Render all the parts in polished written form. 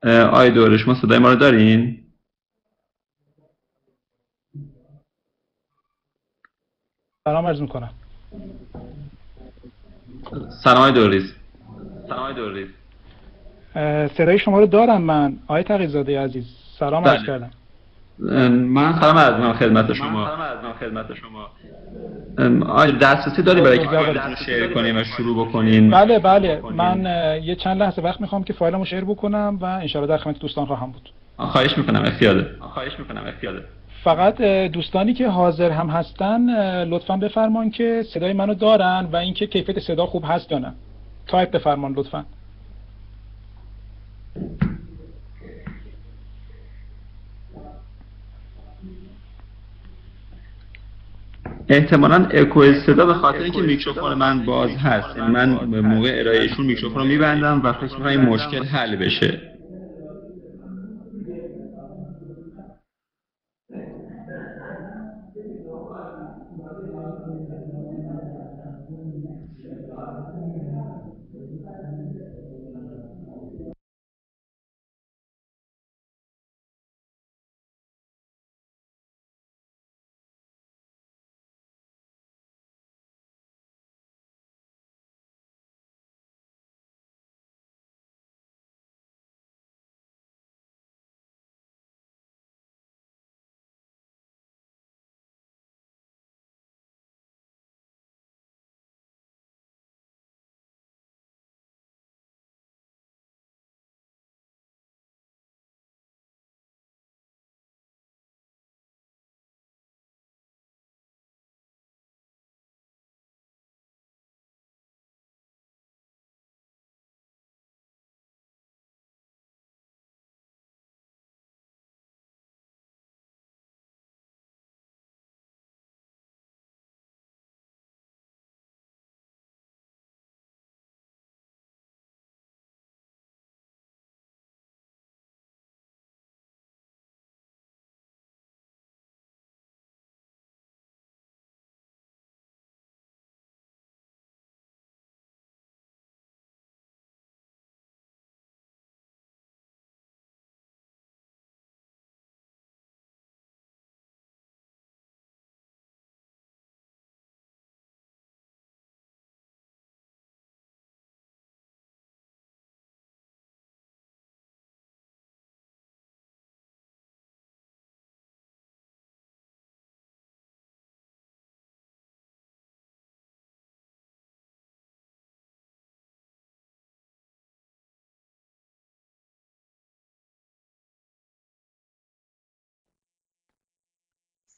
آی دوره شما صدای ما رو دارین؟ سلام عرض میکنم. سلام آی دوریس. سلام آی دوریس. صدای شما رو دارم من آقای تقی‌زاده عزیز. سلام عرض بله. کردم. من سلام عرض می‌کنم خدمت شما. آی دسترسی داری برای که فایلتون رو شیر کنیم و شروع بکنین؟ بله بله، من یه چند لحظه وقت میخوام که فایلمو شیر بکنم و انشاءالله در خدمت دوستان خواهم بود. خواهش میکنم اختیاره. فقط دوستانی که حاضر هم هستن لطفاً بفرمان که صدای منو دارن و اینکه کیفیت صدا خوب هست یا نه. تایپ بفرمان لطفاً. احتمالاً اکو صدا به خاطر اینکه میکروفون من باز هست. من موقع ارائهشون میکروفون رو میبندم و فکر می‌کنم این مشکل حل بشه.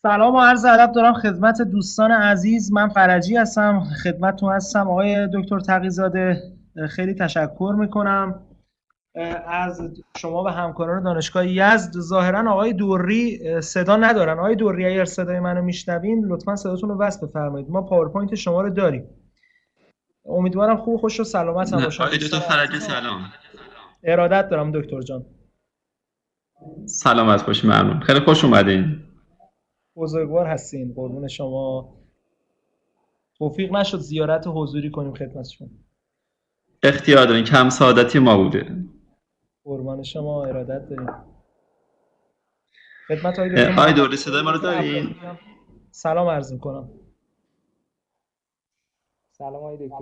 سلام و عرض ادب دارم خدمت دوستان عزیز. من فرجی هستم، خدمتتون هستم. آقای دکتر تقی‌زاده خیلی تشکر میکنم از شما و همکاران دانشگاه یزد. ظاهرا آقای دوری صدا ندارن. آقای دوری اگر صدای منو میشنوین لطفا صداتون رو وصل بفرمایید. ما پاورپوینت شما رو داریم. امیدوارم خوب و خوش و سلامت هم باشید. آقای دکتر فرجی سلام. ارادت دارم دکتر جان. سلام از باشی ممنون. خیلی خوش اومدین. بزرگوار هستین، قربون شما. توفیق نشد زیارت حضوری کنیم خدمت شما. اختیار دارین، کم سعادتی ما بوده. قربان شما، ارادت داریم. خدمت های دکتر آقای دوری صدای ما رو دارین؟ سلام عرض میکنم. سلام آقای دکتر.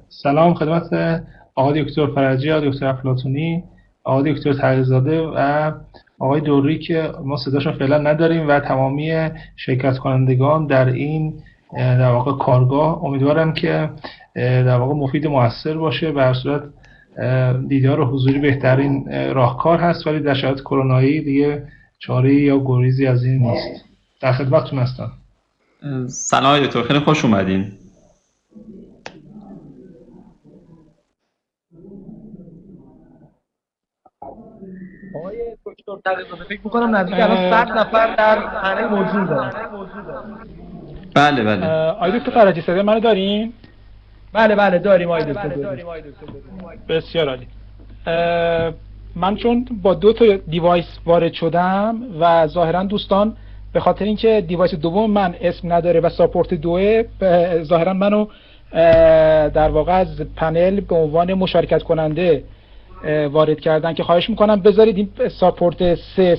سلام خدمت آقای دکتر فرجی، آقای دکتر افلاطونی، آقای دکتر تقی‌زاده و آقای دوری که ما صداشون فعلا نداریم و تمامی شرکت کنندگان در این در واقع کارگاه. امیدوارم که در واقع مفید و موثر باشه. به هر صورت دیدار حضوری بهترین راهکار هست، ولی در شرایط کرونایی دیگه چاره‌ای یا گریزی از این نیست. در خدمتتون هستم. سلام آقای دکتر، خیلی خوش اومدین. آقای دکتر تقی‌زاده فکر می‌کنم نزدیک الان 100 نفر در پنل موجود دارن. بله. آقای دکتر فرجی صدای منو دارین؟ بله داریم آقای دکتر. بسیار عالی. من چون با 2 تا دیوایس وارد شدم و ظاهرا دوستان به خاطر اینکه دیوایس دوم من اسم نداره و ساپورت دوه، ظاهرا منو در واقع از پنل به عنوان مشارکت کننده وارد کردن، که خواهش میکنم بذارید این ساپورت 3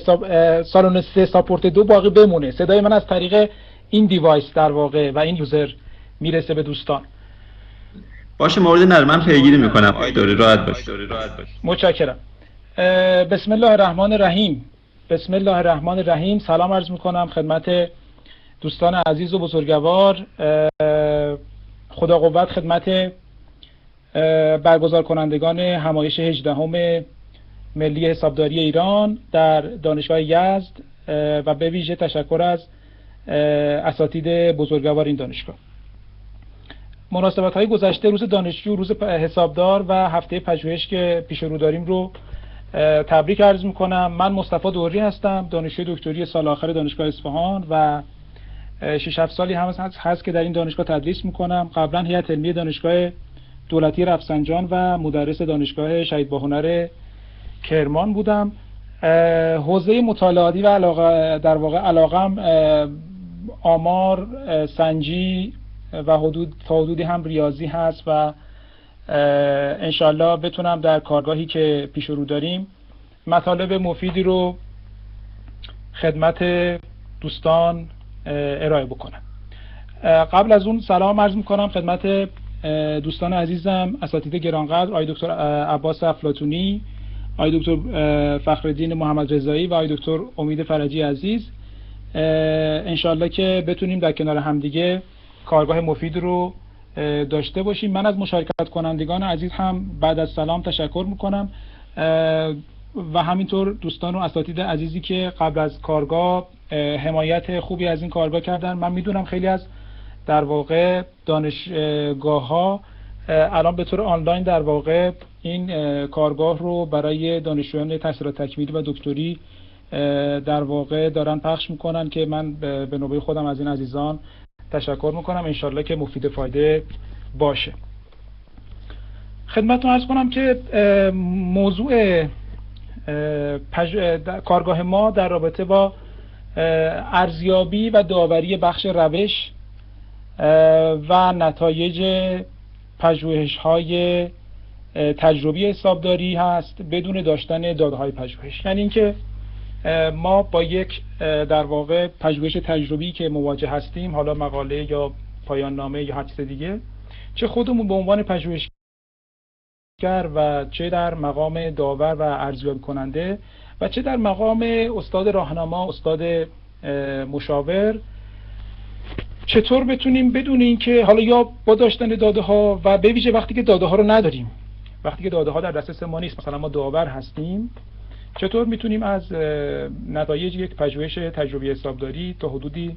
سالن 3 ساپورت 2 باقی بمونه. صدای من از طریق این دیوایس در واقع و این یوزر میرسه به دوستان. باشه، مورد نظر من پیگیری میکنم. آقای دوری راحت باش. متشکرم. بسم الله الرحمن الرحیم. بسم الله الرحمن الرحیم. سلام عرض میکنم خدمت دوستان عزیز و بزرگوار. خدا قوت خدمت برگزار کنندگان همایش 18 ملی حسابداری ایران در دانشگاه یزد و به ویژه تشکر از اساتید بزرگوار این دانشگاه. مناسبت‌های گذشته، روز دانشجو، روز حسابدار و هفته پژوهش که پیش رو داریم رو تبریک عرض میکنم. من مصطفی دوری هستم، دانشجوی دکتری سال آخر دانشگاه اصفهان و 6-7 سالی هم هست که در این دانشگاه تدریس میکنم. قبلا هیئت علمی دانشگاه دولتی رفسنجان و مدرس دانشگاه شهید باهنر کرمان بودم. حوزه مطالعاتی و علاقه در واقع علاقم آمار، سنجی و تا حدودی هم ریاضی هست و انشالله بتونم در کارگاهی که پیش رو داریم مطالب مفیدی رو خدمت دوستان ارائه بکنم. قبل از اون سلام عرض میکنم خدمت دوستان عزیزم، اساتید گرانقدر، آقای دکتر عباس افلاطونی، آقای دکتر فخرالدین محمد رضایی و آقای دکتر امید فرجی عزیز. انشالله که بتونیم در کنار همدیگه کارگاه مفید رو داشته باشیم. من از مشارکت کنندگان عزیز هم بعد از سلام تشکر میکنم و همینطور دوستان و اساتید عزیزی که قبل از کارگاه حمایت خوبی از این کارگاه کردن. من میدونم خیلی از در واقع دانشگاه ها الان به طور آنلاین در واقع این کارگاه رو برای دانشجویان تحصیلات تکمیلی و دکتری در واقع دارن پخش میکنن که من به نوبه خودم از این عزیزان تشکر میکنم. انشالله که مفید فایده باشه. خدمتتون عرض کنم که موضوع کارگاه ما در رابطه با ارزیابی و داوری بخش روش و نتایج پژوهش‌های تجربی حسابداری هست بدون داشتن داده‌های پژوهش. یعنی اینکه ما با یک در واقع پژوهش تجربی که مواجه هستیم، حالا مقاله یا پایان نامه یا هر چیز دیگه، چه خودمون به عنوان پژوهشگر و چه در مقام داور و ارزیابی کننده و چه در مقام استاد راهنما، استاد مشاور، چطور بتونیم بدون اینکه حالا یا با داشتن داده ها و به ویژه وقتی که داده ها رو نداریم، وقتی که داده ها در دسترس ما نیست، مثلا ما داور هستیم، چطور میتونیم از نتایج یک پژوهش تجربی حسابداری تا حدودی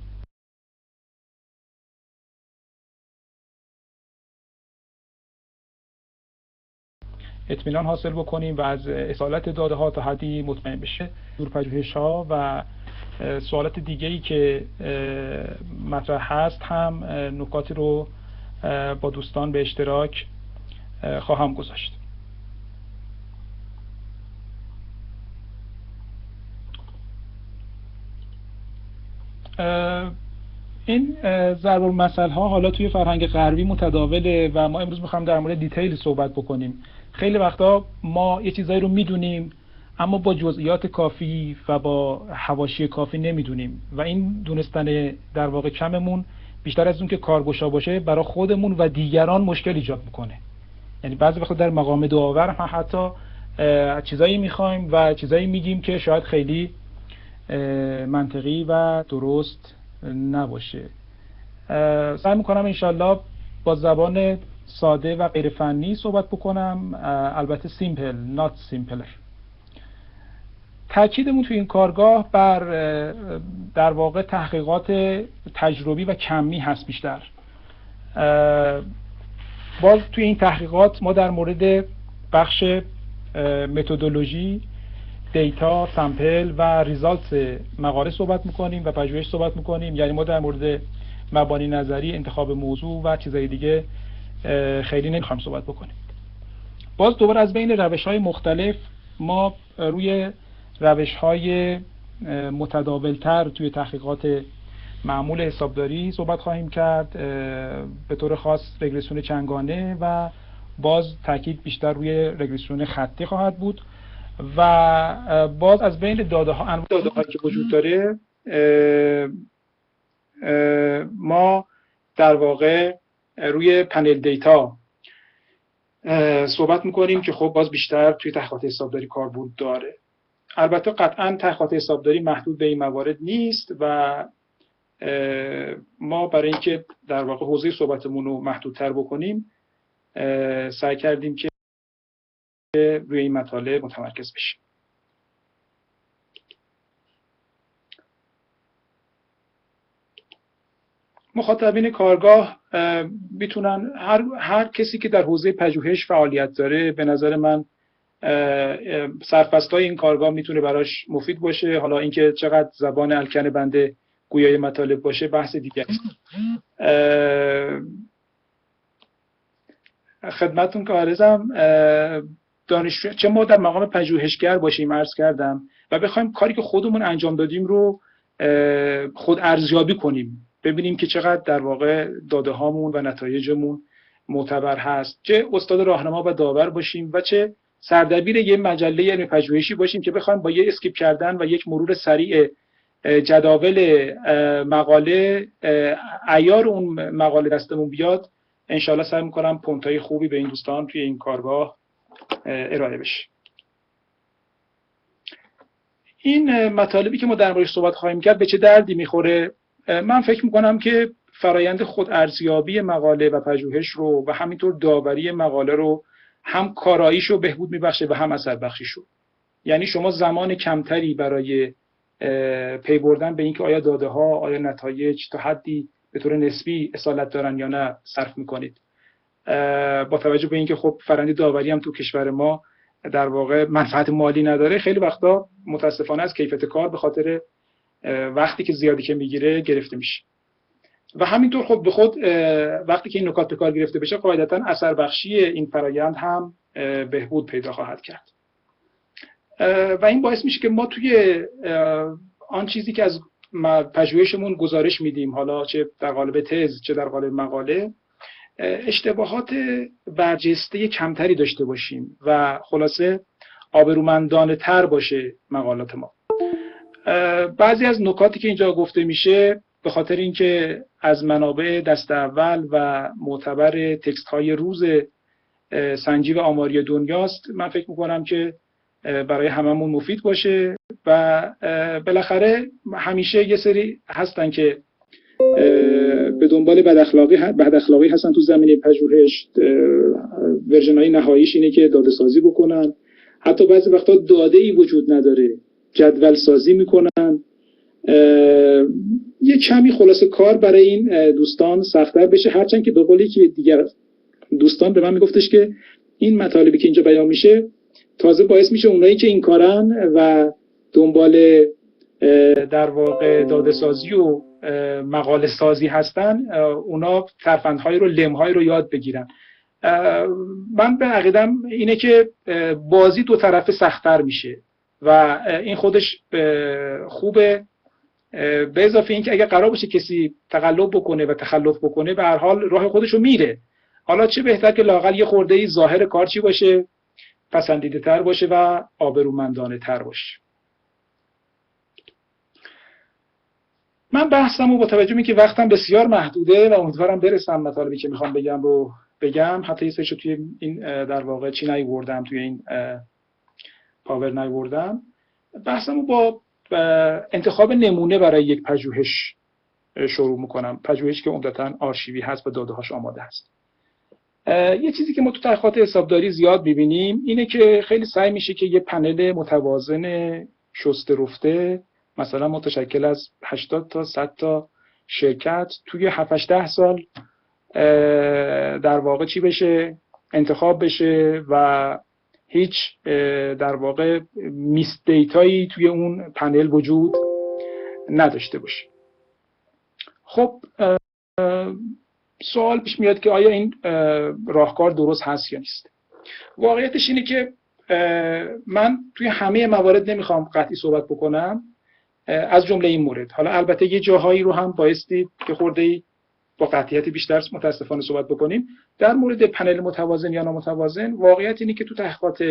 اطمینان حاصل بکنیم و از اصالت داده ها تا حدی مطمئن بشه. دور پژوهش ها و سوالات دیگه‌ای که مطرح هست هم نکاتی رو با دوستان به اشتراک خواهم گذاشت. این ضرب المثل ها حالا توی فرهنگ غربی متداوله و ما امروز می‌خوایم در مورد دیتیل صحبت بکنیم. خیلی وقتا ما یه چیزایی رو میدونیم اما با جزئیات کافی و با حواشی کافی نمیدونیم و این دونستن در واقع کممون بیشتر از اون که کارگشا باشه برای خودمون و دیگران مشکل ایجاد میکنه. یعنی بعضی وقتا در مقام داور هم حتی چیزایی میخوایم و چیزایی میگیم که شاید خیلی منطقی و درست نباشه. سعی میکنم انشالله با زبان ساده و غیر فنی صحبت بکنم، البته سیمپل not simpler. تأکیدمون توی این کارگاه بر در واقع تحقیقات تجربی و کمی هست بیشتر. باز توی این تحقیقات ما در مورد بخش متدولوژی، دیتا، سامپل و ریزالت مقاله صحبت میکنیم و پژوهش صحبت میکنیم. یعنی ما در مورد مبانی نظری، انتخاب موضوع و چیزهای دیگه خیلی نمیخوایم صحبت بکنیم. باز دوباره از بین روش‌های مختلف ما روی روش‌های متداولتر توی تحقیقات معمول حسابداری صحبت خواهیم کرد، به طور خاص رگرسیون چنگانه و باز تاکید بیشتر روی رگرسیون خطی خواهد بود و باز از بین انواع داده هایی که وجود داره ما در واقع روی پنل دیتا صحبت میکنیم که خب باز بیشتر توی تحقیقات حسابداری کاربرد داره. البته قطعا تحقیقات حسابداری محدود به این موارد نیست و ما برای اینکه در واقع حوزه صحبتمون رو محدودتر بکنیم سعی کردیم که روی این مطالب متمرکز بشیم. مخاطبین کارگاه میتونن هر کسی که در حوزه پژوهش فعالیت داره، به نظر من سرفصل‌های این کارگاه میتونه براش مفید باشه. حالا اینکه چقدر زبان الکن بنده گویای مطالب باشه بحث دیگه است. خدمتتون که عرضم دانشجو چه ما در مقام پژوهشگر باشیم عرض کردم و بخوایم کاری که خودمون انجام دادیم رو خود ارزیابی کنیم، ببینیم که چقدر در واقع داده هامون و نتایجمون معتبر هست، چه استاد راهنما و داور باشیم و چه سردبیر یه مجله علمی پژوهشی باشیم که بخوایم با یه اسکیپ کردن و یک مرور سریع جداول مقاله عیار اون مقاله دستمون بیاد. انشالله سعی میکنم پونتای خوبی به این دوستان توی این کارگاه ارائه بشه. این مطالبی که ما در موردش صحبت خواهیم کرد به چه دردی میخوره؟ من فکر میکنم که فرایند خود ارزیابی مقاله و پژوهش رو و همینطور داوری مقاله رو هم کاراییش رو بهبود میبخشه و هم اثر بخشیش رو. یعنی شما زمان کمتری برای پی بردن به اینکه آیا داده ها، آیا نتایج تا حدی به طور نسبی اصالت دارن یا نه صرف میکنید. با توجه به اینکه خب فرآیند داوری هم تو کشور ما در واقع منفعت مالی نداره، خیلی وقتا متاسفانه از کیفیت کار به خاطر وقتی که زیادی که میگیره گرفته میشه و همینطور خب به خود وقتی که این نکات به کار گرفته بشه قاعدتا اثر بخشی این فرآیند هم بهبود پیدا خواهد کرد و این باعث میشه که ما توی آن چیزی که از پژوهشمون گزارش میدیم، حالا چه در قالب تز چه در قالب مقاله، اشتباهات برجسته کمتری داشته باشیم و خلاصه آبرومندانه تر باشه مقالات ما. بعضی از نکاتی که اینجا گفته میشه به خاطر اینکه از منابع دست اول و معتبر تکست های روز سنجیو آماری دنیاست، من فکر میکنم که برای هممون مفید باشه و بالاخره همیشه یه سری هستن که به دنبال بد اخلاقی هستن تو زمینه پژوهش. ورژن‌های نهاییش اینه که داده سازی بکنن، حتی بعضی وقتا داده‌ای وجود نداره، جدول سازی میکنن. یه کمی خلاصه کار برای این دوستان سخت‌تر بشه، هرچند که به قولی که دیگر دوستان به من میگفتش که این مطالبی که اینجا بیان میشه تازه باعث میشه اونایی که این کارن و دنبال در واقع داده سازی و مقاله سازی هستن اونا ترفندهای رو، لمهای رو یاد بگیرن. من به عقیدم اینه که بازی دو طرفه سخت‌تر میشه و این خودش خوبه، به اضافه اینکه اگه قرار باشه کسی تقلب بکنه و تخلف بکنه به هر حال راه خودش رو میره. حالا چه بهتر که لااقل یه خورده‌ای ظاهر کار چی باشه، پسندیده تر باشه و آبرومندانه تر باشه. من بحثمو با توجه به اینکه وقتم بسیار محدوده و امیدوارم برسم مطالبی که میخوام بگم رو بگم، حتی یه سریشو توی این در واقع چی نیوردم، توی این پاور نیوردم. بحثمو با انتخاب نمونه برای یک پژوهش شروع میکنم، پژوهشی که عمدتاً آرشیوی هست و داده‌هاش آماده هست. یه چیزی که ما تو تحقیقات حسابداری زیاد می‌بینیم اینه که خیلی سعی میشه که یه پنل متوازن شسته رفته، مثلا متشکل از 80 تا 100 تا شرکت توی 7-10 سال در واقع چی بشه، انتخاب بشه و هیچ در واقع میس دیتایی توی اون پنل وجود نداشته باشه. خب سوال پیش میاد که آیا این راهکار درست هست یا نیست. واقعیتش اینه که من توی همه موارد نمیخوام قطعی صحبت بکنم، از جمله این مورد. حالا البته یه جاهایی رو هم بایستی که خورده با قطعیت بیشتر متاسفانه صحبت بکنیم. در مورد پنل متوازن یا نامتوازن، واقعیت اینه که تو تحقیقات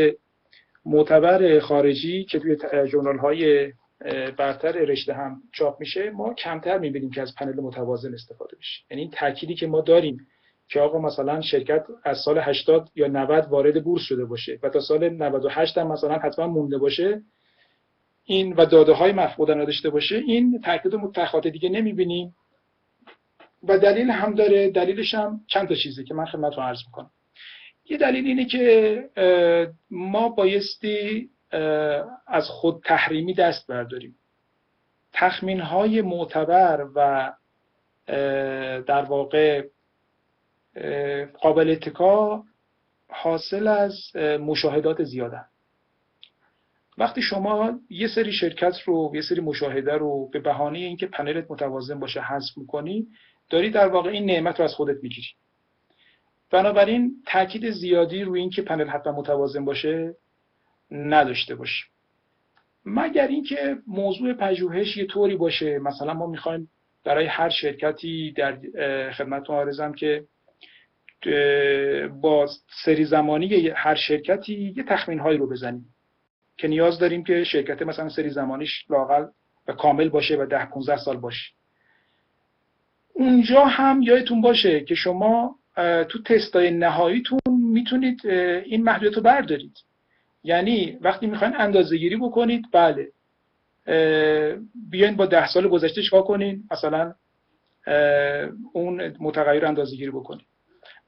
معتبر خارجی که توی ژورنال‌های برتر رشته هم چاپ میشه، ما کمتر می‌بینیم که از پنل متوازن استفاده بشه. یعنی این تأکیدی که ما داریم که آقا مثلا شرکت از سال 80 یا 90 وارد بورس شده باشه و تا سال 98 هم مثلا حتما مونده باشه، این و داده‌های مفقود نداشته باشه، این تأکید متخاط دیگه نمی‌بینیم. و دلیل هم داره. دلیلش هم چند تا چیزه که من خدمتتون عرض می‌کنم. یه دلیل اینه که ما بایستی از خود تحریمی دست برداریم. تخمین‌های معتبر و در واقع قابل اتکا حاصل از مشاهدات زیادن. وقتی شما یه سری شرکت رو، یه سری مشاهده رو به بهانه اینکه پنلت متوازن باشه حذف می‌کنی، داری در واقع این نعمت رو از خودت می‌گیری. بنابراین تاکید زیادی روی این که پنل حتما متوازن باشه نداشته باشه، مگر اینکه موضوع پژوهش یه طوری باشه، مثلا ما می‌خوایم برای هر شرکتی در خدمتتون عرضم که با سری زمانی هر شرکتی یه تخمین‌هایی رو بزنیم که نیاز داریم که شرکت مثلا سری زمانیش لااقل و کامل باشه و 10-15 سال باشه. اونجا هم یادتون باشه که شما تو تستای نهاییتون میتونید این محدودیت رو بردارید. یعنی وقتی میخواین اندازه‌گیری بکنید، بله بیاین با 10 سال گذشته چیکار کنین، مثلا اون متغیر اندازه‌گیری بکنید.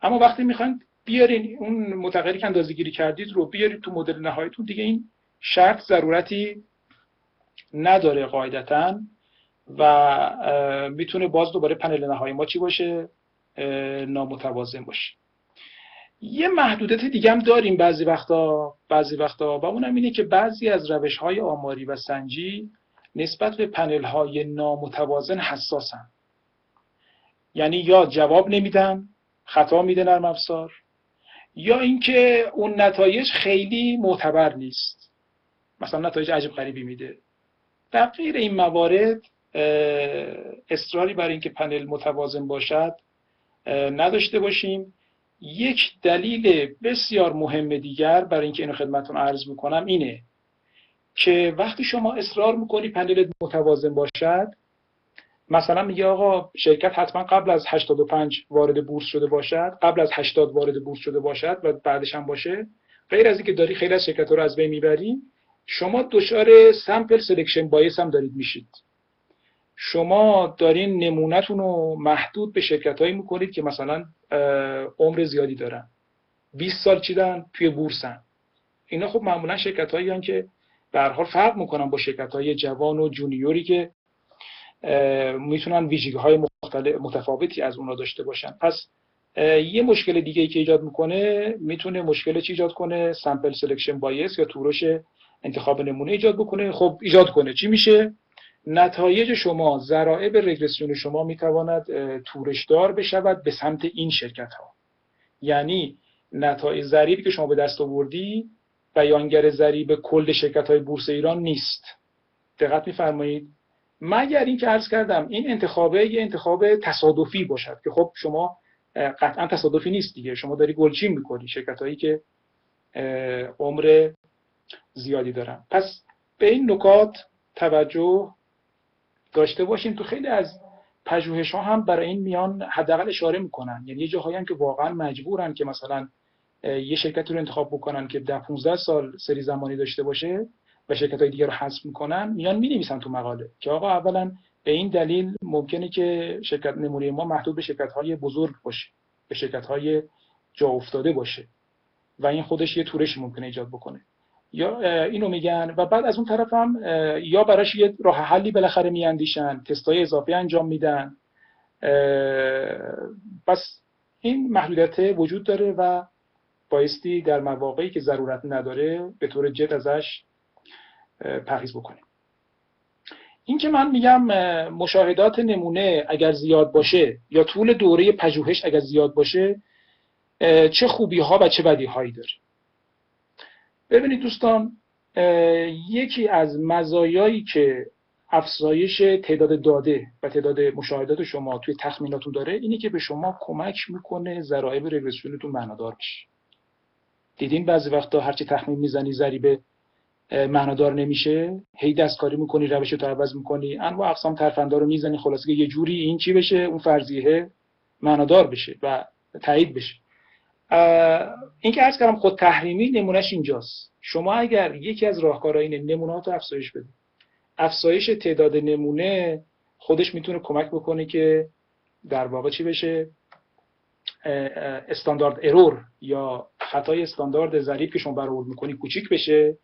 اما وقتی میخواین بیارین اون متغیری که اندازه‌گیری کردید رو بیارید تو مدل نهاییتون، دیگه این شرط ضرورتی نداره قاعدتاً و میتونه باز دوباره پنل نهایی ما چی باشه؟ نامتوازن باشه. یه محدودیت دیگه هم داریم بعضی وقتا و اونم اینه که بعضی از روش‌های آماری و سنجی نسبت به پنل‌های نامتوازن حساسن. یعنی یا جواب نمیدن، خطا میده نرم افزار، یا اینکه اون نتایج خیلی معتبر نیست، مثلا نتایج عجیب غریبی میده. در غیر این موارد اصراری برای اینکه پنل متوازن باشد نداشته باشیم. یک دلیل بسیار مهم دیگر برای اینکه اینو خدمتتون عرض میکنم اینه که وقتی شما اصرار میکنی پنل متوازن باشد، مثلا میگه آقا شرکت حتما قبل از 85 وارد بورس شده باشد، قبل از 80 وارد بورس شده باشد و بعدش هم باشه، غیر از اینکه داری خیلی از شرکت‌ها رو از بین میبری، شما دچار سامپل سلکشن بایس هم دارید میشید. شما دارین نمونه‌تون رو محدود به شرکت‌هایی میکنید که مثلا عمر زیادی دارن، 20 سال چیدن توی بورسن. اینا خب معمولا شرکت‌هایی هستن که به هر حال فرق میکنن با شرکت‌های جوان و جونیوری که میتونن ویژگی‌های متفاوتی از اونها داشته باشن. پس یه مشکل دیگه‌ای که ایجاد میکنه، میتونه مشکل چی ایجاد کنه؟ سامپل سلکشن بایس یا تورش انتخاب نمونه ایجاد بکنه. خب ایجاد کنه چی میشه؟ نتایج شما، ضرایب رگرسیون شما میتواند تورشدار بشود به سمت این شرکت ها. یعنی نتایج ضریبی که شما به دست آوردی بیانگر ضریب کل شرکت های بورس ایران نیست. دقت میفرمایید؟ مگر این که عرض کردم این انتخابه یه انتخاب تصادفی باشد که خب شما قطعا تصادفی نیست دیگه، شما داری گلچین میکنی شرکت هایی که عمر زیادی دارن. پس به این نکات توجه داشته باشیم. تو خیلی از پژوهش‌ها هم برای این میان حداقل اشاره میکنن، یعنی یه جاهایی هم که واقعا مجبورن که مثلا یه شرکتی رو انتخاب بکنن که 10-15 سال سری زمانی داشته باشه و شرکت‌های دیگه رو حذف میکنن، میان مینویسن تو مقاله که آقا اولا به این دلیل ممکنه که شرکت نمونه ما محدود به شرکت‌های بزرگ باشه، به شرکت‌های جا افتاده باشه و این خودش یه تورش ممکنه ایجاد بکنه، یا اینو میگن و بعد از اون طرف هم یا براش یه راه حلی بالاخره میاندیشن، تستای اضافی انجام میدن. پس این محدودیت وجود داره و بایستی در مواقعی که ضرورت نداره به طور جد ازش پرهیز بکنیم. این که من میگم مشاهدات نمونه اگر زیاد باشه یا طول دوره پژوهش اگر زیاد باشه چه خوبی ها و چه بدی هایی داره. ببینید دوستان، یکی از مزایایی که افزایش تعداد داده و تعداد مشاهدات شما توی تخمیناتون داره اینه که به شما کمک میکنه ضرایب رگرسیونتون معنادار بشه. دیدین بعضی وقتا هرچی تخمین میزنی ضریب معنادار نمیشه، هی دستکاری میکنی، روشتو عوض میکنی، انواع اقسام ترفندا رو میزنی، خلاصه که یه جوری این چی بشه، اون فرضیه معنادار بشه و تایید بشه. این که عرض کردم خود تحریمی نمونهش اینجاست. شما اگر یکی از راهکارهای اینه نمونه‌هات رو افزایش بدید، افزایش تعداد نمونه خودش میتونه کمک بکنه که در واقع چی بشه، استاندارد ارور یا خطای استاندارد ضریب که شما برآورد میکنی کوچیک بشه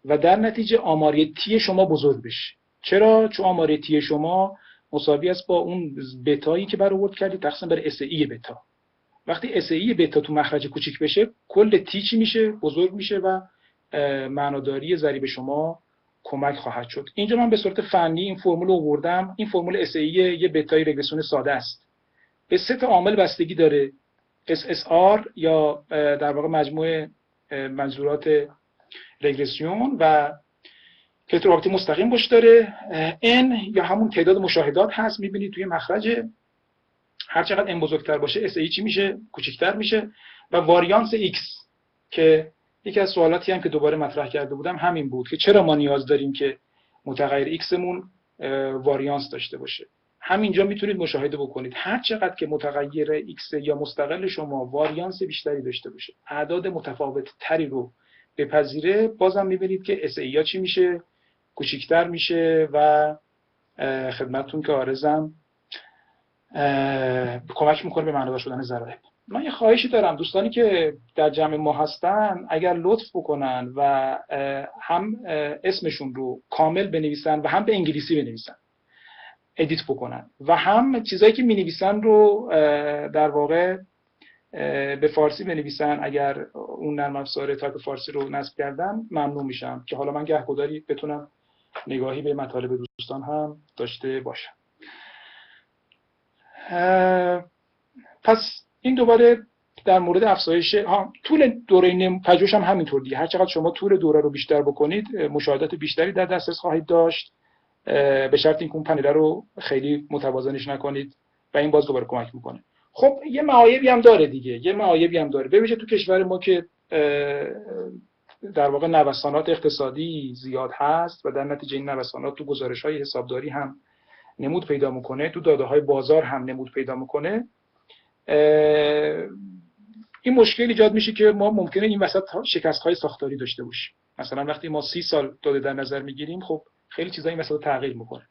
و در نتیجه آماری تی شما بزرگ بشه. چرا؟ چون آماری تی شما مساوی است با اون بتایی که برآورد کردی تقسیم بر اس ای بتا. وقتی اس ای بتا تو مخرج کوچیک بشه، کل تی چی میشه؟ بزرگ میشه و معناداری ضریب شما کمک خواهد شد. اینجا من به صورت فنی این فرمول رو آوردم. این فرمول اس ای یه بتای رگرسیون ساده است. به 3 تا عامل بستگی داره. SSR یا در واقع مجموع منظورات رگرسیون و فیلتر رابطی مستقیم باش داره. N یا همون تعداد مشاهدات هست، میبینید توی مخرج هر چقدر n بزرگتر باشه SAE چی میشه؟ کوچکتر میشه. و واریانس X که یکی از سوالاتی هم که دوباره مطرح کرده بودم همین بود که چرا ما نیاز داریم که متغیر X مون واریانس داشته باشه. همینجا میتونید مشاهده بکنید هر چقدر که متغیر X یا مستقل شما واریانس بیشتری داشته باشه، اعداد متفاوت تری رو بپذیره، بازم میبینید که SAE ها چی میشه؟ کوچکتر میشه و خدمتتون که عارضم کمک میکنه به معنادار شدن ضرایب. من یه خواهشی دارم دوستانی که در جمع ما هستن اگر لطف بکنن و هم اسمشون رو کامل بنویسن و هم به انگلیسی بنویسن، ادیت بکنن، و هم چیزایی که می‌نویسن رو در واقع به فارسی بنویسن. اگر اون نرم افزار تایپ فارسی رو نصب کردن ممنون میشم که حالا من گهگداری بتونم نگاهی به مطالب دوستان هم داشته باشم. پس این دوباره در مورد افزایش طول دوره پژوهش هم همینطور دیگه. هر چقدر شما طول دوره رو بیشتر بکنید مشاهدات بیشتری در دسترس خواهید داشت، به شرط اینکه اون پنل رو خیلی متوازنش نکنید و این باز دوباره کمک میکنه. خب یه معایبی هم داره دیگه، به ویژه تو کشور ما که در واقع نوسانات اقتصادی زیاد هست و در نتیجه این نوسانات تو گزارش‌های حسابداری هم نمود پیدا میکنه، تو داده‌های بازار هم نمود پیدا میکنه. این مشکل ایجاد میشه که ما ممکنه این وسط شکست‌های ساختاری داشته باشیم. مثلا وقتی ما 30 سال داده در نظر میگیریم، خب خیلی چیزا این وسط تغییر میکنه.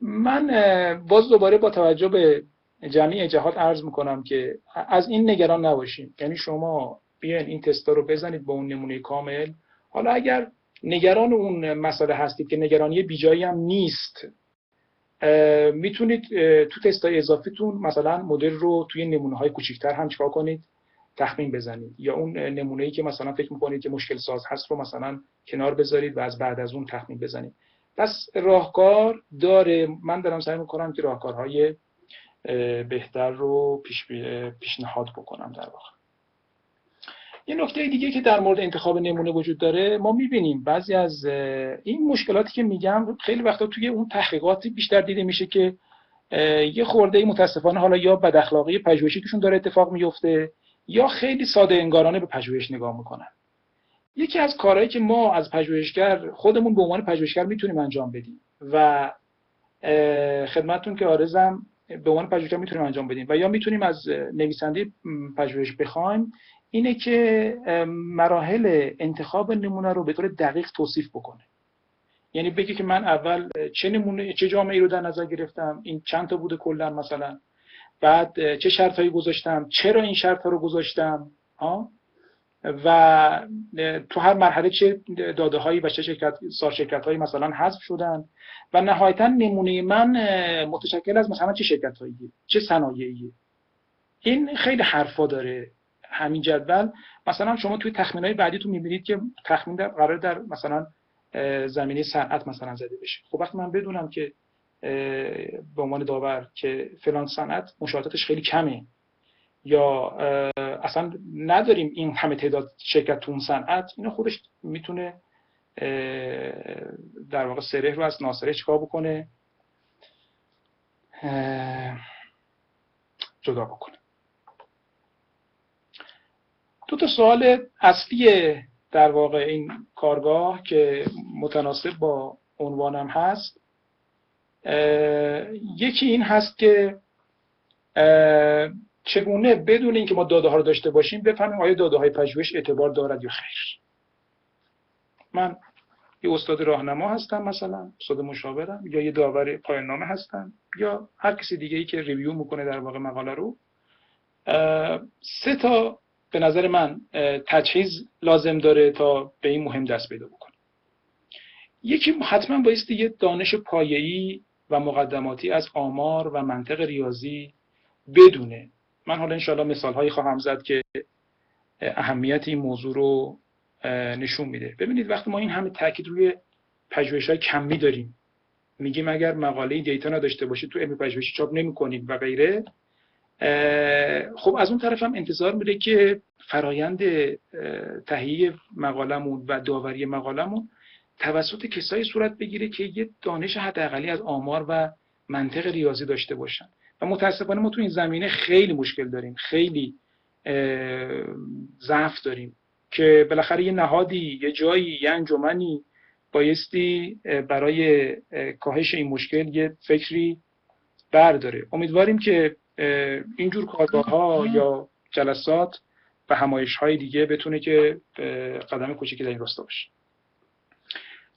من باز دوباره با توجه به جمعی جهات عرض میکنم که از این نگران نباشیم. یعنی شما بیاین این تستا رو بزنید با اون نمونه کامل. حالا اگر نگران اون مسئله هستید که نگرانی بیجایی هم نیست، میتونید تو تستای اضافیتون مثلا مدل رو توی نمونه‌های کوچیک‌تر هم چیکار کنید؟ تخمین بزنید، یا اون نمونه‌ای که مثلا فکر می‌کنید که مشکل ساز هست رو مثلا کنار بذارید و از بعد از اون تخمین بزنید. پس راهکار داره. من دارم سعی می‌کنم که راهکارهای بهتر رو پیشنهاد بکنم در واقع. یه نکته دیگه که در مورد انتخاب نمونه وجود داره، ما می‌بینیم بعضی از این مشکلاتی که میگم خیلی وقتا توی اون تحقیقاتی بیشتر دیده میشه که یه خورده متاسفانه حالا یا بد اخلاقی پژوهشی توشون داره اتفاق میفته یا خیلی ساده انگارانه به پژوهش نگاه میکنن. یکی از کارهایی که ما از پژوهشگر خودمون به عنوان پژوهشگر میتونیم انجام بدیم و خدمتتون که عارضم به عنوان پژوهشگر میتونیم انجام بدیم و یا میتونیم از نویسنده پژوهش بخوایم، اینه که مراحل انتخاب نمونه رو به طور دقیق توصیف بکنه. یعنی بگی که من اول چه جامعه‌ای رو در نظر گرفتم، این چند تا بوده کلا مثلا، بعد چه شرطایی گذاشتم، چرا این شرط‌ها رو گذاشتم، و تو هر مرحله چه داده‌هایی و چه شرکت‌هایی مثلا حذف شدن و نهایتاً نمونه من متشکل از مثلا چه شرکت‌هاییه، چه صنایعیه. این خیلی حرفا داره همین جدول. مثلا شما توی تخمین‌های بعدیتون می‌بینید که تخمین قرار در مثلا زمینه صنعت مثلا زده بشه. خب وقتی من بدونم که به عنوان داور که فلان صنعت مشاهداتش خیلی کمه یا اصلا نداریم این همه تعداد شرکت تو اون صنعت، اینا خودش میتونه در واقع سره رو از ناصره چیکار بکنه، جدا بکنه. دو تا سوال اصلی در واقع این کارگاه که متناسب با عنوانم هست، یکی این هست که چگونه بدون اینکه ما داده ها رو داشته باشیم بفهمیم آیا داده های پژوهش اعتبار دارد یا خیر. من یه استاد راهنما هستم، مثلا استاد مشاورم، یا یه داور پایان نامه هستم، یا هر کسی دیگه ای که ریویو میکنه در واقع مقاله رو. 3 تا به نظر من تجهیز لازم داره تا به این مهم دست پیدا بکنه. یکی حتما بایستی یه دانش پایه‌ای و مقدماتی از آمار و منطق ریاضی بدونه. من حالا انشاءالله مثال‌هایی خواهم زد که اهمیت این موضوع رو نشون میده. ببینید وقتی ما این همه تاکید روی پژوهش‌های کمی داریم، میگیم اگر مقاله دیتا نداشته باشید تو علم پژوهشی چاپ نمی‌کنید و غیره، خب از اون طرف هم انتظار میره که فرایند تهیه مقالمون و داوری مقالمون توسط کسایی صورت بگیره که یه دانش حداقلی از آمار و منطق ریاضی داشته باشن. و متاسفانه ما تو این زمینه خیلی مشکل داریم، خیلی ضعف داریم که بالاخره یه نهادی، یه جایی، یه انجمنی بایستی برای کاهش این مشکل یه فکری برداره. امیدواریم که اینجور کارگاه‌ها یا جلسات و همایش‌های دیگه بتونه که قدم کوچیکی در این راستا باشه.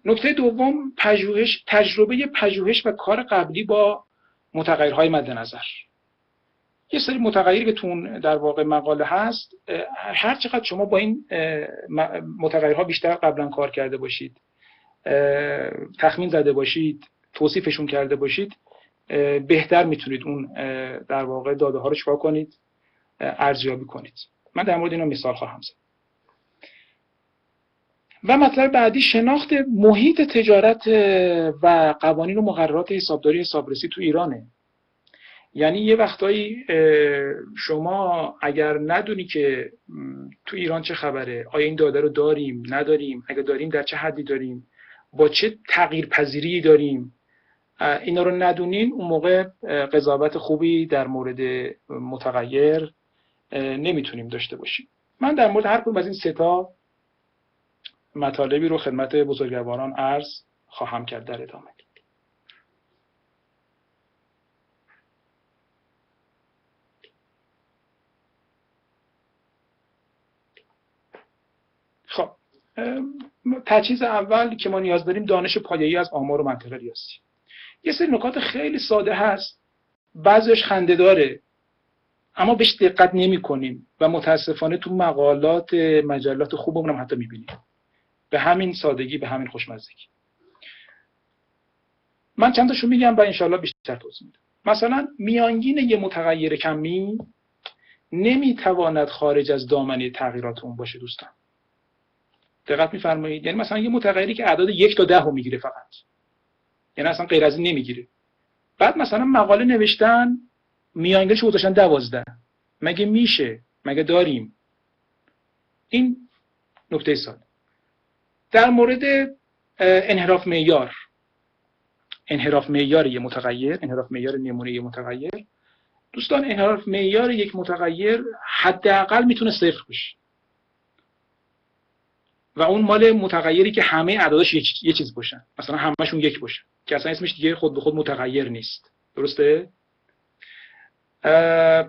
نکته دوم، پژوهش، تجربه پژوهش و کار قبلی با متغیرهای مد نظر. یه سری متغیری که تون در واقع مقاله هست، هر چقدر شما با این متغیرها بیشتر قبلا کار کرده باشید، تخمین زده باشید، توصیفشون کرده باشید، بهتر میتونید اون در واقع داده ها رو چیکار کنید، ارزیابی کنید. من در مورد اینا مثال خواهم زد. و مطلب بعدی، شناخت محیط تجارت و قوانین و مقررات حسابداری حسابرسی تو ایرانه. یعنی یه وقتایی شما اگر ندونی که تو ایران چه خبره، آیا این داده رو داریم، نداریم، اگر داریم در چه حدی داریم، با چه تغییر پذیری داریم، اینا رو ندونین، اون موقع قضاوت خوبی در مورد متغیر نمیتونیم داشته باشیم. من در مورد هر کدوم از این 3 تا مطالبی رو خدمت بزرگواران عرض خواهم کرد در ادامه. خب، تجهیز اول که ما نیاز داریم دانش پایه‌ای از آمار و منطق ریاضی. یه سری نکات خیلی ساده هست، بعضیش خنده‌داره اما بهش دقت نمی‌کنیم و متاسفانه تو مقالات مجلات خوبمون هم حتی می‌بینیم. به همین سادگی، به همین خوشمزگی. من چند تاشو میگم و انشالله بیشتر توضیح میدم. مثلا میانگین یه متغیر کمی نمیتواند خارج از دامنه تغییرات اون باشه دوستان. دقت می‌فرمایید؟ یعنی مثلا یه متغیری که اعداد 1 تا 10 رو میگیره فقط، یعنی اصلا غیر از این نمیگیره. بعد مثلا مقاله نوشتن میانگینش گذاشتن 12. مگه میشه؟ مگه داریم؟ این نکته ساده. در مورد انحراف معیار، انحراف معیار یک متغیر، انحراف معیار نمونه یک متغیر، دوستان انحراف معیار یک متغیر حداقل میتونه 0 باشه و اون مال متغیری که همه اعدادش یه چیز باشن، مثلا همه‌شون 1 باشن که اصلا اسمش دیگه خود به خود متغیر نیست. درسته؟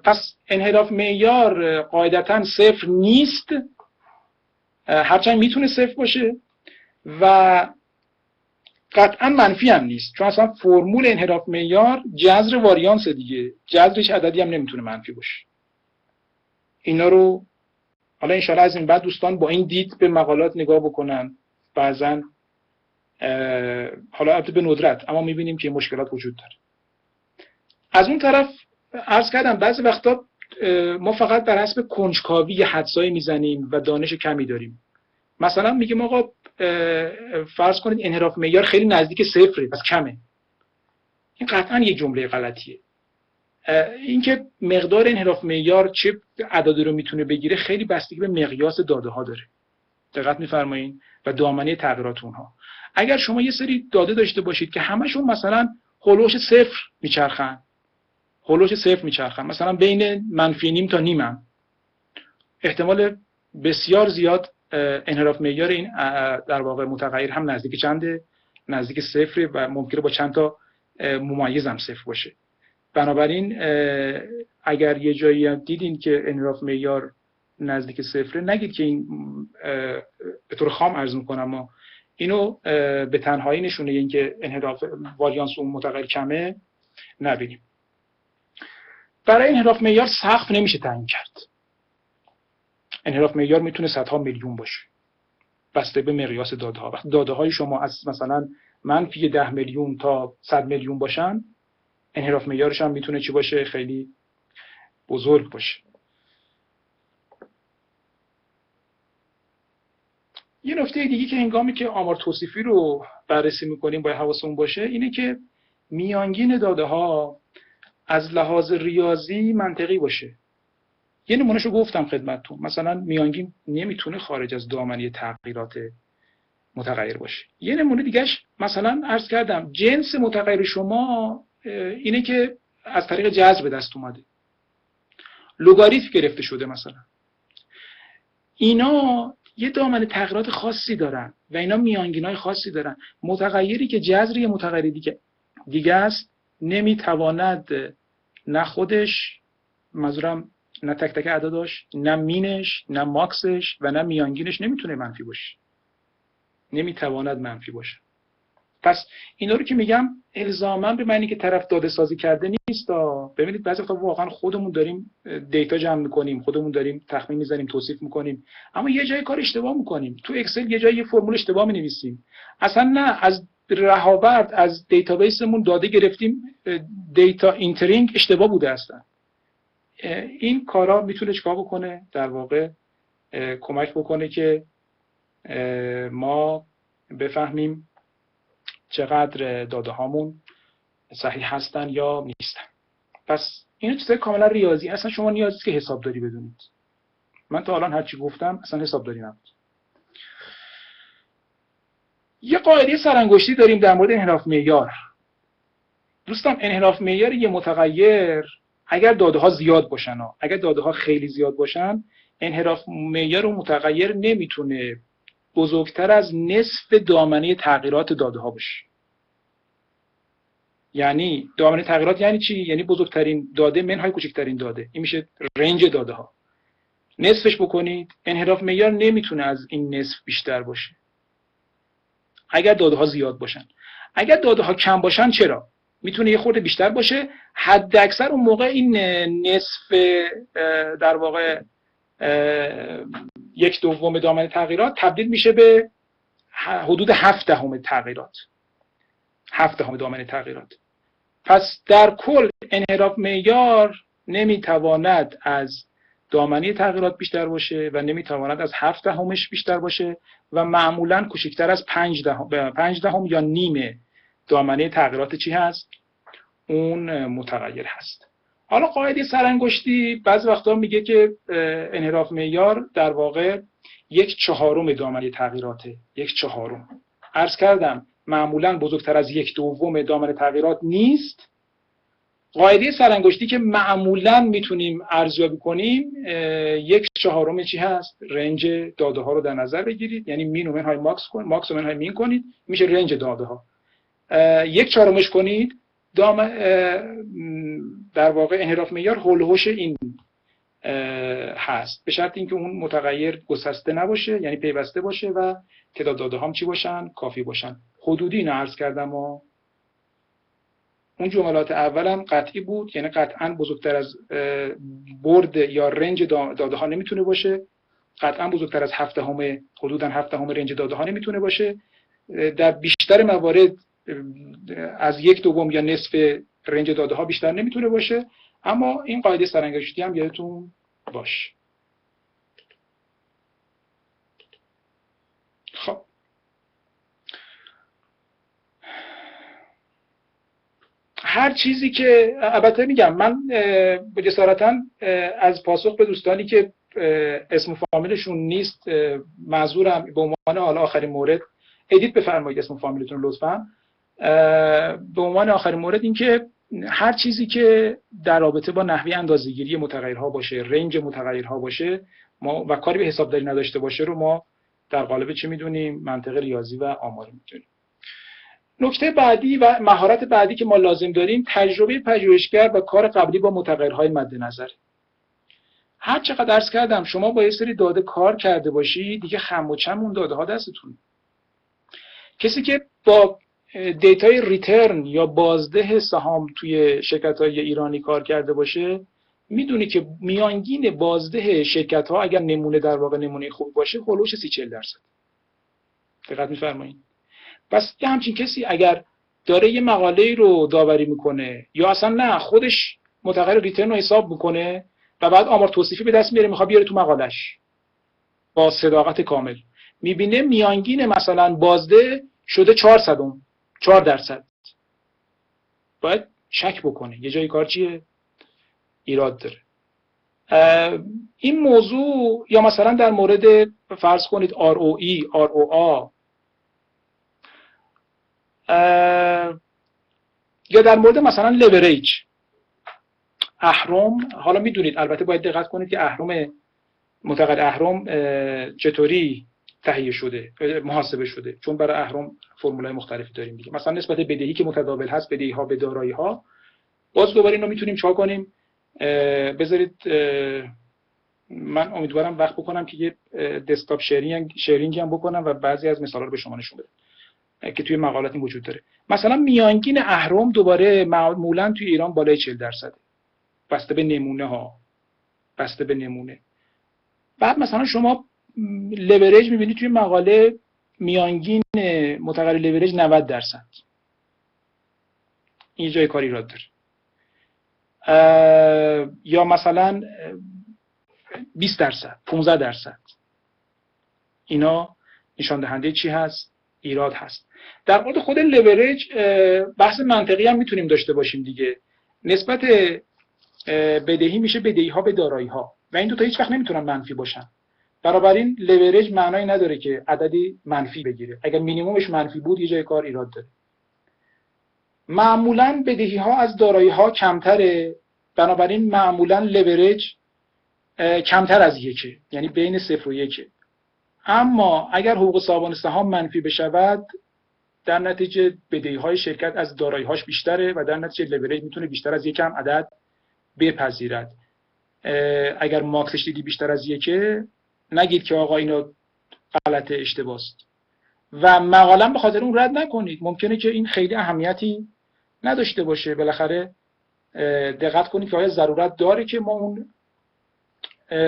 پس انحراف معیار قاعدتاً 0 نیست، هرچند میتونه 0 باشه و قطعا منفی هم نیست، چون اصلا فرمول انحراف معیار جذر واریانس دیگه، جذرش عددی هم نمیتونه منفی باشه. اینا رو حالا انشاءالله از این بعد دوستان با این دید به مقالات نگاه بکنن. بعضن حالا البته به ندرت اما میبینیم که مشکلات وجود داره. از اون طرف عرض کردم بعضی وقتا ما فقط بر حسب کنجکاوی یه حدسایی میزنیم و دانش کمی داریم. مثلا میگیم آقا فرض کنید انحراف معیار خیلی نزدیک 0 پس کمه. این قطعا یک جمله غلطیه. اینکه مقدار انحراف معیار چه عددی رو میتونه بگیره خیلی بستگی به مقیاس داده ها داره. دقت می‌فرمایید، و دامنه تغییرات اونها. اگر شما یه سری داده داشته باشید که همشون مثلا هولوش صفر میچرخن، مثلا بین -0.5 تا نیم، احتمال بسیار زیاد انحراف معیار این در واقع متغیر هم نزدیک چنده؟ نزدیک صفر و ممکنه با چند تا ممیز هم صفر باشه. بنابراین اگر یه جایی دیدین که انحراف معیار نزدیک صفره، نگید که این به طور خام عرض میکنم ما اینو به تنهایی نشونه این که انحراف واریانس اون متغیر کمه نبینیم. برای انحراف معیار سقف نمیشه تعیین کرد. انحراف معیار میتونه صدها میلیون باشه بسته به مقیاس داده ها. وقتی داده های شما از مثلا منفی 10 میلیون تا 100 میلیون باشن، انحراف معیارش هم میتونه چی باشه؟ خیلی بزرگ باشه. یه نکته دیگه که هنگامی که آمار توصیفی رو بررسی میکنیم باید حواسمون باشه اینه که میانگین داده ها از لحاظ ریاضی منطقی باشه. یه نمونهشو گفتم خدمتتون، مثلا میانگین نمیتونه خارج از دامنه تغییرات متغیر باشه. یه نمونه دیگهش مثلا عرض کردم جنس متغیر شما اینه که از طریق جذر به دست اومده، لگاریتم گرفته شده مثلا. اینا یه دامنه تغییرات خاصی دارن و اینا میانگینای خاصی دارن. متغیری که جذر یه متغیر دیگه است نمیتواند نه خودش، منظورم نه تک تک اعدادش، نه مینش، نه ماکسش و نه میانگینش نمیتونه منفی باشه، نمیتواند منفی باشه. پس اینا رو که میگم الزاما به معنی که طرف داده سازی کرده نیست. ببینید بعضی وقتا واقعا خودمون داریم دیتا جمع میکنیم، خودمون داریم تخمین میزنیم، توصیف میکنیم، اما یه جای کار اشتباه میکنیم. تو اکسل یه جای یه فرمول اشتباه مینویسیم، اصلا نه از رهاورد از دیتابیسمون داده گرفتیم، دیتا اینترینگ اشتباه بوده اصلا. این کارا میتونه چیکار بکنه؟ در واقع کمک بکنه که ما بفهمیم چقدر داده هامون صحیح هستن یا نیستن. پس این چیزای کاملا ریاضی، اصلا شما نیاز نیست که حسابداری بدونید. من تا الان هرچی گفتم اصلا حسابداری نبود. یه قاعده سرانگشتی داریم در مورد انحراف معیار. دوستان انحراف معیار یه متغیر اگر داده ها زیاد باشن، اگر داده ها خیلی زیاد باشن، انحراف معیار اون متغیر نمیتونه بزرگتر از نصف دامنه تغییرات داده ها باشه. یعنی دامنه تغییرات یعنی چی؟ یعنی بزرگترین داده منهای کوچکترین داده. این میشه رنج داده ها. نصفش بکنید، انحراف معیار نمیتونه از این نصف بیشتر باشه اگر داده ها زیاد باشن. اگر داده ها کم باشن چرا؟ میتونه یه خورده بیشتر باشه. حد اکثر اون موقع این نصف در واقع 1/2 دامنه تغییرات تبدیل میشه به حدود 0.7 تغییرات، 0.7 دامنه تغییرات. پس در کل انحراف معیار نمیتواند از دامنه تغییرات بیشتر باشه و نمیتواند از 0.7 بیشتر باشه و معمولا کوچکتر از 0.5 یا نیم دامنه تغییرات چی هست؟ اون متغیر هست. حالا قاعده سرانگشتی بعضی وقتا میگه که انحراف معیار در واقع 1/4 دامنه تغییراته. 1/4. عرض کردم معمولا بزرگتر از 1/2 دامنه تغییرات نیست. قاعده سرانگشتی که معمولا میتونیم ارزیابی کنیم 1/4 چی هست؟ رنج داده ها رو در نظر بگیرید، یعنی مین و منهای ماکس و منهای مین کنید، میشه رنج داده ها. 1/4 کنید در واقع انحراف معیار هولوش این هست، به شرط اینکه اون متغیر گسسته نباشه، یعنی پیوسته باشه و تعداد داده هام چی باشن؟ کافی باشن. حدودی اینو عرض کردم و اون جملات اولم قطعی بود، یعنی قطعا بزرگتر از برد یا رنج داده ها نمیتونه باشه، قطعا بزرگتر از 0.7 حدوداً 0.7 رنج داده ها نمیتونه باشه. در بیشتر موارد از 1/2 یا نصف رنج داده ها بیشتر نمیتونه باشه. اما این قاعده سرانگشتی هم یادتون باشه. خب هر چیزی که البته میگم من جسارتاً از پاسخ به دوستانی که اسم و فامیلشون نیست، منظورم به عنوان حالا آخرین مورد ادیت بفرمایید اسم و فامیلتون لطفا. به عنوان آخرین مورد این که هر چیزی که در رابطه با نحوه اندازه‌گیری متغیرها باشه، رنج متغیرها باشه، ما و کاری به حسابداری نداشته باشه رو ما در قالب چی میدونیم؟ منطق ریاضی و آماری میدونیم. نکته بعدی و مهارت بعدی که ما لازم داریم تجربه پژوهشگر و کار قبلی با متغیرهای مد نظر. هر چقدر درس کردم شما با یه سری داده کار کرده باشی دیگه خم و چم اون داده ها دستتون. کسی که با دیتای ریترن یا بازده سهام توی شرکت‌های ایرانی کار کرده باشه میدونی که میانگین بازده شرکت‌ها اگر نمونه در واقع نمونه خوب باشه هولوش 30-40%. دقت می‌فرمایید؟ پس یه همچین کسی اگر داره یه مقاله رو داوری میکنه یا اصلا نه خودش متغیر ریترن رو حساب میکنه و بعد آمار توصیفی به دست میاره میخواد بیاره تو مقالش با صداقت کامل، میبینه میانگین مثلا بازده شده 4%، باید شک بکنه یه جای کار چیه؟ ایراد داره. این موضوع یا مثلا در مورد فرض کنید ROE، ROA یا در مورد مثلا لیوریج، اهرم، حالا میدونید البته باید دقت کنید که اهرم متغیر اهرم چطوری تهیه شده، محاسبه شده، چون برای اهرم فرمولای مختلفی داریم دیگه. مثلا نسبت بدهی که متداول هست، بدهی ها به دارایی ها، باز دوباره اینو میتونیم چیکار کنیم؟ بذارید من امیدوارم وقت بکنم که یه دسکتاپ شیرینگ هم بکنم و بعضی از مثالا رو به شما نشون بدم که توی مقالات این وجود داره. مثلا میانگین اهرم دوباره معمولا توی ایران بالای 40%، بسته به نمونه ها، بسته به نمونه. بعد مثلا شما لیوریج میبینید توی مقاله میانگین متغیر لیوریج 90%. این جای کاری را داره. یا مثلا 20%، 15%. اینا نشان دهنده چی هست؟ ایراد هست. در مورد خود لیوریج بحث منطقی هم میتونیم داشته باشیم دیگه. نسبت بدهی میشه بدهی ها به دارایی ها و این دو تا هیچ وقت نمیتونن منفی باشن. بنابراین لیوریج معنایی نداره که عددی منفی بگیره. اگر مینیممش منفی بود یه جای کار ایراد داره. معمولا بدهی ها از دارایی ها کمتره، بنابراین معمولا لیوریج کمتر از یکه، یعنی بین 0 و 1. اما اگر حقوق صاحبان سهام منفی بشود در نتیجه بدهی های شرکت از دارایی هاش بیشتره و در نتیجه لیوریج میتونه بیشتر از یکم عدد بپذیرد. اگر ماکسش دیدی بیشتر از 1 نگید که آقا اینا غلطه، اشتباهه و مقاله به خاطر اون رد نکنید. ممکنه که این خیلی اهمیتی نداشته باشه. بالاخره دقت کنید که آیا ضرورت داره که ما اون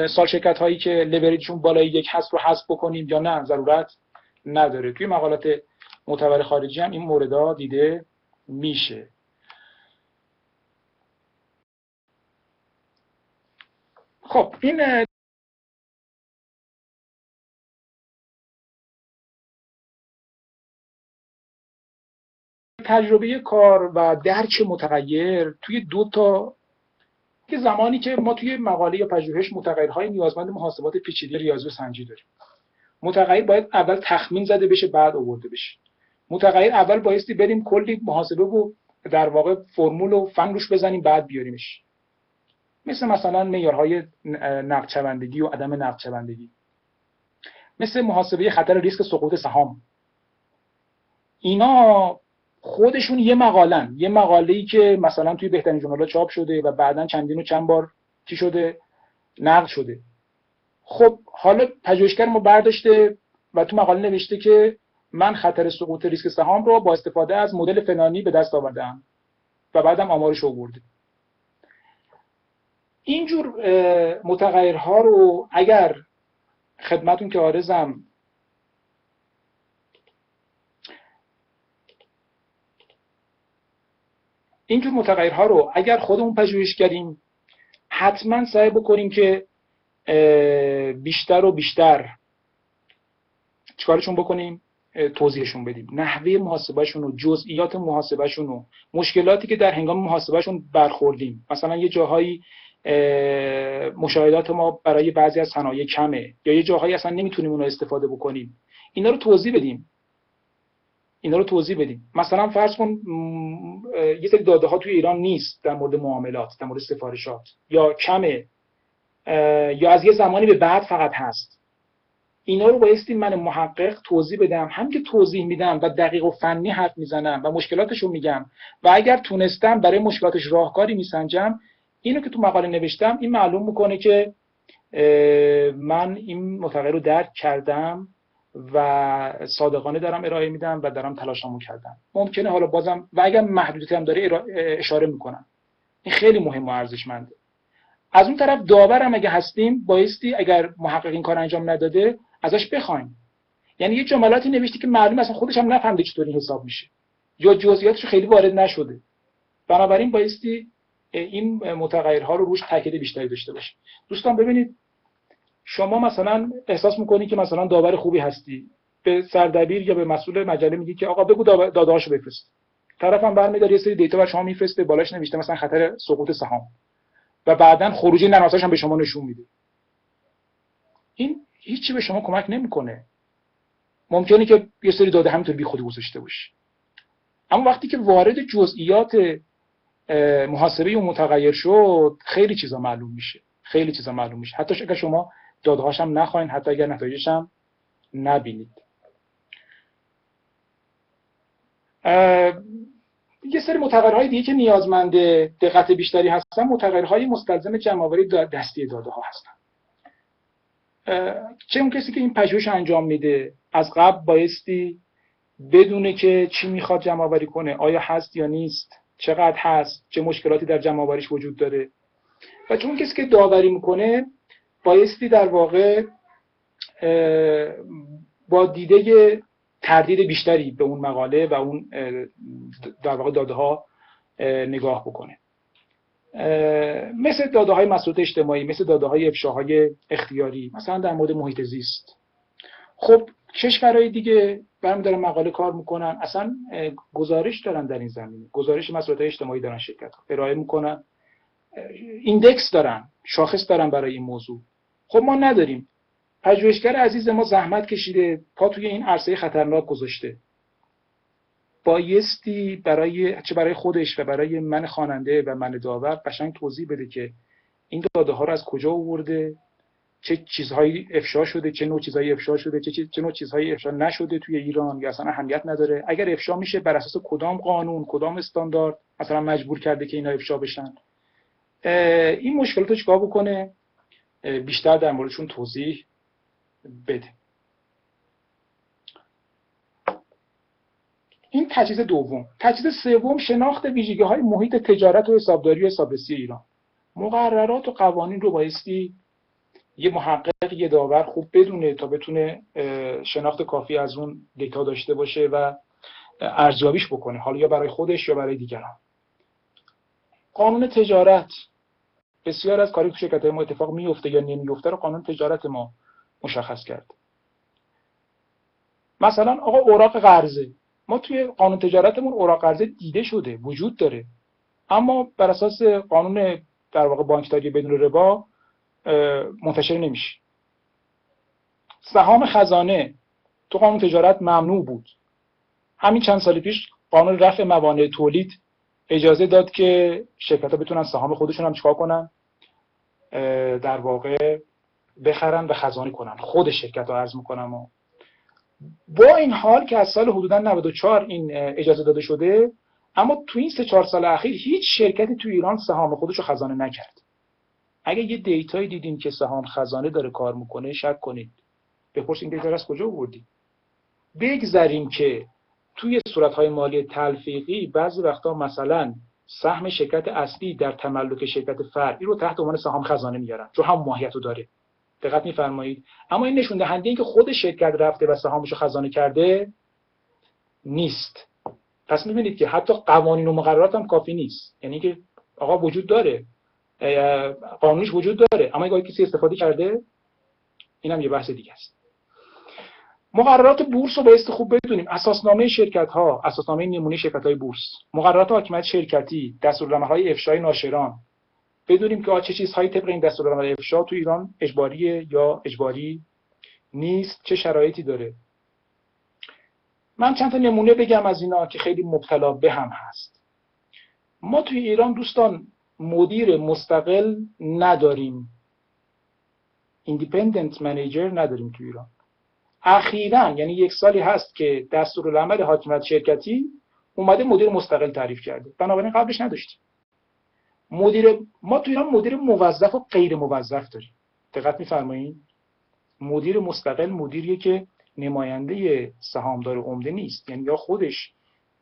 سال شرکت هایی که لیوریجشون بالای 1 هست رو حذف بکنیم یا نه؟ ضرورت نداره. توی مقالات معتبر خارجی هم این موردها دیده میشه. خب این تجربه کار و درک متغیر توی دو تا که زمانی که ما توی مقاله یا پژوهش متغیرهای نیازمند محاسبات پیچیده ریاضی و سنجی داریم. متغیر باید اول تخمین زده بشه بعد آورده بشه. متغیر اول بایستی بریم کلی محاسبه و در واقع فرمول و فن روش بزنیم بعد بیاریمش. مثلا معیارهای نقدشوندگی و عدم نقدشوندگی. مثل محاسبه خطر ریسک سقوط سهام. اینا خودشون یه مقاله‌ای که مثلا توی بهترین ژورنال‌ها چاپ شده و بعداً چندین و چند بار چی شده؟ نقد شده. خب حالا پژوهشگر ما برداشته و تو مقاله نوشته که من خطر سقوط ریسک سهام رو با استفاده از مدل فلانی به دست آوردم و بعدم آمارش رو آورده. اینجور متغیرها رو اگر خدمتون که عارضم اینجور متغیرها رو اگر خودمون پژوهشگریم حتما سعی بکنیم که بیشتر و بیشتر چیکارشون بکنیم؟ توضیحشون بدیم. نحوه محاسبهشون و جزئیات محاسبهشون و مشکلاتی که در هنگام محاسبهشون برخوردیم. مثلا یه جاهایی مشاهدات ما برای بعضی از صنایع کمه یا یه جاهایی اصلا نمیتونیم اون رو استفاده بکنیم، اینا رو توضیح بدیم. مثلا فرض کن یه سری داده ها توی ایران نیست در مورد معاملات، در مورد سفارشات، یا کمه، یا از یه زمانی به بعد فقط هست. اینا رو بایستی من محقق توضیح بدم. هم که توضیح میدم و دقیق و فنی حرف میزنم و مشکلاتش رو میگم و اگر تونستم برای مشکلاتش راهکاری میسنجم، اینو که تو مقاله نوشتم این معلوم میکنه که من این متغیر رو درک کردم و صادقانه دارم ارائه میدم و دارم تلاشمو کردم. ممکنه حالا بازم و اگر محدودیتی هم داره اشاره میکنم. این خیلی مهم و ارزشمنده. از اون طرف داورم اگه هستیم بایستی اگر محقق این کار انجام نداده ازش بخوایم. یعنی یه جملاتی نوشته که معلوم اصلا خودش هم نفهمیده چطوری حساب میشه یا جزئیاتش خیلی وارد نشده. بنابراین بایستی این متغیرها رو روش تاکید بیشتری داشته باشیم. دوستان ببینید، شما مثلا احساس میکنی که مثلا داور خوبی هستی، به سردبیر یا به مسئول مجله میگی که آقا بگو داده‌هاشو بفرست. طرفم برمی‌داره یه سری دیتا برای شما میفرسته، بالاش نوشته مثلا خطر سقوط سهام و بعداً خروجی نناسش هم به شما نشون میده. این هیچی به شما کمک نمیکنه. ممکنه که یه سری داده همینطور بیخودی گذاشته باشه. اما وقتی که وارد جزئیات محاسبه اون متغیر شد، خیلی چیزا معلوم میشه. حتی اگر شما داده‌هاش هم نخواین، حتی اگر نتایجش هم نبینید. یه سری متغیرهای دیگه که نیازمند دقت بیشتری هستن، متغیرهای مستلزم جمع‌آوری دستی داده‌ها هستن. چه اون کسی که این پژوهش انجام میده از قبل بایستی بدونه که چی میخواد جمع‌آوری کنه، آیا هست یا نیست، چقدر هست، چه مشکلاتی در جمع‌آوریش وجود داره. و چون کسی که داوری میکنه بایستی در واقع با دیده تردید بیشتری به اون مقاله و اون در واقع داده ها نگاه بکنه. مثل داده های مسئولیت اجتماعی، مثل داده های افشاهای اختیاری، مثلا در مورد محیط زیست. خب کشورهای دیگه برمی دارن مقاله کار میکنن، اصلا گزارش دارن در این زمینه، گزارش مسئولیت اجتماعی دارن، شرکت ها ارائه میکنن، ایندکس دارن، شاخص دارن برای این موضوع. خب ما نداریم. پژوهشگر عزیز ما زحمت کشیده، پا توی این عرصه خطرناک گذاشته. بایستی چه برای خودش و برای من خواننده و من داور قشنگ توضیح بده که این داده ها رو از کجا آورده، چه چیزهایی افشا شده، چه نوع چیزهایی افشا شده، چه نوع چیزهایی افشا نشده توی ایران یا اصلا اهمیت نداره. اگر افشا میشه بر اساس کدام قانون، کدام استاندارد مثلا مجبور کرده که اینا افشا بشن. این مشکلات رو چیکار بکنه، بیشتر در موردشون توضیح بده. این تجهیز دوم. تجهیز سوم، شناخت ویژگی‌های محیط تجارت و حسابداری و حسابرسی ایران. مقررات و قوانین رو بایستی یه محقق، یه داور خوب بدونه تا بتونه شناخت کافی از اون دیتا داشته باشه و ارزیابیش بکنه، حالا یا برای خودش یا برای دیگران. قانون تجارت، بسیار از کاری تو شرکت‌های ما اتفاق میفته یا نمیفته رو قانون تجارت ما مشخص کرد. مثلا آقا اوراق قرضه، ما توی قانون تجارتمون اوراق قرضه دیده شده، وجود داره، اما بر اساس قانون در واقع بانکداری بدون ربا منتشر نمیشه. سهام خزانه تو قانون تجارت ممنوع بود. همین چند سال پیش قانون رفع موانع تولید اجازه داد که شرکت‌ها بتونن سهام خودشون هم چیکار کنن، در واقع بخرن و خزانه کنن. خود شرکت‌ها عرض می‌کنم و با این حال که از سال حدوداً 94 این اجازه داده شده، اما تو این 3-4 سال اخیر هیچ شرکتی تو ایران سهام خودش رو خزانه نکرد. اگه یه دیتایی دیدین که سهام خزانه داره کار میکنه، شک کنید. بپرسین دیتا رو از کجا آوردی. بگذاریم که توی صورت‌های مالی تلفیقی بعضی وقتا مثلا سهم شرکت اصلی در تملک شرکت فرعی رو تحت عنوان سهام خزانه میارن، چون هم ماهیت رو داره. دقت می‌فرمایید؟ اما این نشون دهنده این که خود شرکت رفته و سهامش رو خزانه کرده نیست. پس می‌بینید که حتی قوانین و مقررات هم کافی نیست. یعنی که آقا وجود داره، قانونش وجود داره، اما اگه کسی استفاده کرده، اینم یه بحث دیگه است. مقررات بورس رو بایستی خوب بدونیم. اساسنامه شرکت‌ها، اساسنامه نمونه شرکت‌های بورس، مقررات حاکمیت شرکتی، دستورالعمل‌های افشای ناشران، بدونیم که چه چیزهایی طبق این دستورالعمل افشا تو ایران اجباریه یا اجباری نیست، چه شرایطی داره. من چند تا نمونه بگم از اینا که خیلی مبتلا به هم هست. ما توی ایران دوستان مدیر مستقل نداریم، ایندیپندنت منیجر نداریم تو ایران. اخیراً یعنی یک سالی هست که دستورالعمل حاکمیت شرکتی اومده مدیر مستقل تعریف کرده، بنابراین قبلش نداشتیم. ما تو ایران مدیر موظف و غیر موظف داریم. دقت می‌فرمایید؟ مدیر مستقل مدیریه که نماینده سهامدار عمده نیست، یعنی یا خودش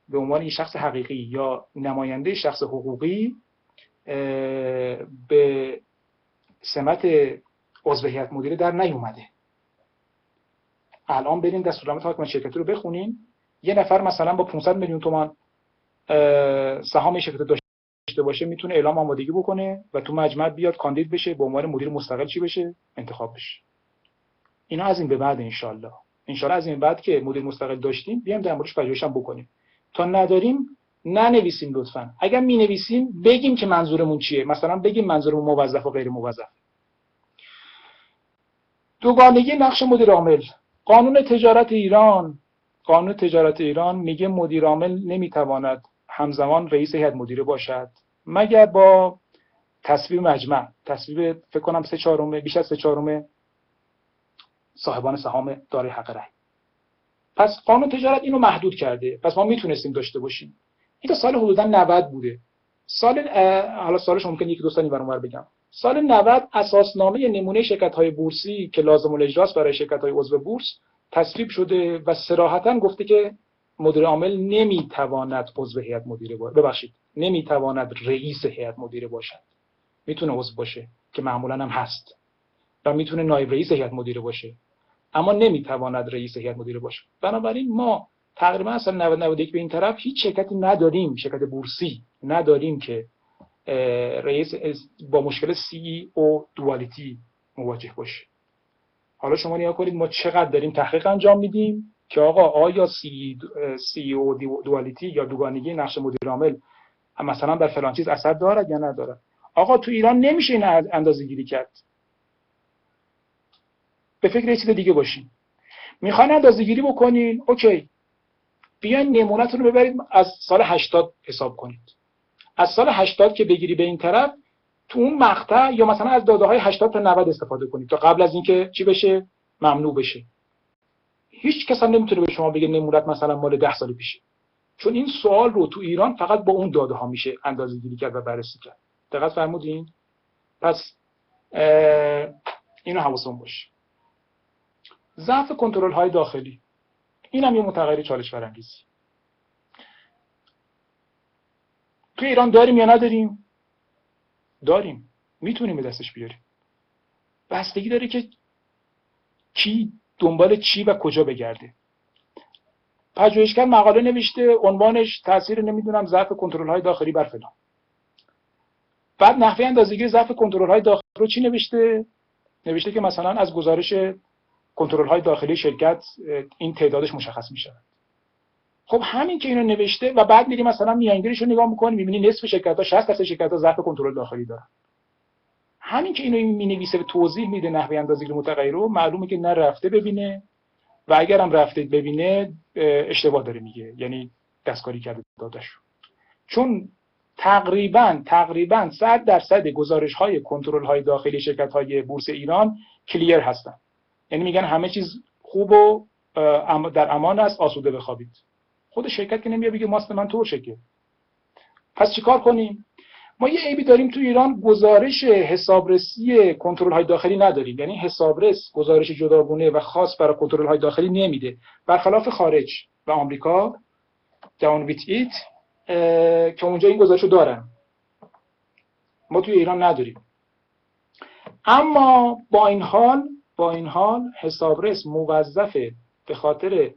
به عنوان یک شخص حقیقی یا نماینده شخص حقوقی به سمت عضو هیئت مدیره در نیومده. الان برین دستورالعمل حاکمیت شرکتی رو بخونین، یه نفر مثلا با 500 میلیون تومان سهام شرکت داشته باشه میتونه اعلام آمادگی بکنه و تو مجمع بیاد کاندید بشه، به عنوان مدیر مستقل چی بشه؟ انتخاب بشه. اینا از این به بعد انشالله از این بعد که مدیر مستقل داشتیم بیایم در موردش پژوهش هم بکنیم. تا نداریم ننویسیم لطفاً. اگر می‌نویسیم بگیم که منظورمون چیه، مثلا بگیم منظورمون موظف و غیر موظف. دوگانگی نقش مدیر عامل. قانون تجارت ایران میگه مدیر عامل نمیتواند همزمان رئیس هیئت مدیره باشد مگر با تصویب مجمع، تصویب فکر کنم 3/4 بیش از 3/4 صاحبان سهام دارای حق رأی. پس قانون تجارت اینو محدود کرده، پس ما میتونستیم داشته باشیم. این تا سال حدودا 90 بوده. حالا سالش ممکن یک دو سال اینور اونور بگم. سال 90 اساسنامه نمونه شرکت‌های بورسی که لازم الاجراست برای شرکت‌های عضو بورس تصویب شده و صراحتاً گفته که مدیر عامل نمیتواند عضو هیئت مدیره نمیتواند رئیس هیئت مدیره باشد. میتونه عضو باشه که معمولاً هم هست. و میتونه نایب رئیس هیئت مدیره باشه. اما نمیتواند رئیس هیئت مدیره باشه. بنابراین ما تقریبا از سال 91 به این طرف هیچ شرکتی نداریم، شرکت بورسی نداریم که رئیس با مشکل CEO دوالیتی مواجه باشه. حالا شما نگاه کنید ما چقدر داریم تحقیق انجام میدیم که آقا آیا CEO دوالیتی یا دوگانگی نقش مدیر عامل مثلا در فلان چیز اثر دارد یا ندارد. آقا تو ایران نمیشه این اندازه‌گیری کرد. به فکر یه چیز دیگه باشین. میخواین اندازه‌گیری بکنین، اوکی. بیاین نمونه‌تون رو ببرید از سال 80 حساب کنید. از سال 80 که بگیری به این طرف تو اون مقطع یا مثلا از داده‌های 80 تا 90 استفاده کنید تا قبل از اینکه چی بشه؟ ممنوع بشه. هیچ کس هم نمیتونه به شما بگه نمونه‌ت مثلا مال 10 سال پیشه. چون این سوال رو تو ایران فقط با اون داده‌ها میشه اندازه‌گیری کرد و بررسی کرد. دقت فرمودین؟ پس اینو حواستون باشه. ضعف کنترل‌های داخلی. اینم یه متغیر چالش برانگیزی. تو ایران داریم یا نداریم؟ داریم. میتونیم به دستش بیاریم. بستگی داره که کی دنبال چی و کجا بگرده. پژوهشگر مقاله نوشته عنوانش تاثیر نمیدونم ضعف کنترل‌های داخلی بر فلان. بعد نحوه اندازه‌گیری ضعف کنترل‌های داخلی رو چی نوشته؟ نوشته که مثلا از گزارش کنترل‌های داخلی شرکت این تعدادش مشخص میشه. خب همین که اینو نوشته و بعد میری مثلا میانگینش رو نگاه می‌کنی می‌بینی نصف شرکت‌ها 60% شرکت‌ها ضعف کنترل داخلی دارن. همین که اینو می‌نویسه و توضیح میده نحوه اندازه‌گیری متغیر رو، معلومه که نه رفته ببینه و اگر هم رفته ببینه اشتباه داره میگه، یعنی دستکاری کرده داداش. چون تقریباً 100% گزارش‌های کنترل‌های داخلی شرکت‌های بورس ایران کلیر هستن. یعنی میگن همه چیز خوب و در امان است، آسوده بخوابید. خود شرکت که نمیاد بگه ماست من طور شکل. پس چیکار کنیم؟ ما یه عیبی داریم تو ایران، گزارش حسابرسی کنترل‌های داخلی نداریم. یعنی حسابرس گزارش جداگانه و خاص برای کنترل‌های داخلی نمیده. برخلاف خارج و آمریکا جوان ویت ایت که اونجا این گزارشو دارن. ما تو ایران نداریم. اما با این حال حسابرس موظفه به خاطر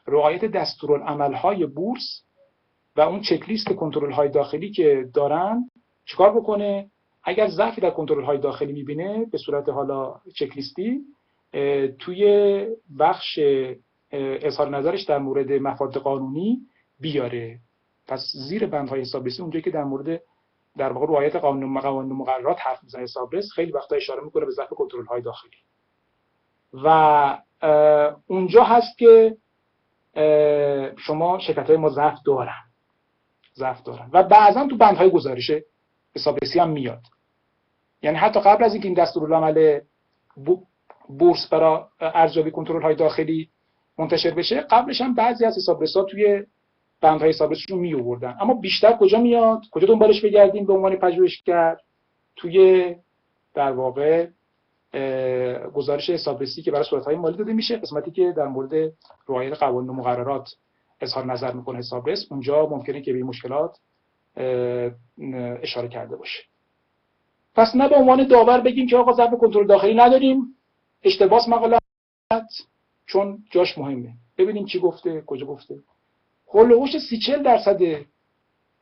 رعایت دستورالعمل‌های بورس و اون چک لیست کنترل‌های داخلی که دارن چیکار بکنه؟ اگر ضعفی در کنترل‌های داخلی می‌بینه به صورت حالا چک لیستی توی بخش اظهار نظرش در مورد مفاد قانونی بیاره. پس زیر بندهای حسابرسی اونجایی که در مورد در واقع رعایت قوانین و مقررات حرف میزنه حسابرس، خیلی وقتا اشاره میکنه به ضعف کنترل‌های داخلی و اونجا هست که شما شرکت‌های ما ضعف دارن و بعضا تو بندهای گزارش حسابرسی هم میاد. یعنی حتی قبل از اینکه این دستورالعمل بورس برای ارزیابی کنترل‌های داخلی منتشر بشه، قبلش هم بعضی از حسابرس‌ها توی بندهای حسابرسیشون میآوردن. اما بیشتر کجا میاد؟ کجا دنبالش بگردیم به عنوان پژوهشگر؟ توی در واقع گزارش حسابرسی که برای صورت‌های مالی داده میشه، قسمتی که در مورد رعایت قوانین و مقررات اظهار نظر میکنه حسابرس، اونجا ممکنه که به این مشکلات اشاره کرده باشه. پس نه به عنوان داور بگیم که آقا ضعف کنترل داخلی نداریم، اشتباس مقالت، چون جاش مهمه. ببینیم چی گفته، کجا گفته. هولوش 30-40%.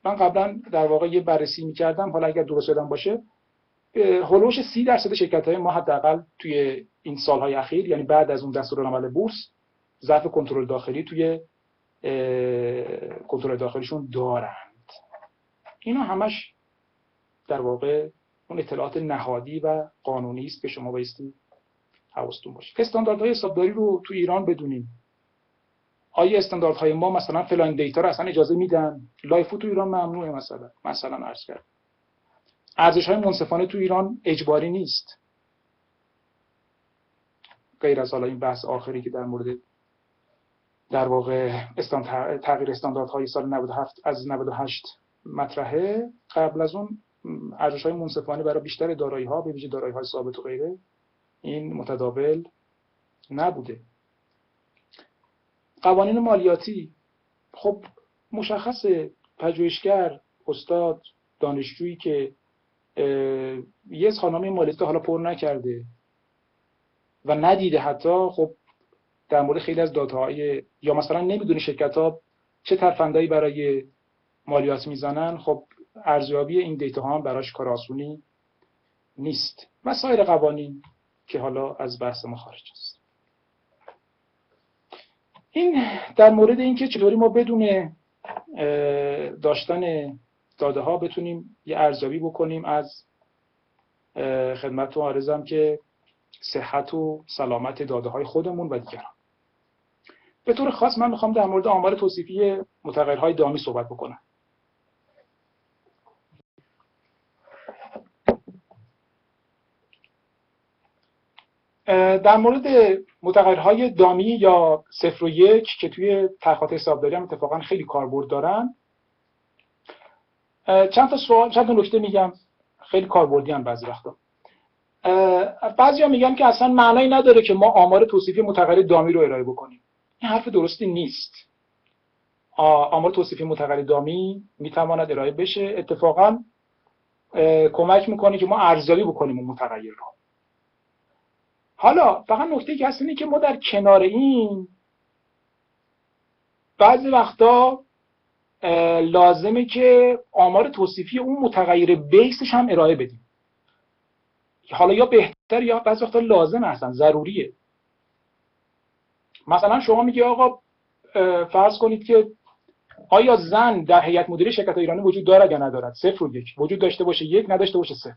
من قبلا در واقع یه بررسی می‌کردم، حالا اگر درست یادم باشه هولوش 30% شرکت‌های ما حداقل توی این سال‌های اخیر، یعنی بعد از اون دستورالعمل بورس، ضعف کنترل داخلی توی کنترل داخلیشون دارند. اینا همش در واقع اون اطلاعات نهادی و قانونی است که شما بایستی حواستون باشه. استانداردهای حسابداری رو تو ایران بدونیم. آیا استانداردهای ما مثلا فلان دیتا رو اصلا اجازه میدن؟ لایفو تو ایران ممنوعه مثلا عرض کرد. ارزش‌های منصفانه تو ایران اجباری نیست. غیر از حالا این بحث آخری که در مورد در واقع تغییر استانداردهای سال 97 از 98 مطرحه، قبل از اون ارزش‌های منصفانه برای بیشتر دارایی‌ها، به ویژه دارایی‌های ثابت و غیره، این متداول نبوده. قوانین مالیاتی، خب مشخصه پژوهشگر، استاد، دانشجویی که یه اظهارنامه مالیاتی حالا پر نکرده و ندیده حتی، خب در مورد خیلی از داتاهای یا مثلا نمیدونه شرکت‌ها چه ترفندایی برای مالیات میزنن، خب ارزیابی این دیتاها هم براش کار آسونی نیست. و سایر قوانین که حالا از بحث ما خارج است. این در مورد اینکه چطوری ما بدون داشتن داده ها بتونیم یه ارزیابی بکنیم از خدمتتون عرضم که صحت و سلامت داده های خودمون و دیگران. به طور خاص من میخوام در مورد آمار توصیفی متغیرهای دامی صحبت بکنم. در مورد متغیرهای دامی یا 0 و 1 که توی تحقیقات حسابداری هم اتفاقا خیلی کاربرد دارن، چند تا نکته میگم، خیلی کاربردی ان بعضی وقتا. بعضیا میگن که اصلا معنایی نداره که ما آمار توصیفی متغیر دامی رو ارائه بکنیم. این حرف درستی نیست. آمار توصیفی متغیر دامی میتواند ارائه بشه، اتفاقا کمک میکنه که ما ارزیابی بکنیم اون متغیر رو. حالا فقط نکته که هست اینه که ما در کنار این بعضی وقتا لازمه که آمار توصیفی اون متغیر بیسش هم ارائه بدیم. حالا یا بهتر یا بعضی وقتا لازمه، اصلا ضروریه. مثلا شما میگی آقا فرض کنید که آیا زن در هیئت مدیره شرکت ایرانی وجود دارد یا ندارد؟ 0 و 1. وجود داشته باشه 1، نداشته باشه 0.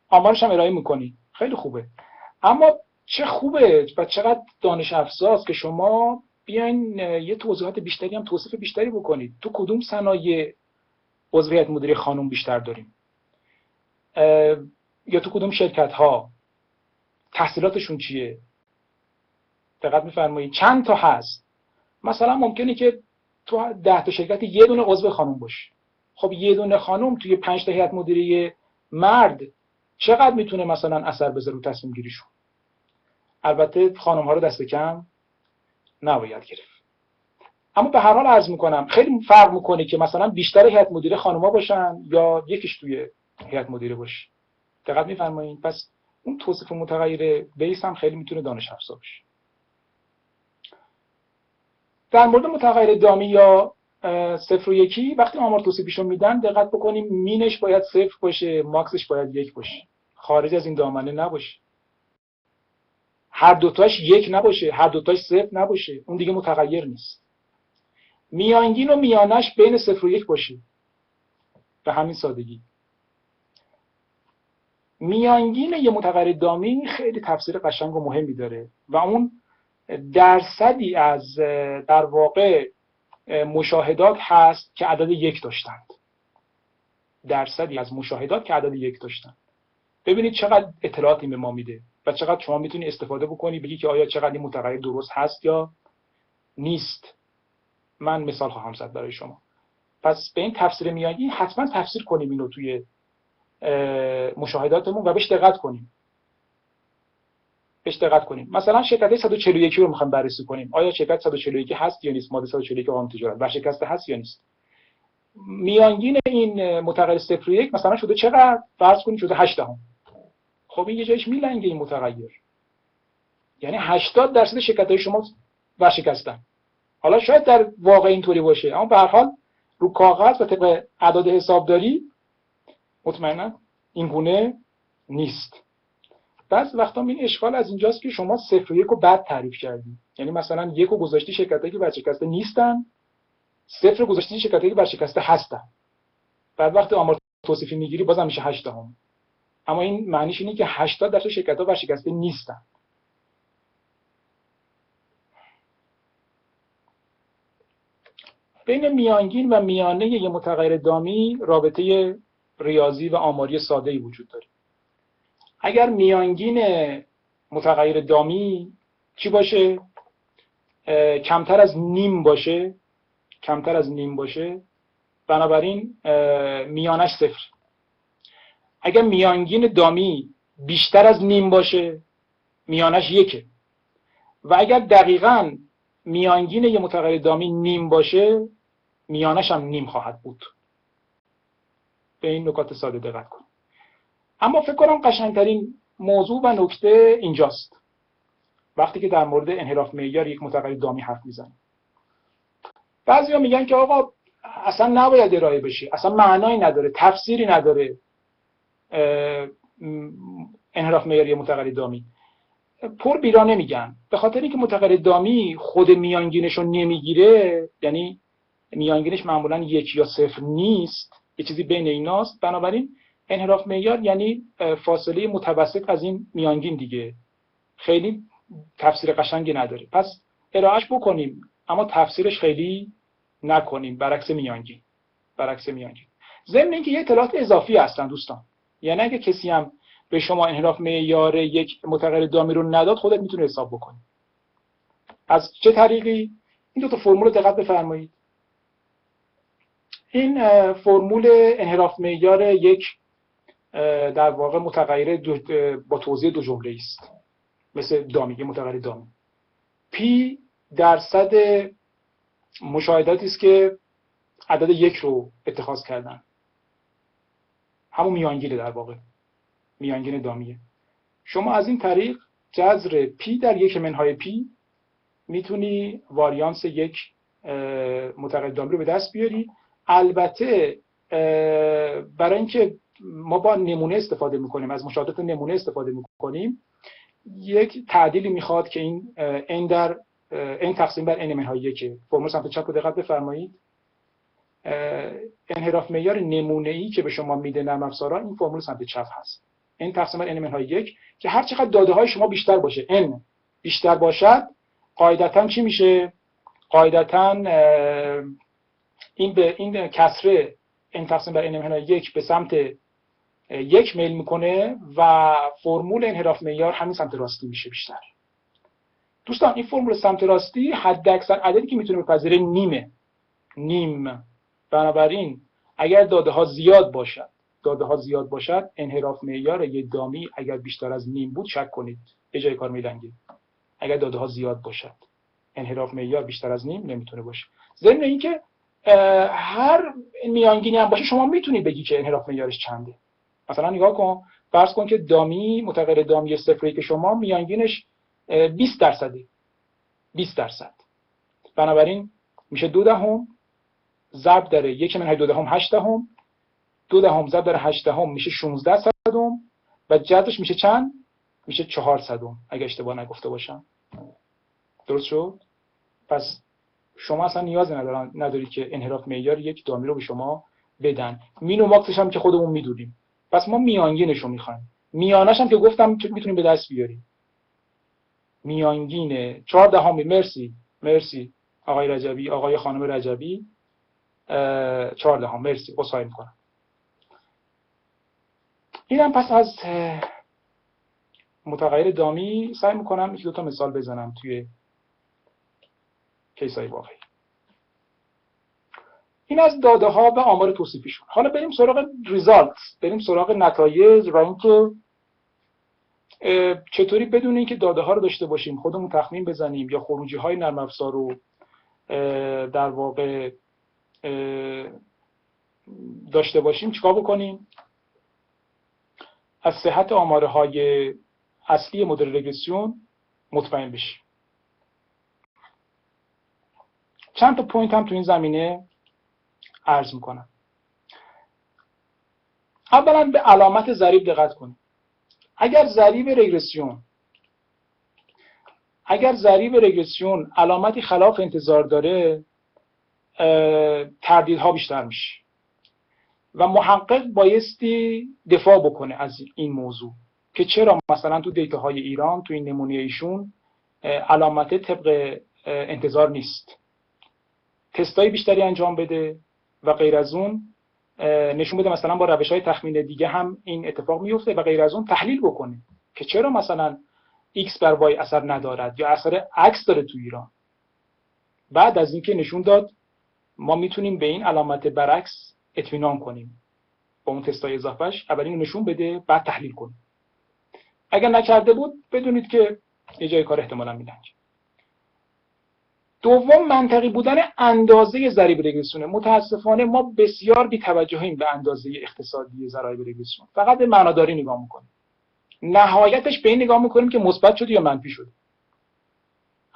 آمارش هم ارائه میکنی، خیلی خوبه. اما چه خوبه و چقدر دانش افزاست که شما بیاین یه توضیحات بیشتری هم توصیف بیشتری بکنید. تو کدوم صنایع عضو هیئت مدیره خانم بیشتر داریم؟ یا تو کدوم شرکت ها؟ تحصیلاتشون چیه؟ دقت می‌فرمایید چند تا هست؟ مثلا ممکنه که تو 10 تا شرکت یه دونه عضو خانم باشه. خب یه دونه خانم توی 5 تا هیئت مدیره مرد چقدر میتونه مثلا اثر بذاره رو تصمیم گیریشون؟ البته خانم ها رو دست کم نباید گرفت. اما به هر حال عرض میکنم خیلی فرق میکنه که مثلا بیشتر هیئت مدیره خانم‌ها باشن یا یکیش توی هیئت مدیره باشه. دقت می‌فرمایید؟ پس اون توصیف متغیر بیس هم خیلی میتونه دانش افزا بشه. در مورد متغیر دامی یا 0 و 1 وقتی آمار توصیفیشو میدن دقت بکنیم مینش باید 0 باشه، ماکسش باید 1 باشه. خارج از این دامنه نباشه. هر دوتاش 1 نباشه، هر دوتاش 0 نباشه، اون دیگه متغیر نیست. میانگین و میانش بین 0 و 1 باشه. به همین سادگی. میانگین یه متغیر دامی خیلی تفسیر قشنگ و مهمی داره و اون درصدی از در واقع مشاهدات هست که عدد 1 داشتند. درصدی از مشاهدات که عدد 1 داشتند. ببینید چقدر اطلاعاتی به ما میده و چقدر شما میتونی استفاده بکنی بگی که آیا چقدر این متغیر درست هست یا نیست. من مثال خواهم زد برای شما. پس به این تفسیر میانگین حتما تفسیر کنیم اینو توی مشاهداتمون و بهش دقت کنیم. مثلا شرکت 141 رو میخوایم بررسی کنیم. آیا شرکت 141 هست یا نیست؟ ماده 141 قانون تجارت ورشکسته هست یا نیست؟ میانگین این متغیر 0 و 1 مثلا شده چقدر؟ فرض کنید شده 8 دهم. خب این یه جایش میلنگه این متغیر. یعنی 80% شرکت‌های شما ورشکستن. حالا شاید در واقع اینطوری باشه، اما به هر حال رو کاغذ و طبق اعداد حسابداری مطمئنا این گونه نیست. بعضی وقتا این اشکال از اینجاست که شما 0 و 1 رو بد تعریف کردید. یعنی مثلا 1 رو گذاشتی شرکتایی که ورشکسته نیستن، 0 رو گذاشتی شرکتایی که ورشکسته هستن. بعد وقتی آمار توصیفی میگیری بازم میشه 8 دهم. اما این معنیش اینه که 80% شرکت‌ها ورشکسته نیستن. بین میانگین و میانه یه متغیر دامی رابطه ریاضی و آماری ساده‌ای وجود داره. اگر میانگین متغیر دامی چی باشه؟ کمتر از نیم باشه، بنابراین میانش 0. اگر میانگین دامی بیشتر از نیم باشه، میانش 1. و اگر دقیقاً میانگین یه متغیر دامی نیم باشه، میانش هم نیم خواهد بود. به این نکات ساده دقت کن. اما فکر کنم قشنگترین موضوع و نکته اینجاست. وقتی که در مورد انحراف معیار یک متغیر دامی حرف میزنیم. بعضیا میگن که آقا اصلا نباید ارائه بشه، اصلا معنایی نداره، تفسیری نداره انحراف معیاری متغیر دامی. پر بیرانه میگن. به خاطر اینکه متغیر دامی خود میانگینش رو نمیگیره، یعنی میانگینش معمولا 1 یا 0 نیست، یه چیزی بین ایناست. بنابراین انحراف معیار یعنی فاصله متوسط از این میانگین دیگه. خیلی تفسیر قشنگی نداره. پس ارائهش بکنیم اما تفسیرش خیلی نکنیم، برعکس میانگین. ضمن اینکه یه اطلاعات اضافی هستن دوستان. یعنی اگه کسی هم به شما انحراف معیار یک متغیر دامی رو نداد، خودت میتونی حساب بکنی. از چه طریقی؟ این دو تا فرمول دقت بفرمایید. این فرمول انحراف معیار یک در واقع متغیر با توزیع دو جمله است، مثل دامی، یه متغیر دامی. P درصد مشاهداتی است که عدد 1 رو اتخاذ کردن. همون میانگینه، در واقع میانگین دامیه. شما از این طریق جذر P در 1/P میتونی واریانس یک متغیر دامی رو به دست بیاری. البته برای اینکه ما با نمونه استفاده میکنیم، از مشاهدات نمونه استفاده میکنیم، یک تعدیلی میخواد که این n تقسیم بر n منهای 1. فرمول سمت چپ رو دقت بفرمایید. انحراف معیار نمونه‌ای که به شما میده نرم افزارا، این فرمول سمت چپ هست. n تقسیم بر n منهای 1 که هر چقدر داده های شما بیشتر باشه، n بیشتر باشد، قاعدتاً چی میشه؟ قاعدتاً این کسره n تقسیم بر n منهای 1 به سمت 1 میل میکنه و فرمول انحراف معیار همین سمت راستی میشه بیشتر. دوستان این فرمول سمت راستی حداکثر عددی که میتونه بپذیره نیم. بنابراین اگر داده ها زیاد باشد انحراف معیار یک دامی اگر بیشتر از نیم بود، شک کنید به جای کار میلنگه. اگر داده ها زیاد باشد انحراف معیار بیشتر از نیم نمیتونه باشه. ضمن اینکه هر میانگینی هم باشه شما میتونید بگی که انحراف معیارش چنده. مثلا نگاه کن، فرض کن که دامی متغیر دامی 0 که شما میانگینش 20%. بنابراین میشه 2 دهم ضرب در 1/2 دهم 8 دهم، 2 دهم ضرب در 8 دهم میشه 16 صدم و جذرش میشه چند؟ میشه 4 صدم اگه اشتباه نگفته باشم. درست شد؟ پس شما اصلا نیازی نداری که انحراف معیار یک دامی رو به شما بدن. مین و ماکسش هم که خودمون میدونیم. پس ما میانگینش رو میخوایم. میانش هم که گفتم میتونیم به دست بیاریم. میانگین 4 مرسی آقای رجبی، آقای خانم رجبی 14 مرسی، عذرخواهی میکنم. اینم پس از متغیر دامی سعی میکنم 1-2 مثال بزنم توی کیس‌های واقعی. این از داده ها و آمار توصیفیشون. حالا بریم سراغ ریزالت، بریم سراغ نتایج و اینکه چطوری بدون اینکه داده ها رو داشته باشیم خودمون تخمین بزنیم یا خروجی های نرم افزار رو در واقع داشته باشیم چیکار بکنیم؟ از صحت آماره های اصلی مدل رگرسیون مطمئن بشیم. چند تا پوینت هم تو این زمینه عرض میکنم. اولا به علامت ضریب دقت کنید. اگر ضریب رگرسیون علامتی خلاف انتظار داره، تردیدها بیشتر میشه و محقق بایستی دفاع بکنه از این موضوع که چرا مثلا تو دیتاهای ایران تو این نمونه ایشون علامت طبق انتظار نیست، تستای بیشتری انجام بده و غیر از اون نشون بده مثلا با روش‌های تخمین دیگه هم این اتفاق میفته و غیر از اون تحلیل بکنه که چرا مثلا X بر Y اثر ندارد یا اثر عکس داره تو ایران. بعد از اینکه نشون داد ما میتونیم به این علامت برعکس اطمینان کنیم با اون تستای اضافهش، اول اینو نشون بده بعد تحلیل کنیم. اگر نکرده بود بدونید که یه جای کار احتمالاً میلنگه. دوم، منطقی بودن اندازه ضریب رگرسیون. متاسفانه ما بسیار بی‌توجهیم به اندازه اقتصادی ضریب رگرسیون، فقط به معناداری نگاه میکنیم، نهایتش به این نگاه میکنیم که مثبت شد یا منفی شد.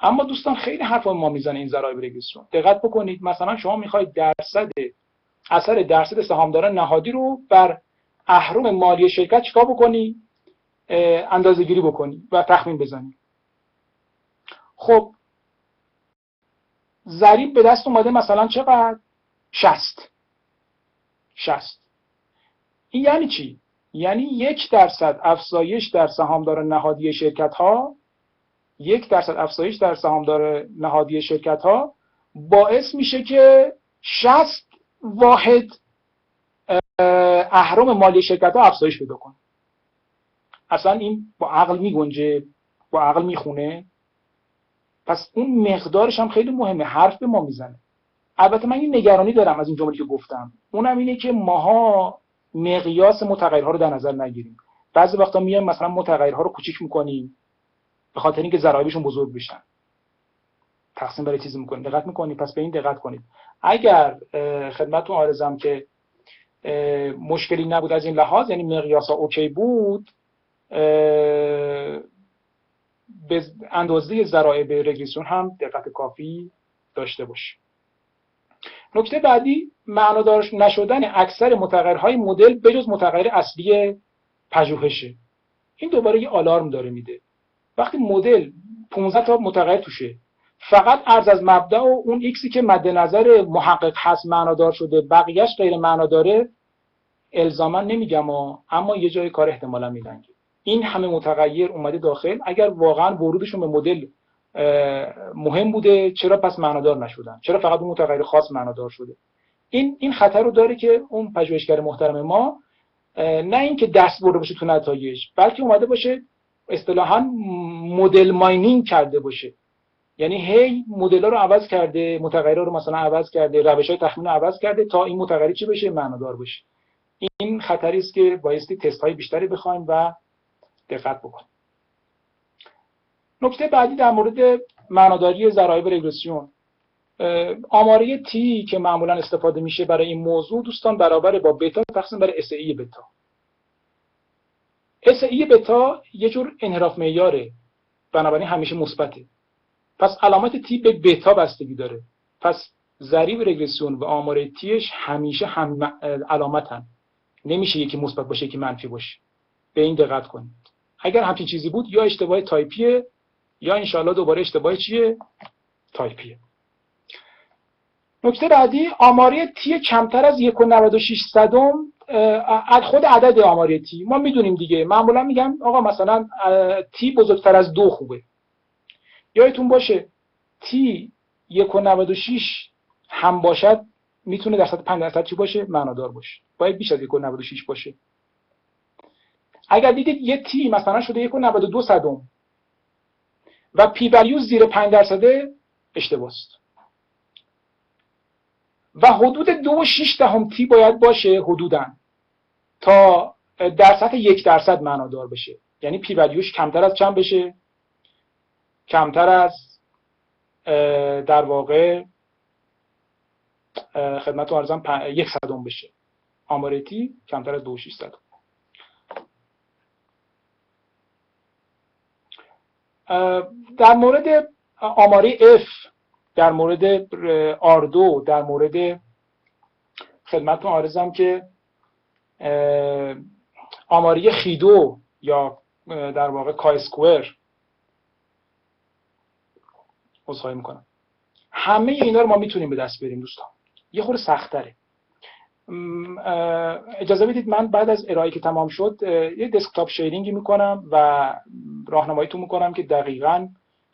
اما دوستان خیلی حرفا ما میزنه این ضریب رگرسیون. دقت بکنید، مثلا شما میخواید اثر درصد سهامداران نهادی رو بر اهرم مالی شرکت چیکار بکنی؟ اندازه‌گیری بکنی و تخمین بزنی. خب ضریب به دست اومده مثلا چقدر؟ 60. این یعنی چی؟ یعنی 1% افزایش در سهامدار نهادی شرکت ها، 1% افزایش در سهامدار نهادی شرکت ها باعث میشه که 60 واحد اهرم مالی شرکت ها افزایش پیدا کنه. اصلا این با عقل میگنجه؟ با عقل میخونه؟ پس اون مقدارش هم خیلی مهمه، حرف به ما میزنه. البته من این نگرانی دارم از این جمله که گفتم، اونم اینه که ماها مقیاس متغیرها رو در نظر نگیریم. بعضی وقتا میایم مثلا متغیرها رو کوچیک میکنیم به خاطر اینکه ضرایبشون بزرگ بشن، تقسیم بر چیزی میکنیم. دقت میکنید؟ پس به این دقت کنید. اگر خدمتتون عرضم که مشکلی نبود از این لحاظ، یعنی مقیاسا اوکی بود، به اندازه ضرایب رگرسیون هم دقت کافی داشته باشه. نکته بعدی، معنادار نشدن اکثر متغیرهای مدل بجز متغیر اصلی پژوهشه. این دوباره یه آلارم داره میده. وقتی مدل 15 تا متغیر توشه، فقط ارز از مبدأ و اون ایکسی که مد نظر محقق هست معنادار شده، بقیهش غیر معناداره، الزاما نمیگم اما یه جای کار احتمالا میلنگه. این همه متغیر اومده داخل، اگر واقعا ورودشون به مدل مهم بوده، چرا پس معنادار نشدن؟ چرا فقط اون متغیر خاص معنادار شده؟ این خطر رو داره که اون پژوهشگر محترم ما نه اینکه دست برده باشه تو نتایج، بلکه اومده باشه اصطلاحاً مدل ماینینگ کرده باشه. یعنی هی مدل‌ها رو عوض کرده، متغیرها رو مثلا عوض کرده، روش‌های تخمین رو عوض کرده تا این متغیر چی بشه؟ معنادار بشه. این خطری است که بایستی تست‌های بیشتری بخوایم و دقت بکنیم. نکته بعدی در مورد معناداری ضرایب رگرسیون، آماره تی که معمولا استفاده میشه برای این موضوع دوستان برابر با بتا تقسیم بر SI بتا. SI بتا یه جور انحراف معیاره، بنابراین همیشه مثبته. پس علامت تی به بتا بستگی داره. پس ضریب رگرسیون و آماره تیش همیشه هم علامتن. نمیشه یکی مثبت باشه یکی منفی باشه. به این دقت کنید. اگر همچین چیزی بود یا اشتباه تایپیه یا انشالله دوباره اشتباه چیه؟ تایپیه. نکته بعدی، آماری تی کمتر از 1.96 خود عدد آماری تی. ما میدونیم دیگه، معمولا میگم آقا مثلا تی بزرگتر از 2 خوبه. یادتون باشه تی 1.96 هم باشد میتونه در سطح 5% چی باشه؟ معنادار باشه. باید بیش از 1.96 باشه. اگر دیدید یه تی مثلا شده 1.92 و پی ولیو زیر 5% اشتباهست. و حدود 2.6 تی باید باشه حدوداً تا در سطح 1% معنادار بشه. یعنی پی ولیوش کمتر از چند بشه؟ کمتر از در واقع خدمتتون عرضم 1/100 بشه. آمار تی کمتر از 2.6. در مورد آماری F، در مورد R2، در مورد خدمتتون عرضم که آماری خیدو یا در واقع کای اسکوئر، عذرخواهی میکنم، همه اینا رو ما میتونیم به دست بیاریم دوستان. یه خورده سخت‌تره. اجازه بدید من بعد از ارائه که تمام شد یه دسکتاپ شیرینگی میکنم و راهنماییتون میکنم که دقیقاً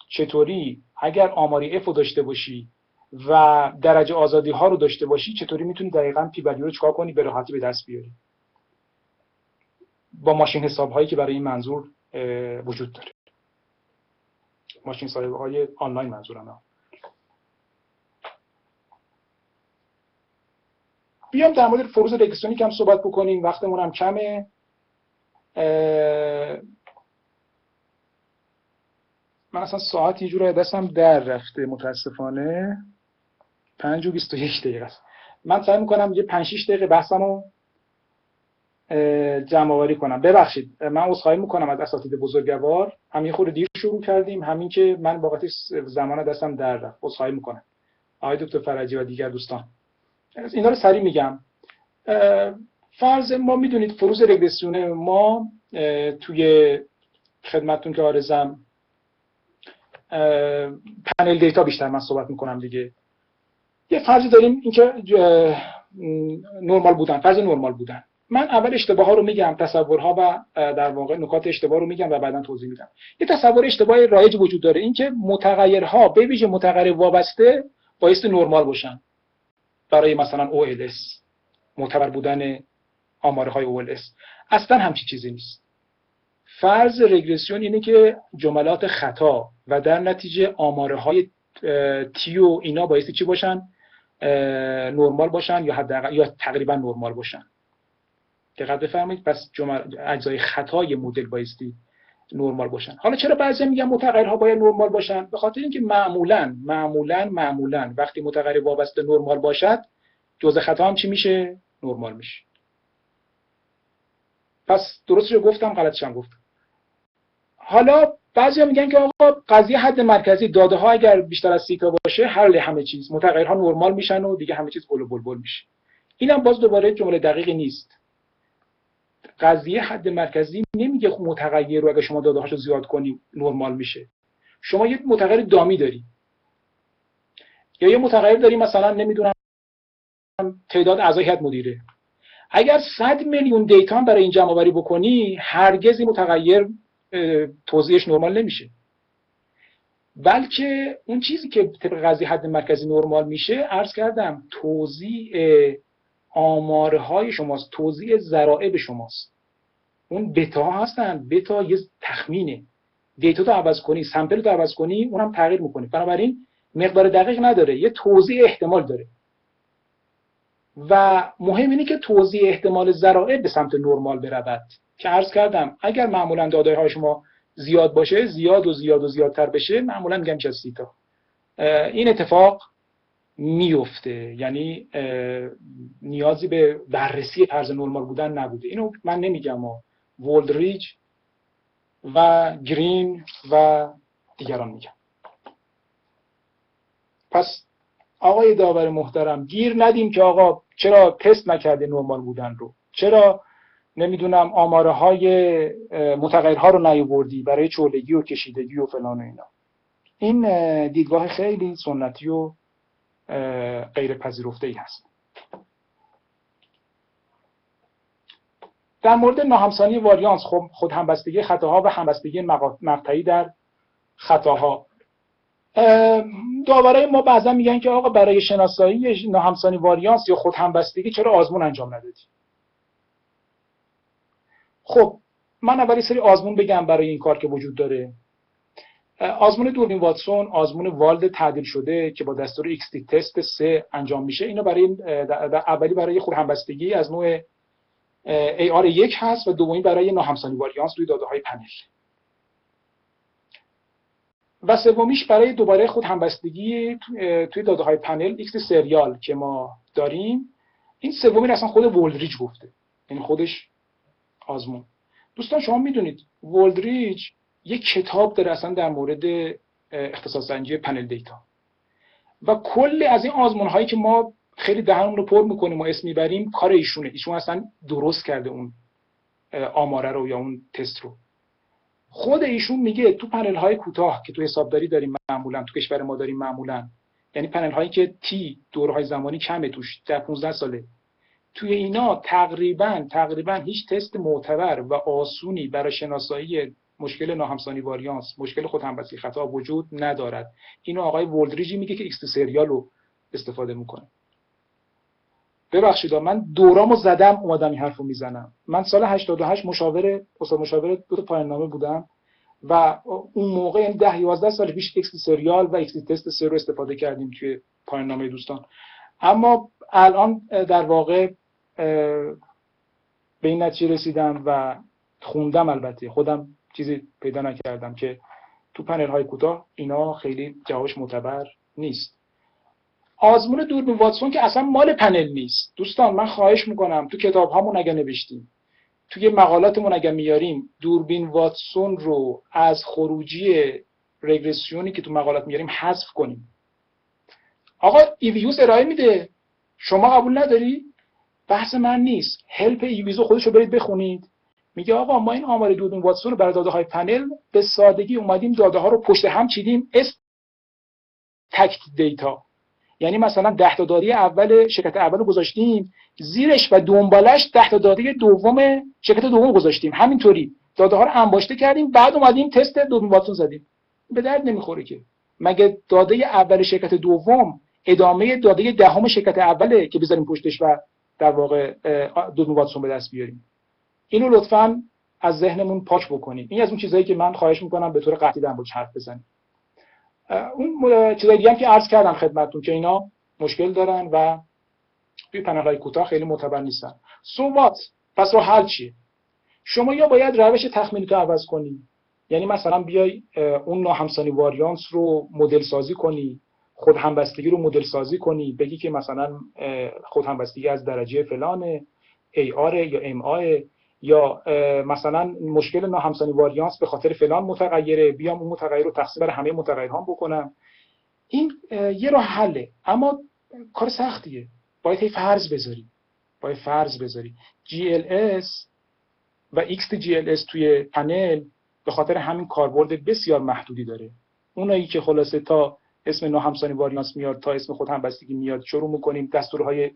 چطوری اگر آماری F رو داشته باشی و درجه آزادی ها رو داشته باشی چطوری میتونی دقیقاً پی ولیو رو چیکار کنی به راحتی به دست بیاری با ماشین حساب هایی که برای این منظور وجود داره. ماشین حساب های آنلاین منظورم. بیام در مورد فروز رگرسیونی کم صحبت بکنیم، وقتمون هم کمه. من اصلا ساعت یه جوری دستم در رفته متاسفانه. 5:21 است. من سعی میکنم یه 5-6 دقیقه بحثمو جمع آوری کنم. ببخشید من عذرخواهی میکنم از اساتید بزرگوار، همین خورده دیر شروع کردیم، همین که من واقعا زمان دستم در رفت. عذرخواهی میکنم آقای دکتر فرجی و دیگر دوستان. اینا رو سریع میگم. فرض ما میدونید فروز رگرسیون ما توی خدمتتون که عارضم پنل دیتا بیشتر من صحبت میکنم دیگه. یه فرضی داریم اینکه نرمال بودن، فرض نرمال بودن. من اول اشتباه ها رو میگم، تصورها و در واقع نکات اشتباه رو میگم و بعداً توضیح میدم. یه تصور اشتباه رایج وجود داره، اینکه متغیرها به ویژه متغیر وابسته بایستی نرمال باشن برای مثلا OLS، معتبر بودن آمارهای OLS. اصلا همچین چیزی نیست. فرض رگرسیون اینه که جملات خطا و در نتیجه آمارهای تی و اینا بایستی چی باشن؟ نرمال باشن یا حداقل یا تقریبا نرمال باشن. دقت بفرمایید. پس اجزای خطای مدل بایستی نرمال باشن. حالا چرا بعضی میگن متغیرها باید نرمال باشن؟ به خاطر اینکه معمولاً وقتی متغیر وابسته نرمال باشد، جزء خطا هم چی میشه؟ نرمال میشه. پس درستش رو گفتم، غلطش هم گفتم. حالا بعضیا میگن که آقا قضیه حد مرکزی، داده ها اگر بیشتر از 30 تا باشه حل همه چیز، متغیرها نرمال میشن و دیگه همه چیز گل و بلبل میشه. اینم باز دوباره جمله دقیقی نیست. قضیه حد مرکزی نمیگه متغیر رو اگه شما داده هاشو زیاد کنی نرمال میشه. شما یه متغیر دامی داری یا یه متغیر داری مثلا نمیدونم تعداد اعضای هیئت مدیره. اگر 100 میلیون دیتا برای این جمع آوری بکنی هرگز این متغیر توزیعش نرمال نمیشه. بلکه اون چیزی که طبق قضیه حد مرکزی نرمال میشه، عرض کردم توزیع آمارهای شماست، توزیع ضرائب شماست. اون بتا هستن، بتا یه تخمینه. دیتا تو عوض کنی، سامپل تو عوض کنی، اونم تغییر میکنه. بنابراین مقدار دقیق نداره، یه توزیع احتمال داره. و مهم اینه که توزیع احتمال ضرائب به سمت نرمال برود که عرض کردم اگر معمولا داده های شما زیاد باشه، زیاد و زیادتر بشه، معمولا میگم میشه 30 تا. این اتفاق میفته، یعنی نیازی به بررسی فرض نرمال بودن نبوده. اینو من نمیگم، وولدریج و گرین و دیگران میگم. پس آقای داور محترم گیر ندیم که آقا چرا تست نکرده نرمال بودن رو، چرا نمیدونم آماره های متغیرها رو نیاوردی برای چولگی و کشیدگی و فلان و اینا. این دیدگاه خیلی سنتی و غیر پذیرفته‌ای هست. در مورد ناهمسانی واریانس، خود همبستگی خطاها و همبستگی مقطعی در خطاها، داورای ما بعضا میگن که آقا برای شناسایی ناهمسانی واریانس یا خود همبستگی چرا آزمون انجام ندادی؟ خب من اولی سری آزمون بگم برای این کار که وجود داره. آزمون دوربین واتسون، آزمون والد تعدیل شده که با دستور XT تست 3 انجام میشه. اینو برای اولی برای خود همبستگی از نوع AR1 هست و دومی برای ناهمسانی واریانس روی داده‌های پنل. و سومیش برای دوباره خود همبستگی توی داده‌های پنل XT سریال که ما داریم. این سومی اصلا خود وولدریج گفته، یعنی خودش آزمون. دوستان شما میدونید وولدریج یک کتاب داره اصلا در مورد اختصاص سنجی پنل دیتا و کل از این آزمون هایی که ما خیلی دهنمون رو پر میکنیم و اسم میبریم کار ایشونه. ایشون اصلا درست کرده اون آماره رو یا اون تست رو. خود ایشون میگه تو پنل های کوتاه که تو حسابداری داریم معمولا، تو کشور ما داریم معمولا، یعنی پنل هایی که دورهای زمانی کمه توش، در 15 ساله، توی اینا تقریبا هیچ تست معتبر و آسونی برای شناسایی مشکل ناهمسانی واریانس، مشکل خود همبستگی خطا وجود ندارد. اینو آقای وولدریجی میگه که XT سریال رو استفاده میکنه. ببخشید من دورامو زدم اومدم این حرفو میزنم. من سال 88 استاد مشاور دو تا پایان نامه بودم و اون موقع این 10-11 سال پیش XT سریال و XT تست 3 رو استفاده کردیم توی پایان نامه دوستان. اما الان در واقع به این نتیجه رسیدم و خوندم، البته خودم چیزی پیدا نکردم، که تو پنل های کوتاه اینا خیلی جوابش معتبر نیست. آزمون دوربین واتسون که اصلا مال پنل نیست دوستان. من خواهش میکنم تو کتاب هامون اگه نوشتیم، توی مقالاتمون اگه میاریم، دوربین واتسون رو از خروجی رگرسیونی که تو مقالات میاریم حذف کنیم. آقا ایویوس ارائه میده، شما قبول نداری؟ بحث من نیست. هلپ ایویزو خودشو برید بخونید. میگه آقا ما این آمار دوربین واتسون رو برای داده‌های پنل به سادگی اومدیم داده ها رو پشت هم چیدیم تکت دیتا. یعنی مثلا 10 تا داده اول شرکت اول رو گذاشتیم، زیرش و دنبالش 10 تا داده دوم شرکت دوم گذاشتیم. همینطوری داده ها رو انباشته کردیم، بعد اومدیم تست دوربین واتسون زدیم. به درد نمیخوره که. مگه داده اول شرکت دوم ادامه داده دهم شرکت اوله که بذاریم پشتش و در واقع دوربین واتسون به دست بیاریم؟ اینو لطفاً از ذهنمون پاک بکنیم. این از اون چیزایی که من خواهش میکنم به طور قطعی در موردش حرف بزنیم. اون چیزایی دیگه هم که عرض کردم خدمتتون که اینا مشکل دارن و توی پنل‌های کوتاه خیلی معتبر نیستن. سوات پس راه حل چیه؟ شما یا باید روش تخمینی تو عوض کنی، یعنی مثلا بیای اون ناهمسانی واریانس رو مدل سازی کنی، خود همبستگی رو مدل سازی کنی، بگی که مثلا خود همبستگی از درجه فلانه، AR یا MA، یا مثلا مشکل ناهمسانی واریانس به خاطر فلان متغیره، بیام اون متغیر رو تقسیم بر همه متغیرها بکنم. این یه راه حله، اما کار سختیه. باید فرض بذاری. GLS و XTGLS توی پنل به خاطر همین کاربرد بسیار محدودی داره. اونایی که خلاصه تا اسم ناهمسانی واریانس میاد تا اسم خود همبستگی میاد شروع میکنیم دستورهای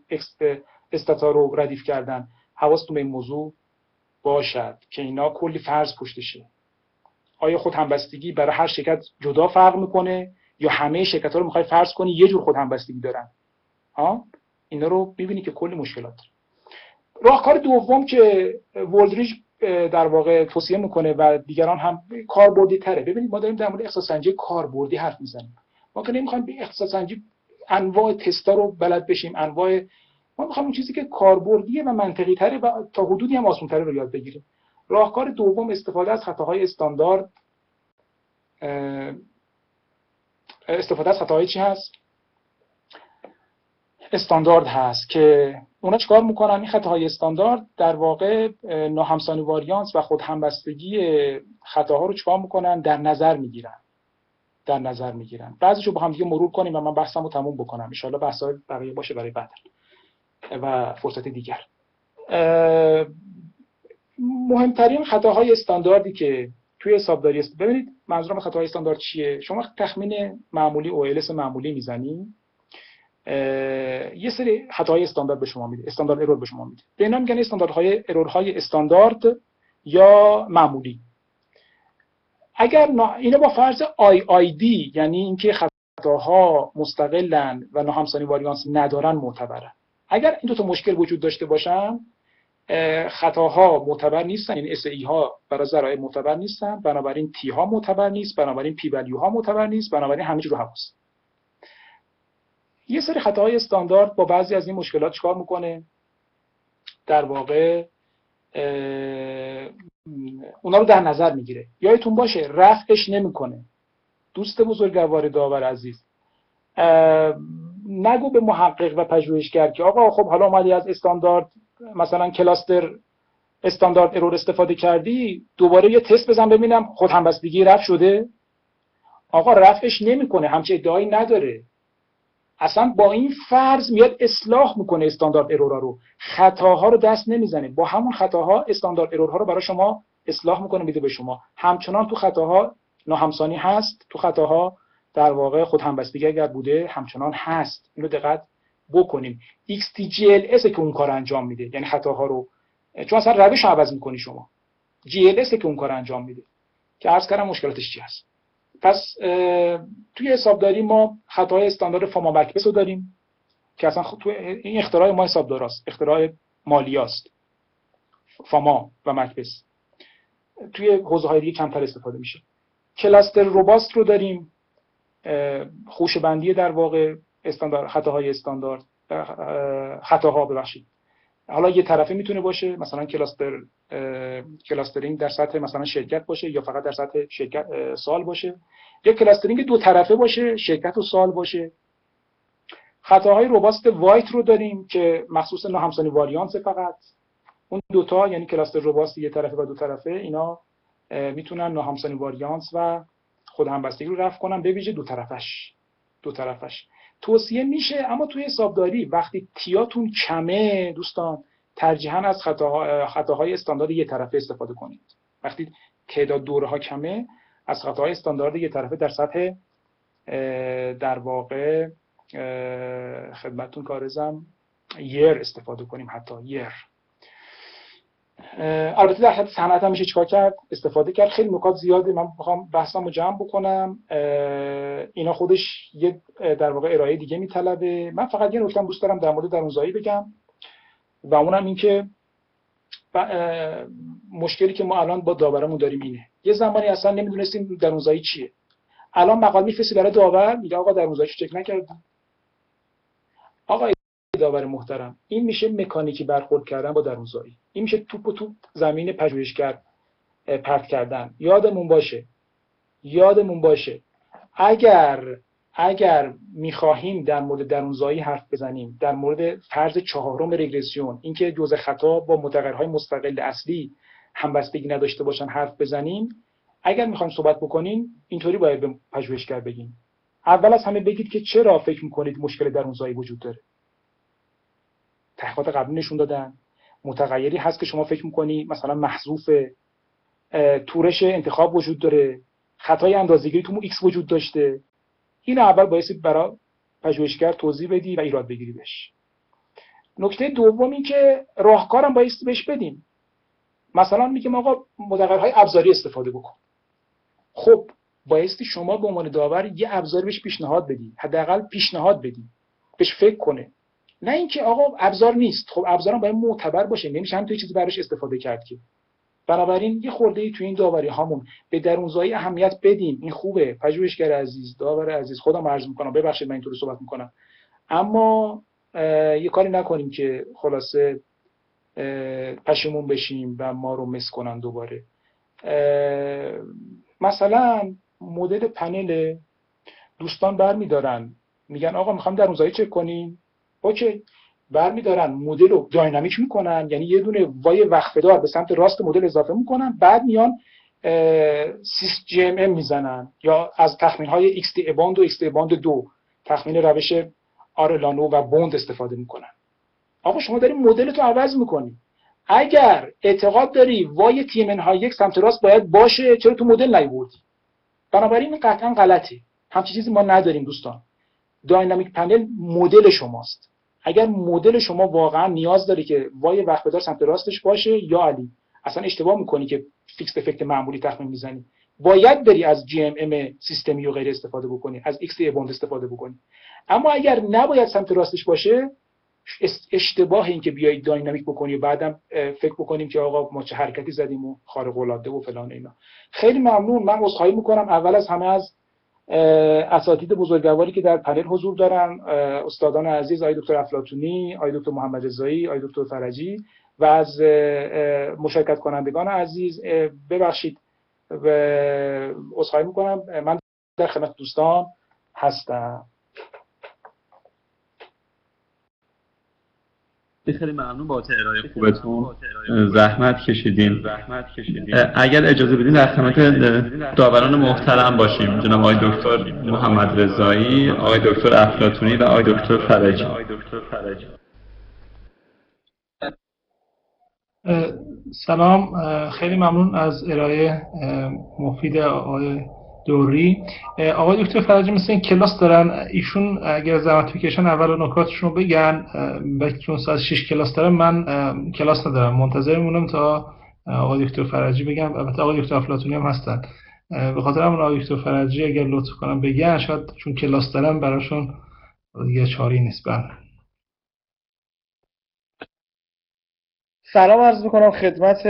استاتا رو ردیف کردن. حواستون به این موضوع باشد که اینا کلی فرض پشتشه. آیا خود همبستگی برای هر شرکت جدا فرق میکنه یا همه شرکت‌ها رو میخوای فرض کنی یه جور خود همبستگی دارن؟ اینا رو می‌بینی که کلی مشکلات داره. راهکار دوم که وولدریج در واقع توصیه میکنه و دیگران هم کاربردی تره. ببینید ما داریم در مورد اختصاص سنجی کاربردی حرف میزنیم. ما که نمیخوایم به اختصاص سنجی انواع تستا رو بلد بشیم، ما میخوایم اون چیزی که کاربردیه و منطقی تره و تا حدودی هم آسان تره رو یاد بگیریم. راهکار دوم استفاده از خطاهای استاندارد. استفاده از خطاهای چی هست؟ استاندارد هست که اونا چیکار میکنن؟ این خطاهای استاندارد در واقع ناهمسانی واریانس و خود همبستگی خطاها رو چیکار میکنن؟ در نظر میگیرن. بعضیشو با هم دیگه مرور کنیم و من بحثمو تموم بکنم. ان شاءالله بحث‌های بقیه باشه برای بعد و فرصت دیگر. مهمترین خطاهای استانداردی که توی حسابداری است، ببینید منظورم خطاهای استاندارد چیه؟ شما تخمین معمولی OLS معمولی میزنی، یه سری خطاهای استاندارد به شما میده، استاندارد ارور به شما میده. به اینا میگن استانداردهای ارورهای استاندارد یا معمولی. اگر اینو با فرض IID، یعنی اینکه خطاها مستقلن و ناهمسانی واریانس ندارن، معتبرن. اگر این دو تا مشکل وجود داشته باشن، خطاها معتبر نیستن، یعنی SAE ها برای ذرایع معتبر نیستن، بنابراین T ها معتبر نیست، بنابراین P value ها معتبر نیست، بنابراین همه چی رو حواس. یه سری خطاهای استاندارد با بعضی از این مشکلات چیکار میکنه؟ در واقع اونا رو در نظر میگیره. یادتون باشه رفعش نمیکنه. دوست بزرگوار داور عزیز، نگو به محقق و پژوهشگر که آقا خب حالا اومدی از استاندارد مثلا کلاستر استاندارد ارور استفاده کردی، دوباره یه تست بزن ببینم خود همبستگی رفع شده. آقا رفعش نمیکنه، همچین ادعایی نداره. اصلا با این فرض میاد اصلاح میکنه استاندارد ارورها رو، خطاها رو دست نمیزنه، با همون خطاها استاندارد ارورها رو برای شما اصلاح میکنه میده به شما. همچنان تو خطاها ناهمسانی هست، تو خطاها در واقع خود همبستگی اگر بوده همچنان هست. اینو دقت بکنیم. XTGLS که اون کار انجام میده، یعنی خطاها رو، چون اصلا روش عوض میکنی شما، GLS که اون کار انجام میده که عرض کردم مشکلاتش چی هست. پس توی حسابداری ما خطاهای استاندارد فاما مکبس رو داریم که اصلا تو این اختراع ما حسابداراست، اختراع مالیاست، فاما و مکبس. توی حوزه‌های دیگه کمتر استفاده میشه. کلاستر روباست رو داریم، خوشه‌بندی در واقع استاندارد، خطاهای استاندارد، خطاها ببخشید حالا یه طرفه میتونه باشه، مثلا کلاسترینگ در سطح مثلا شرکت باشه یا فقط در سطح شرکت سال باشه، یا کلاسترینگ دو طرفه باشه، شرکت و سال باشه. خطاهای روباست وایت رو داریم که مخصوص ناهمسانی واریانس فقط. اون دوتا یعنی کلاستر روباست یه طرفه و دو طرفه، اینا میتونن ناهمسانی واریانس و خود همبستگی رو رفع کنن، به ویژه دو طرفش توصیه میشه. اما توی حسابداری وقتی تیاتون کمه دوستان، ترجیحاً از خطاهای استاندارد یک طرفه استفاده کنید. وقتی تعداد دوره ها کمه، از خطاهای استاندارد یک طرفه در سطح در واقع خدمتتون کارزم یر استفاده کنیم، حتی یر. البته در حد صنعت هم میشه چیکار کرد؟ استفاده کرد. خیلی نکات زیاده، من میخوام بحثمو جمع بکنم. اینا خودش یه در واقع ارائه دیگه میطلبه. من فقط یه نکته دوست دارم در مورد درونزایی بگم و اونم این که مشکلی که ما الان با داورمون داریم اینه. یه زمانی اصلا نمیدونستیم درونزایی چیه. الان مقاله میفرستی برای داور، میگه آقا درونزاییشو چک نکردم. آقا داور محترم، این میشه مکانیکی برخورد کردن با درونزایی، این میشه توپ و توپ زمین پژوهشگر پرت کردن. یادمون باشه اگر میخواهیم در مورد درونزایی حرف بزنیم، در مورد فرض چهارم رگرسیون، اینکه جزء خطا با متغیرهای مستقل اصلی همبستگی نداشته باشن حرف بزنیم، اگر میخوایم صحبت بکنیم اینطوری باید به پژوهشگر بگیم. اول از همه بگید که چرا فکر میکنید مشکل درونزایی وجود داره. تحقیقات قبلی نشون دادن متغیری هست که شما فکر میکنی مثلا محذوف، تورش انتخاب وجود داره، خطای اندازه‌گیری تو ایکس وجود داشته. این اول باعث برای پژوهشگر توضیح بدی و ایراد بگیری بهش. نکته دوم این که راهکارم باعث بهش بدیم. مثلا میگیم آقا متغیرهای ابزاری استفاده بکن. خب بایستی شما به عنوان داور یه ابزاری بهش پیشنهاد بدی، حداقل پیشنهاد بدی، بهش فکر کنه. نه اینکه آقا ابزار نیست. خب ابزارم باید معتبر باشه، نمیشه همین چیزی براش استفاده کرد که. بنابراین یه خورده‌ای تو این داوری هامون به درونزایی اهمیت بدیم. این خوبه پژوهشگر عزیز، داور عزیز، خودم عرض میکنم، ببخشید من اینطوری صحبت میکنم، اما یه کاری نکنیم که خلاصه پشیمون بشیم و ما رو مس کنن دوباره. مثلا مدل پنل دوستان برمیدارن میگن آقا میخوام درونزایی چک کنیم، اوکی، برمیدارن مدل رو داینامیک میکنن، یعنی یه دونه وای وقفه دار به سمت راست مدل اضافه میکنن، بعد میان سیس جی ام ام میزنن یا از تخمین های XT باند و XT باند 2 تخمین روش آرلانو و بوند استفاده میکنن. آقا شما داری مدل تو عوض میکنی. اگر اعتقاد داری وای تی ام ان های یک سمت راست باید باشه، چرا تو مدل نیوردی؟ بنابراین این قطعا غلطه. همچین چیزی ما نداریم دوستان. داینامیک پنل مدل شماست. اگر مدل شما واقعا نیاز داره که وای وقت بدار سمت راستش باشه، یا علی اصلا اشتباه میکنی که فیکس افکت معمولی تخمین میزنی، باید بری از جی ام ام سیستمی و غیر استفاده بکنی، از ایکس ای باند استفاده بکنی. اما اگر نباید سمت راستش باشه، اشتباه این که بیایید داینامیک بکنی و بعدم فکر بکنیم که آقا ما چه حرکتی زدیم و خارق العاده و فلان اینا. خیلی ممنون. من عذرخواهی میکنم اول از همه از اساتید بزرگواری که در پنل حضور دارن، استادان عزیز آقای دکتر افلاطونی، آقای دکتر محمد رضایی، آقای دکتر فرجی، و از مشارکت کنندگان عزیز. ببخشید و عذرخواهی میکنم. من در خدمت دوستان هستم. خیلی ممنون با ارائه خوبتون، زحمت کشیدین. اگر اجازه بدین در خدمت داوران محترم باشیم، جناب آقای دکتر محمد رضایی، آقای دکتر افلاطونی و آقای دکتر فرجی. سلام، خیلی ممنون از ارائه مفید آقای دوری. آقای دکتر فرجی مثل این کلاس دارن، ایشون اگر زحمت بکشن اول نکاتشون رو بگن، چون ساعت 6 کلاس دارم، من کلاس ندارم، منتظر میمونم تا آقای دکتر فرجی بگم. البته آقای دکتر افلاطونی هم هستن، به خاطر همون آقای دکتر فرجی اگر لطف کنم بگن، شاید چون کلاس دارم براشون یه چاری نیست. سلام عرض میکنم خدمت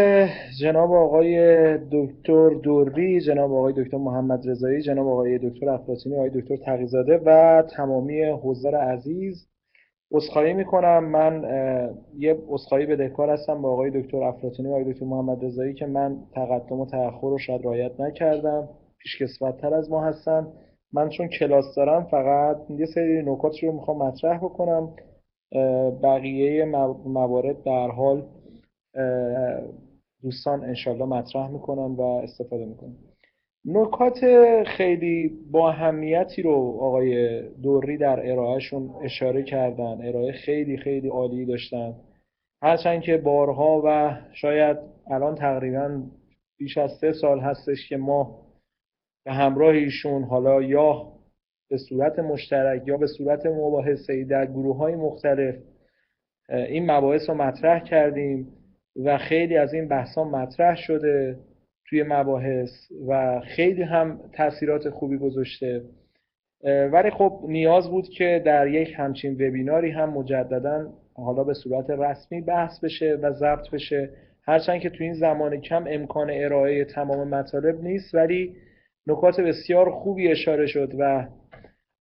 جناب آقای دکتر دوری، جناب آقای دکتر محمد رضایی، جناب آقای دکتر افلاطونی، آقای دکتر تقی‌زاده و تمامی حضار عزیز. عذرخواهی میکنم، من یه عذرخواهی بدهکار هستم با آقای دکتر افلاطونی و آقای دکتر محمد رضایی که من تقدم و تأخر رو شاید رعایت نکردم، پیشکسوت‌تر از ما هستن. من چون کلاس دارم فقط یه سری نکات رو میخوام مطرح بکنم، بقیه موارد در حال دوستان انشالله مطرح میکنن و استفاده میکنن. نکات خیلی با اهمیتی رو آقای دوری در ارائهشون اشاره کردن، ارائه خیلی خیلی عالی داشتن، هرچند که بارها و شاید الان تقریبا بیش از 3 سال هستش که ما به همراه ایشون، حالا یا به صورت مشترک یا به صورت مباحثه‌ای در گروه‌های مختلف، این مباحث رو مطرح کردیم و خیلی از این بحث‌ها مطرح شده توی مباحث و خیلی هم تاثیرات خوبی گذاشته. ولی خب نیاز بود که در یک همچین وبیناری هم مجدداً حالا به صورت رسمی بحث بشه و ضبط بشه، هرچند که توی این زمان کم امکان ارائه تمام مطالب نیست، ولی نکات بسیار خوبی اشاره شد و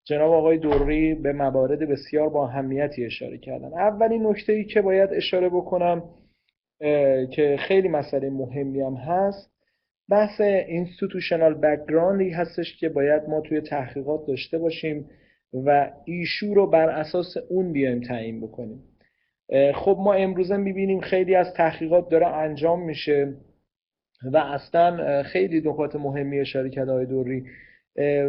جناب آقای دوری به موارد بسیار با اهمیتی اشاره کردن. اولین نکته‌ای که باید اشاره بکنم که خیلی مسئله مهمی هم هست، بحث اینستیتوشنال بک‌گراندی هستش که باید ما توی تحقیقات داشته باشیم و ایشو رو بر اساس اون بیایم تعیین بکنیم. خب ما امروزه می‌بینیم خیلی از تحقیقات داره انجام میشه و اصلا خیلی نکات مهمی اشاره کرده آقای دوری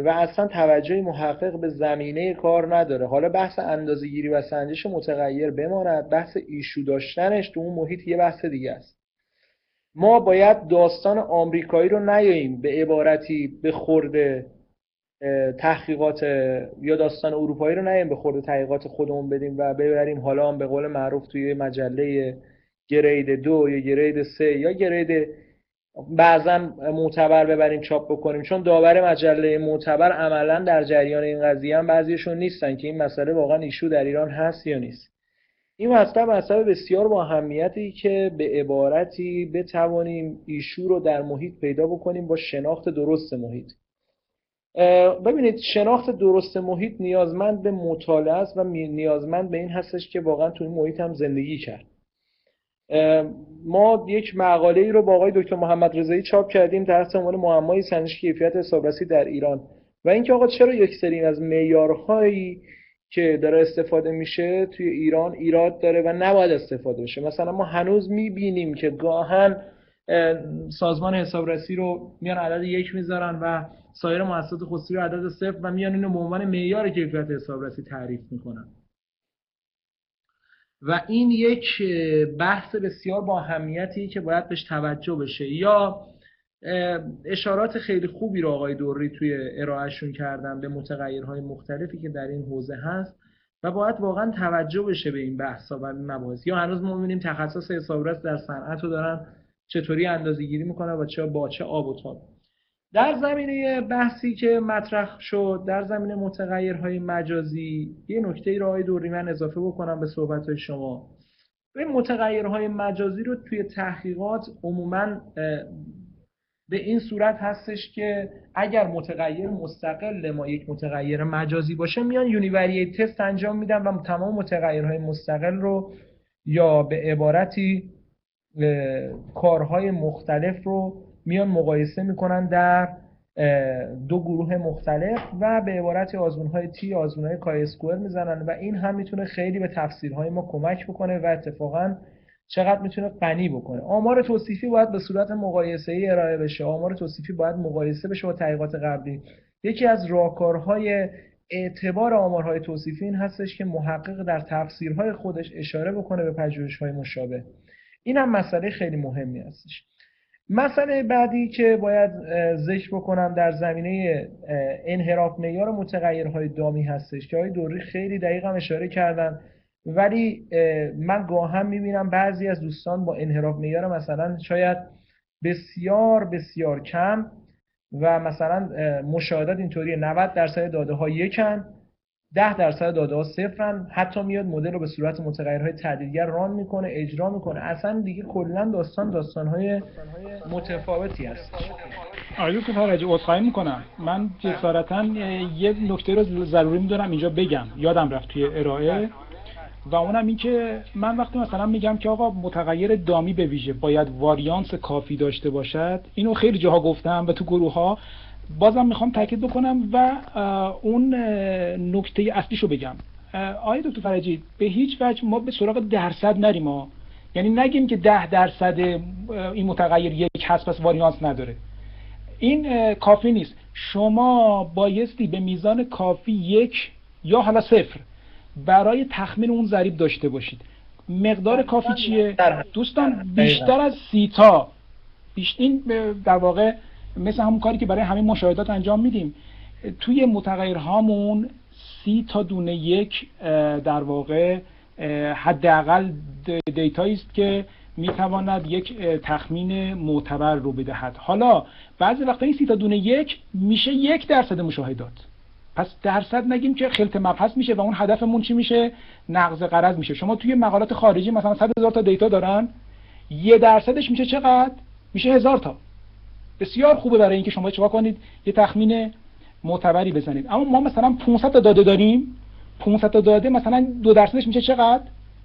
و اصلا توجهی محقق به زمینه کار نداره. حالا بحث اندازه‌گیری و سنجش متغیر بماند، بحث ایشو داشتنش تو اون محیط یه بحث دیگه است. ما باید داستان آمریکایی رو نیاییم به عبارتی به خورده تحقیقات، یا داستان اروپایی رو نیاییم به خورده تحقیقات خودمون بدیم و ببریم حالا هم به قول معروف توی مجله گرید 2 یا گرید 3 یا گرید بعضا معتبر ببریم چاپ بکنیم، چون داور مجله معتبر عملا در جریان این قضیه هم بعضیشون نیستن که این مسئله واقعا ایشو در ایران هست یا نیست. این مسئله بسیار با اهمیتی که به عبارتی بتوانیم ایشو رو در محیط پیدا بکنیم با شناخت درست محیط. ببینید شناخت درست محیط نیازمند به مطالعه است و نیازمند به این هستش که واقعا تو این محیط هم زندگی کرد. ما یک مقاله‌ای رو با آقای دکتر محمد رضایی چاپ کردیم تحت عنوان معمای سنجش کیفیت حسابرسی در ایران و اینکه آقا چرا یک سری از معیارهایی که داره استفاده میشه توی ایران ایراد داره و نباید استفاده بشه. مثلا ما هنوز میبینیم که گاهن سازمان حسابرسی رو میان عدد 1 میذارن و سایر مؤسسات خصوصی رو عدد 0 و میان اینو به عنوان معیار کیفیت حسابرسی تعریف میکنن و این یک بحث بسیار با اهمیتی که باید بهش توجه بشه. یا اشارات خیلی خوبی رو آقای دوری توی ارائهشون کردن به متغیرهای مختلفی که در این حوزه هست و باید واقعا توجه بشه به این بحث‌ها و این مباحث. یا هنوز ما می‌بینیم تخصص حسابرس در صنعت رو دارن چطوری اندازه‌گیری میکنن و چه با چه آب و تاب. در زمینه بحثی که مطرح شد در زمینه متغیرهای مجازی، یه نکته‌ای رو آقای دوری من اضافه بکنم به صحبت‌های شما. این متغیرهای مجازی رو توی تحقیقات عموماً به این صورت هستش که اگر متغیر مستقل ما یک متغیر مجازی باشه میان یونیوریت تست انجام میدن و تمام متغیرهای مستقل رو یا به عبارتی کارهای مختلف رو میان مقایسه میکنن در دو گروه مختلف و به عبارتی آزمون‌های تی آزمون‌های کای اسکوئر میزنن و این هم میتونه خیلی به تفسیرهای ما کمک بکنه و اتفاقاً چقدر میتونه غنی بکنه. آمار توصیفی باید به صورت مقایسه‌ای ارائه بشه. آمار توصیفی باید مقایسه بشه با تحقیقات قبلی. یکی از راهکارهای اعتبار آمارهای توصیفی این هستش که محقق در تفسیرهای خودش اشاره بکنه به پژوهش‌های مشابه. این هم مسئله خیلی مهمی هستش. مسئله بعدی که باید ذکر بکنم در زمینه انحراف معیار متغیرهای دامی هستش که آقای دوری خیلی دقیق هم اشاره کردن، ولی من گاهم میبینم بعضی از دوستان با انحراف معیار مثلا شاید بسیار بسیار کم و مثلا مشاهدات اینطوریه 90% داده ها یکن، 10% داده ها صفرن، حتی میاد مدل رو به صورت متغیرهای تعدیلگر ران میکنه، اجرا میکنه، اصلا دیگه کلا داستانهای متفاوتی هست. آقای دکتر فرجی عذرخواهی میکنم، من جسارتاً یه نکته رو ضروری میدونم اینجا بگم، یادم رفت توی ارائه، و اونم این که من وقتی مثلا میگم که آقا متغیر دامی به ویژه باید واریانس کافی داشته باشد، اینو خیلی جاها گفتم و تو گروه ها بازم میخوام تاکید بکنم و اون نکته اصلیشو بگم. آقای دکتر فرجی به هیچ وجه ما به سراغ درصد نریم ها، یعنی نگیم که 10% این متغیر یک هست پس واریانس نداره. این کافی نیست. شما بایستی به میزان کافی 1 یا حالا 0 برای تخمین اون ضریب داشته باشید. مقدار کافی چیه؟ دوستان بیشتر از 30 تا. این در واقع مثل همون کاری که برای همین مشاهدات انجام میدیم. توی متغیرهامون 30 تا دونه 1 در واقع حداقل دیتایی است که میتواند یک تخمین معتبر رو بدهد. حالا بعضی وقتا این 30 تا دونه 1 میشه 1% مشاهدات. پس درصد نگیم که خلط مبحث میشه و اون هدفمون چی میشه؟ نقض غرض میشه. شما توی مقالات خارجی مثلا 100,000 تا دیتا دارن، 1% میشه چقدر؟ میشه 1000 تا. بسیار خوبه برای اینکه شما چیکار کنید؟ یه تخمین معتبری بزنید. اما ما مثلا 500 تا داده داریم، 500 تا داده مثلا 2% میشه چقدر؟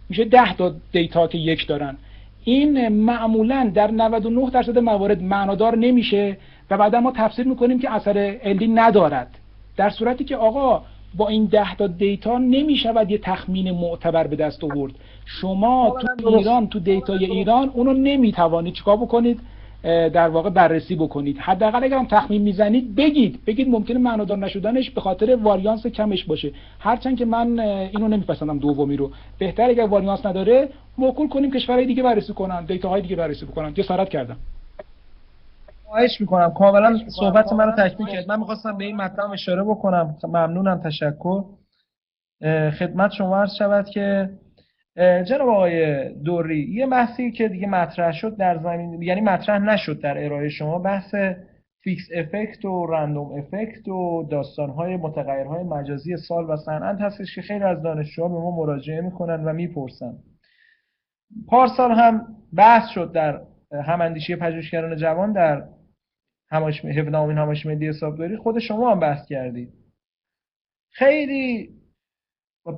میشه 10 تا دیتا که 1 دارن. این معمولا در 99% موارد معنادار نمیشه و بعدا ما تفسیر میکنیم که اثر علمی ندارد، در صورتی که آقا با این 10 تا دیتا نمیشود یه تخمین معتبر به دست آورد. شما تو ایران، تو دیتای ایران اونو نمیتوانید چیکار بکنید؟ در واقع بررسی بکنید. حداقل اگر هم تخمین میزنید بگید ممکنه معنادار نشدنش به خاطر واریانس کمش باشه. هرچند که من اینو نمیپسندم دومی رو. بهتره اگر واریانس نداره موکول کنیم کشورهای دیگه بررسی کنن، دیتاهای دیگه بررسی بکنن. جسارت کردم. خواهش میکنم، کاملا صحبت من رو تکمیل کرد. من میخواستم به این مطلب اشاره بکنم. ممنونم، تشکر. خدمت شما عرض شود که جناب آقای دوری، یه بحثی که دیگه مطرح شد در زمین، یعنی مطرح نشد در ارائه شما، بحث فیکس افکت و رندوم افکت و داستانهای متغیرهای مجازی سال و صنعت هستش که خیلی از دانشجوها به ما مراجعه میکنن و میپرسن. پارسال هم بحث شد در هماندیشی پژوهشگران جوان در 17مین همایش ملی حسابداری، خود شما هم بحث کردید. خیلی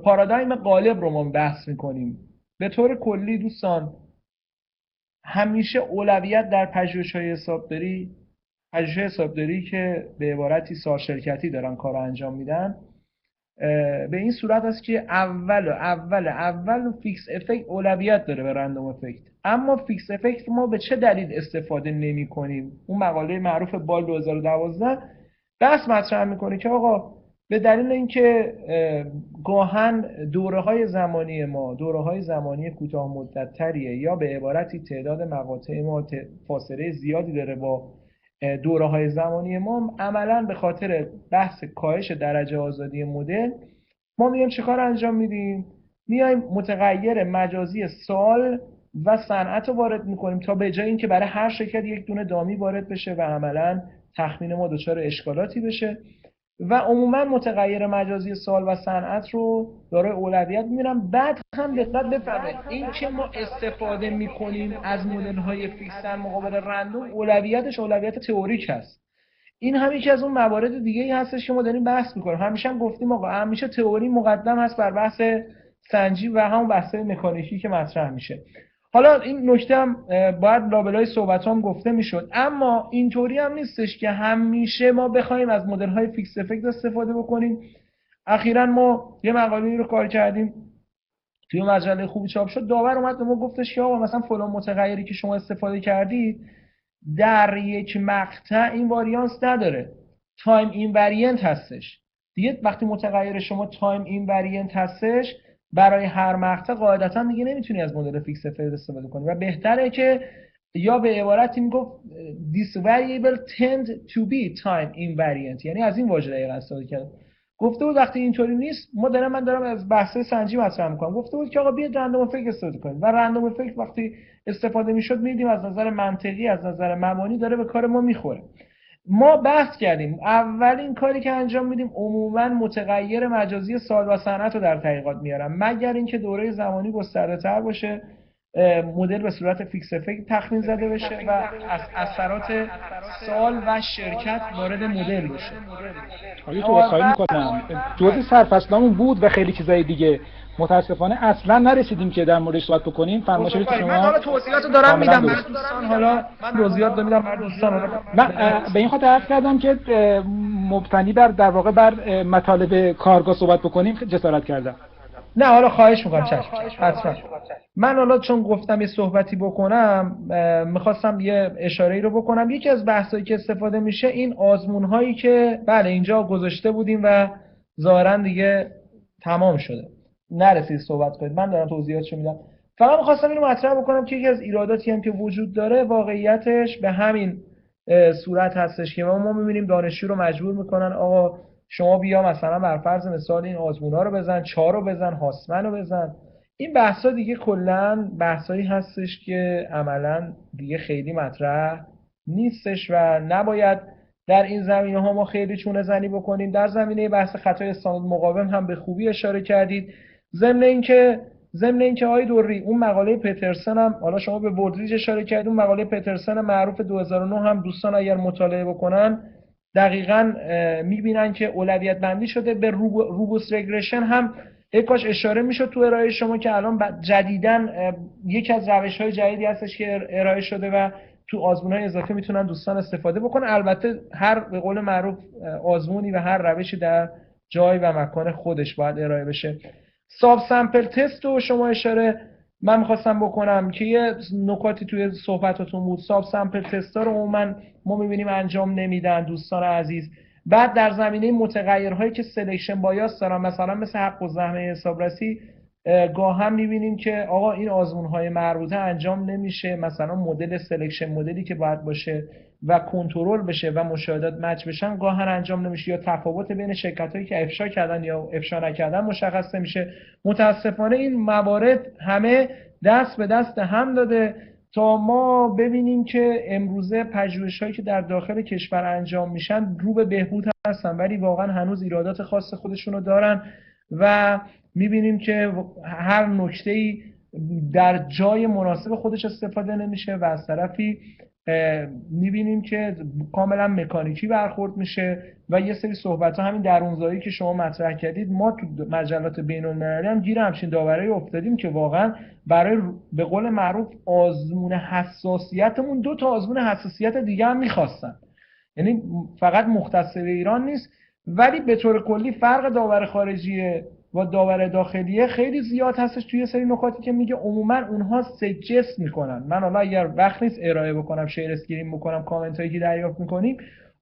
پارادایم غالب رو ما بحث میکنیم. به طور کلی دوستان همیشه اولویت در پژوهش‌های حسابداری که به عبارتی سارشرکتی دارن کار انجام میدن، به این صورت است که اول فیکس افکت اولویت داره به رندوم افکت. اما فیکس افکت ما به چه دلیل استفاده نمی کنیم؟ اون مقاله معروف بال 2012 بحث مطرح میکنه که آقا به دلیل اینکه گاهن دوره‌های زمانی ما دوره‌های زمانی کوتاه مدت تریه، یا به عبارتی تعداد مقاطع ما فاصله زیادی داره با دوره‌های زمانی ما عملاً به خاطر بحث کاهش درجه آزادی مدل ما میایم چیکار انجام میدیم؟ میایم متغیر مجازی سال و صنعت رو وارد میکنیم تا به جای اینکه برای هر شرکت یک دونه دامی وارد بشه و عملاً تخمین ما دچار اشکالاتی بشه و عموما متغیر مجازی سال و صنعت رو دارای اولویت میرم. بعد هم دقت بفرمایید این که ما استفاده میکنیم از مدل های فیکس در مقابل رندوم اولویتش اولویت تئوریک هست. این هم یکی از اون موارد دیگه ای هستش که ما داریم بحث میکنیم. همیشه هم گفتیم آقا همیشه تئوری مقدم هست بر بحث سنجی و همون بحث مکانیکی که مطرح میشه. حالا این نکته هم باید لابلای صحبتام گفته میشد، اما اینطوری هم نیستش که همیشه ما بخوایم از مدل های فیکس افکت استفاده بکنیم. اخیراً ما یه مقاله رو کار کردیم توی مجله خوبی چاپ شد، داور اومد به ما گفتش که آقا مثلا فلان متغیری که شما استفاده کردید در یک مقطع این واریانس نداره، تایم اینوریانت هستش. دیگه وقتی متغیر شما تایم اینوریانت هستش برای هر مقطع قاعدتا دیگه نمیتونی از مدل فیکس افکت استفاده کنی و بهتره که یا به عبارتی میگفت this variable tend to be time invariant، یعنی از این واژه دقیقاً استفاده کرد. گفته بود وقتی اینطوری نیست من دارم از بحث سنجی مطرح میکنم، گفته بود که آقا بیاید رندوم افکت استفاده کنید و رندوم افکت وقتی استفاده میشد میدیم از نظر منطقی از نظر مبانی داره به کار ما میخوره. ما بحث کردیم اولین کاری که انجام میدیم عموما متغیر مجازی سال و صنعت رو در تحقیقات میارم، مگر اینکه دوره زمانی گسترده‌تر باشه مدل به صورت فیکس افکت تخمین زده بشه و از اثرات سال و شرکت وارد مدل بشه. آیا تو خواهی میکنم جزء سرفصلامون بود و خیلی چیزای دیگه متاسفانه اصلا نرسیدیم که در موردش صحبت بکنیم. فرمایش بدید شما. من حالا توضیحاتو دارم میدم برای دوستان، حالا من توضیحات میدم برای دوستان. من به این خاطر عرض کردم که مبتنی در واقع بر مطالب کارگاه صحبت بکنیم جسارت کردم. نه حالا خواهش میکنم چشم حتما. من حالا چون گفتم یه صحبتی بکنم میخواستم یه اشاره‌ای رو بکنم. یکی از بحثایی که استفاده میشه این آزمون‌هایی که بله اینجا گذاشته بودیم و ظاهراً دیگه تمام شده نرسید صحبت کنید، من دارم توضیحاتشو میدم. فقط میخواستم اینو مطرح بکنم که یکی از ایراداتی هم که وجود داره واقعیتش به همین صورت هستش که ما میبینیم دانشجو رو مجبور میکنن آقا شما بیا مثلا بر فرض مثال این آزمون‌ها رو بزن، 4 رو بزن، هاسمن رو بزن. این بحثا دیگه کلاً بحثایی هستش که عملاً دیگه خیلی مطرح نیستش و نباید در این زمینه‌ها ما خیلی چونه زنی بکنیم. در زمینه بحث خطای استاندارد مقاوم هم به خوبی اشاره کردید. ضمن اینکه آقای دوری اون مقاله پترسن هم حالا شما به وردریج اشاره کردید، اون مقاله پترسن معروف 2009 هم دوستان اگر مطالعه بکنن دقیقاً می‌بینن که اولویت بندی شده. به روبوس رگرشن هم کاش اشاره میشد تو ارائه شما که الان جدیداً یکی از روش‌های جدیدی هستش که ارائه شده و تو آزمون‌های اضافه میتونن دوستان استفاده بکنن. البته هر به قول معروف آزمونی و هر روشی در جای و مکان خودش باید ارائه بشه. ساب سامپل تست رو شما اشاره من می‌خواستم بکنم که یه نکاتی توی صحبتاتون بود. ساب سامپل تست‌ها رو عموماً ما می‌بینیم انجام نمیدن دوستان عزیز. بعد در زمینه متغیرهایی که سلکشن بایاس دارن مثلا مثل حق و زحمه حسابرسی گاه هم می‌بینیم که آقا این آزمون‌های مربوطه انجام نمیشه، مثلا مدل سلکشن مدلی که باید باشه و کنترل بشه و مشاهدات مچ بشن گاه هم انجام نمیشه یا تفاوت بین شرکتایی که افشا کردن یا افشا نکردن مشخص نمیشه. متاسفانه این موارد همه دست به دست هم داده تا ما ببینیم که امروزه پژوهش‌هایی که در داخل کشور انجام میشن رو به بهبود هستن ولی واقعا هنوز ایرادات خاص خودشونو دارن و میبینیم که هر نکته‌ای در جای مناسب خودش استفاده نمیشه و از طرفی میبینیم که کاملا مکانیکی برخورد میشه و یه سری صحبت‌ها همین درونزایی که شما مطرح کردید ما تو مجلات بین‌المللی هم گیر همچین داورایی افتادیم که واقعا برای به قول معروف آزمون حساسیتمون 2 تا آزمون حساسیت دیگه هم می‌خواستن، یعنی فقط مختص به ایران نیست ولی به طور کلی فرق داور خارجی و داور داخلیه خیلی زیاد هستش توی سری نکاتی که میگه عموما اونها سجست میکنن. من حالا اگر وقت نیست ارائه بکنم شیر اسکرین بکنم کامنت هایی که دریافت میکنیم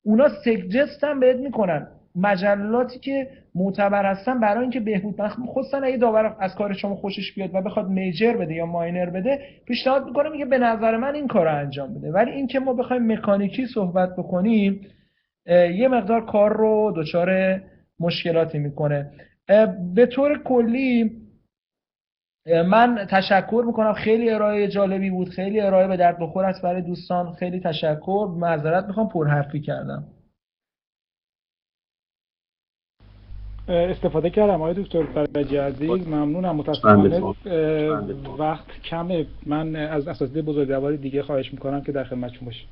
اونا سجست هم بهت میکنن مجلاتی که معتبر هستن برای اینکه بهبود خصوصا اگه داور از کار شما خوشش بیاد و بخواد میجر بده یا ماینر بده، پیشنهاد میکنه میگه به نظر من این کارو انجام بده. ولی اینکه ما بخوایم مکانیکی صحبت بکنیم یه مقدار کار رو دچار مشکلاتی میکنه. به طور کلی من تشکر میکنم، خیلی ارائه جالبی بود، خیلی ارائه به درد بخور است برای دوستان. خیلی تشکر، معذرت میخوام پرحرفی کردم. استفاده کردم آقای دکتر فرجی عزیز، ممنونم. متاسفانه وقت کمه، من از اساتید بزرگوار دیگه خواهش میکنم که در خدمتشون باشیم.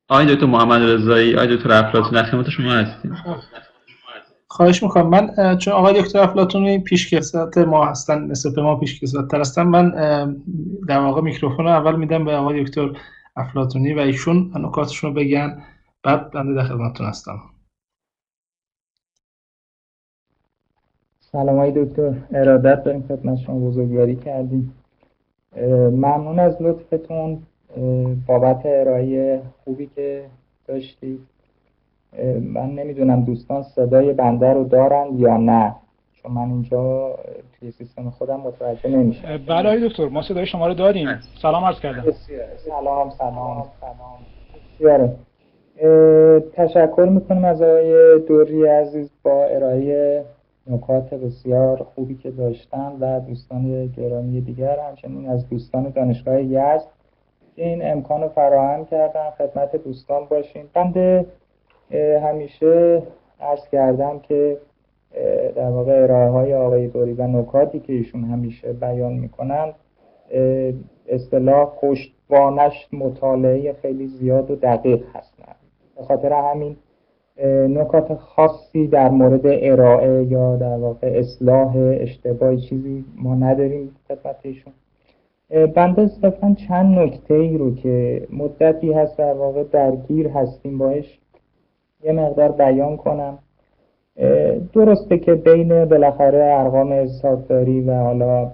آقای دکتر محمد رضایی، آقای دکتر افلاطون، در خدمت شما هستیم. خواهش میکنم. من چون آقای دکتر افلاطونی پیشکسوت ما هستن، نسبت ما پیشکسوت‌تر هستن، من در واقع میکروفون رو اول میدم به آقای دکتر افلاطونی و ایشون نکاتشون رو بگن، بعد بنده در خدمتتون هستم. سلام آقای دکتر، ارادت داریم خدمت شما، بزرگواری کردیم. ممنون از لطفتون بابت ارائه خوبی که داشتید. من نمیدونم دوستان صدای بنده رو دارن یا نه، چون من اینجا توی سیستم خودم متوجه نمیشم. بله آقای دکتر، ما صدای شما رو داریم. سلام عرض کردم. سلام. بسیاره. تشکر میکنم از آقای دوری عزیز با ارائه نکات بسیار خوبی که داشتن و دوستان گرامی دیگر، همچنین از دوستان دانشگاه یزد که این امکان فراهم کردن خدمت دوستان باشیم. بنده همیشه عرض کردم که در واقع ارائه های آقای دوری و نکاتی که ایشون همیشه بیان میکنن اصطلاح پشتوانش مطالعه خیلی زیاد و دقیق هستن. به خاطر همین نکات خاصی در مورد ارائه یا در واقع اصلاح اشتباه چیزی ما نداریم خدمت ایشون. بنده صرفاً چند نکته ای رو که مدتی هست در واقع درگیر هستیم باش یه مقدار بیان کنم. درسته که بین بالاخره ارقام حسابداری و حالا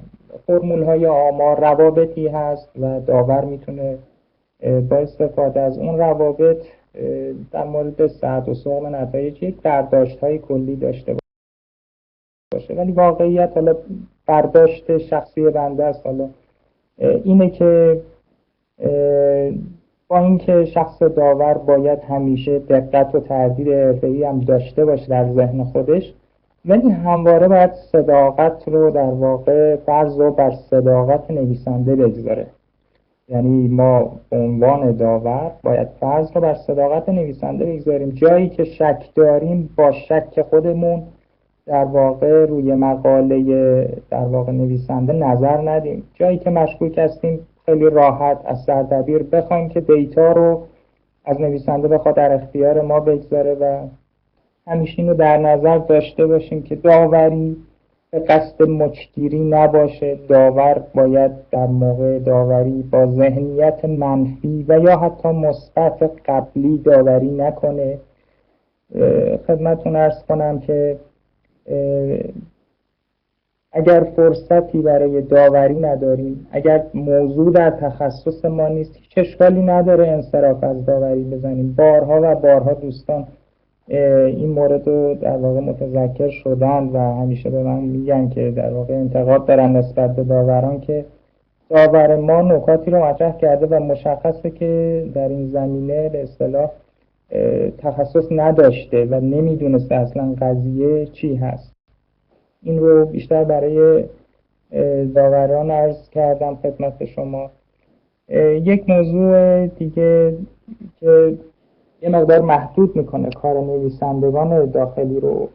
فرمول های آمار روابطی هست و داور میتونه با استفاده از اون روابط در مورد صحت و سقم نتایج یک برداشت های کلی داشته باشه، ولی واقعیت حالا برداشت شخصی بنده است حالا اینه که با اینکه شخص داور باید همیشه دقت و تردید حرفه‌ای هم داشته باشه در ذهن خودش، ولی همواره باید صداقت رو در واقع فرض رو بر صداقت نویسنده بگذاره. یعنی ما به عنوان داور باید فرض رو بر صداقت نویسنده بگذاریم. جایی که شک داریم با شک خودمون در واقع روی مقاله در واقع نویسنده نظر ندیم. جایی که مشکوک هستیم خیلی راحت از سردبیر بخوایم که دیتا رو از نویسنده بخواد در اختیار ما بگذاره و همیشه اینو در نظر داشته باشیم که داوری به قصد مچگیری نباشه. داور باید در موقع داوری با ذهنیت منفی و یا حتی مثبت قبلی داوری نکنه. خدمتتون عرض کنم که اگر فرصتی برای داوری نداریم، اگر موضوع در تخصص ما نیست، هیچ اشکالی نداره انصراف از داوری بزنیم. بارها و بارها دوستان این مورد رو در واقع متذکر شدن و همیشه به من میگن که در واقع انتقاد دارن نسبت به داوران که داور ما نکاتی رو مطرح کرده و مشخصه که در این زمینه به اصطلاح تخصص نداشته و نمیدونسته اصلا قضیه چی هست. این رو بیشتر برای داوران عرض کردم خدمت شما. یک موضوع دیگه که یه مقدار محدود میکنه کار نویسندگان داخلی رو،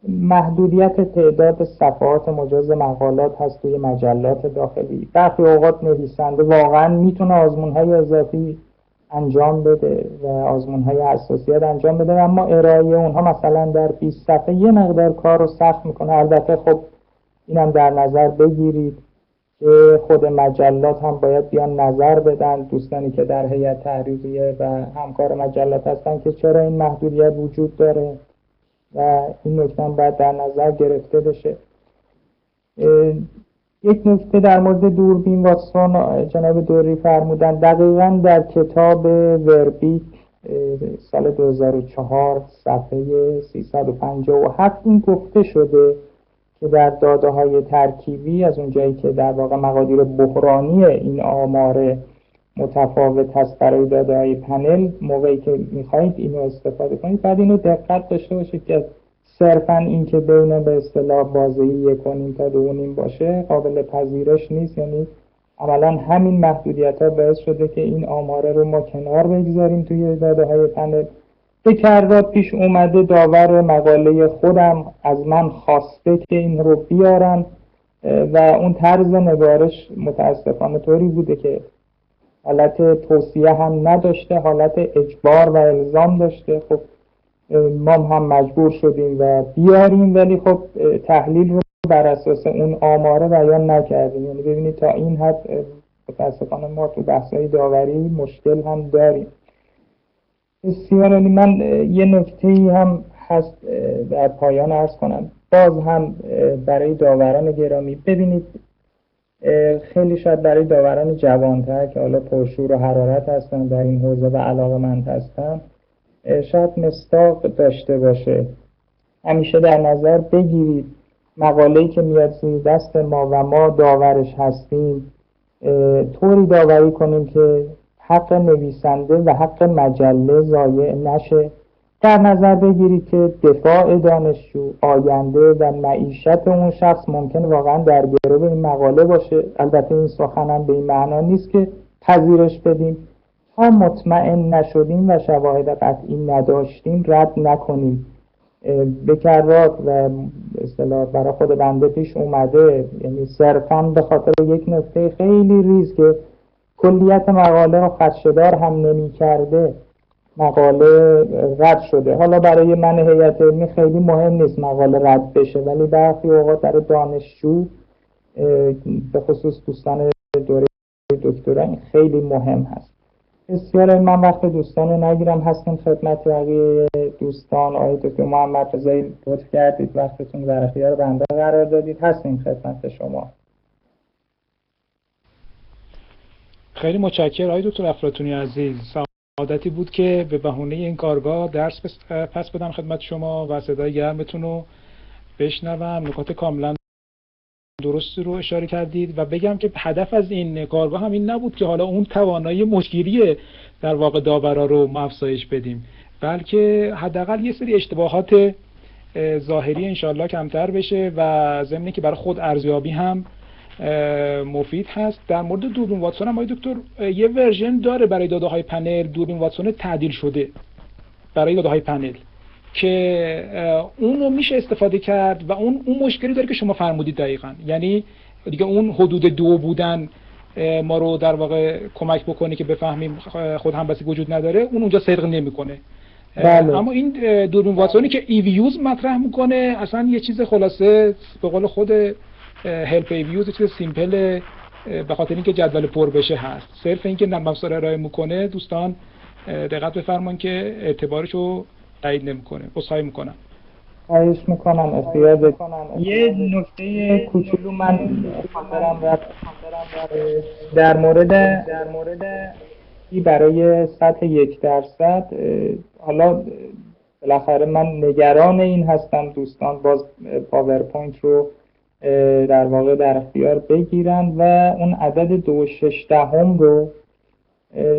محدودیت تعداد صفحات مجاز مقالات هست توی مجلات داخلی. برخی اوقات نویسنده واقعا میتونه آزمون‌های اضافی انجام بده و آزمون‌های حساسیت انجام بده، اما ارائه اونها مثلا در 20 صفحه یه مقدار کار رو سخت میکنه. البته خب اینم در نظر بگیرید که خود مجلات هم باید بیان نظر بدن، دوستانی که در هیئت تحریریه و همکار مجلات هستن، که چرا این محدودیت وجود داره و این نکته هم باید در نظر گرفته بشه. یک نکته در مورد دوربین واتسون جناب دوری فرمودن، دقیقاً در کتاب وربیک سال 2004 صفحه 357 این گفته شده که در داده‌های ترکیبی از اونجایی که در واقع مقادیر بحرانی این آمار متفاوت هست برای داده‌های پنل، موقعی که می‌خواید اینو استفاده کنید بعد اینو دقت داشته باشید که صرفاً این که بین به اصطلاح بازه‌ای 1.5 تا 2.5 باشه قابل پذیرش نیست. یعنی عملاً همین محدودیت‌ها باعث شده که این آماره رو ما کنار بگذاریم توی داده‌های پنل. به کردات پیش اومده داور مقاله خودم از من خواسته که این رو بیارن و اون طرز نگارش متاسفانه طوری بوده که حالت توصیه هم نداشته، حالت اجبار و الزام داشته. خب ما هم مجبور شدیم و بیاریم، ولی خب تحلیل رو بر اساس اون آماره بیان نکردیم. یعنی ببینید تا این حد متاسفانه ما تو بحث‌های داوری مشکل هم داریم. بسیار عالی. من یه نکته‌ای هم هست در پایان عرض کنم، باز هم برای داوران گرامی. ببینید خیلی شاید برای داوران جوان‌تر که حالا پرشور و حرارت هستن در این حوزه و علاقه‌مند هستن، شاید مصداق داشته باشه. همیشه در نظر بگیرید مقاله‌ای که میاد زیر دست ما و ما داورش هستیم طوری داوری کنیم که حق نویسنده و حق مجله ضایع نشه. در نظر بگیرید که دفاع دانشجو، آینده و معیشت اون شخص ممکن واقعا در گرو این مقاله باشه. البته این سخنم به این معنا نیست که پذیرش بدیم، تا مطمئن نشدیم و شواهد قطعی نداشتیم رد نکنیم. به کرات و اصطلاح برای خود بنده پیش اومده، یعنی صرفاً به خاطر یک نکته خیلی ریز که کلیت مقاله رو خدشه‌دار هم نمی کرده مقاله رد شده. حالا برای من هیئت علمی خیلی مهم نیست مقاله رد بشه، ولی برخی اوقات برای دانشجو به خصوص دوستان دوره دکترا خیلی مهم هست. بسیار من وقت دوستان رو نگیرم، هستیم خدمت بقیه دوستان. آقای دکتر محمد رضایی لطف کردید وقتتون در اختیار بنده قرار دادید، هستیم خدمت شما. خیلی متشکرم آقای دکتر افلاطونی عزیز. سعادتی بود که به بهونه این کارگاه درس پس بدم خدمت شما و صدای گرمتون رو بشنوم. نکات کاملا درستی رو اشاره کردید و بگم که هدف از این کارگاه هم این نبود که حالا اون توانایی مشگیری در واقع داورا رو ما افزایش بدیم، بلکه حداقل یه سری اشتباهات ظاهری انشالله کمتر بشه و ضمن که برای خود ارزیابی هم مفید هست. در مورد دوربین واتسون هم آقای دکتر یه ورژن داره برای داده‌های پنل، دوربین واتسون تعدیل شده برای داده‌های پنل که اون رو میشه استفاده کرد و اون مشکلی داره که شما فرمودید دقیقاً. یعنی دیگه اون حدود 2 بودن ما رو در واقع کمک بکنه که بفهمیم خود همبستگی وجود نداره، اون اونجا صدق نمیکنه. بله. اما این دوربین واتسونی که ایویوز مطرح میکنه اصلا یه چیز خلاصه به قول خود هلپ ایویوز، یه چیز سیمپل به خاطر اینکه جدول پر بشه هست. صرف اینکه نمبر ارائه میکنه دوستان دقت بفرمایید که اعتبارشو تایید نمیکنه. عذرخواهی میکنم. خواهش میکنم اختیار بدید. یه نکته کوچولو من خاطرم رفت در مورد برای سطح 1%. حالا بالاخره من نگران این هستم دوستان باز پاورپوینت رو در واقع در اختیار بگیرن و اون عدد 2.6 رو،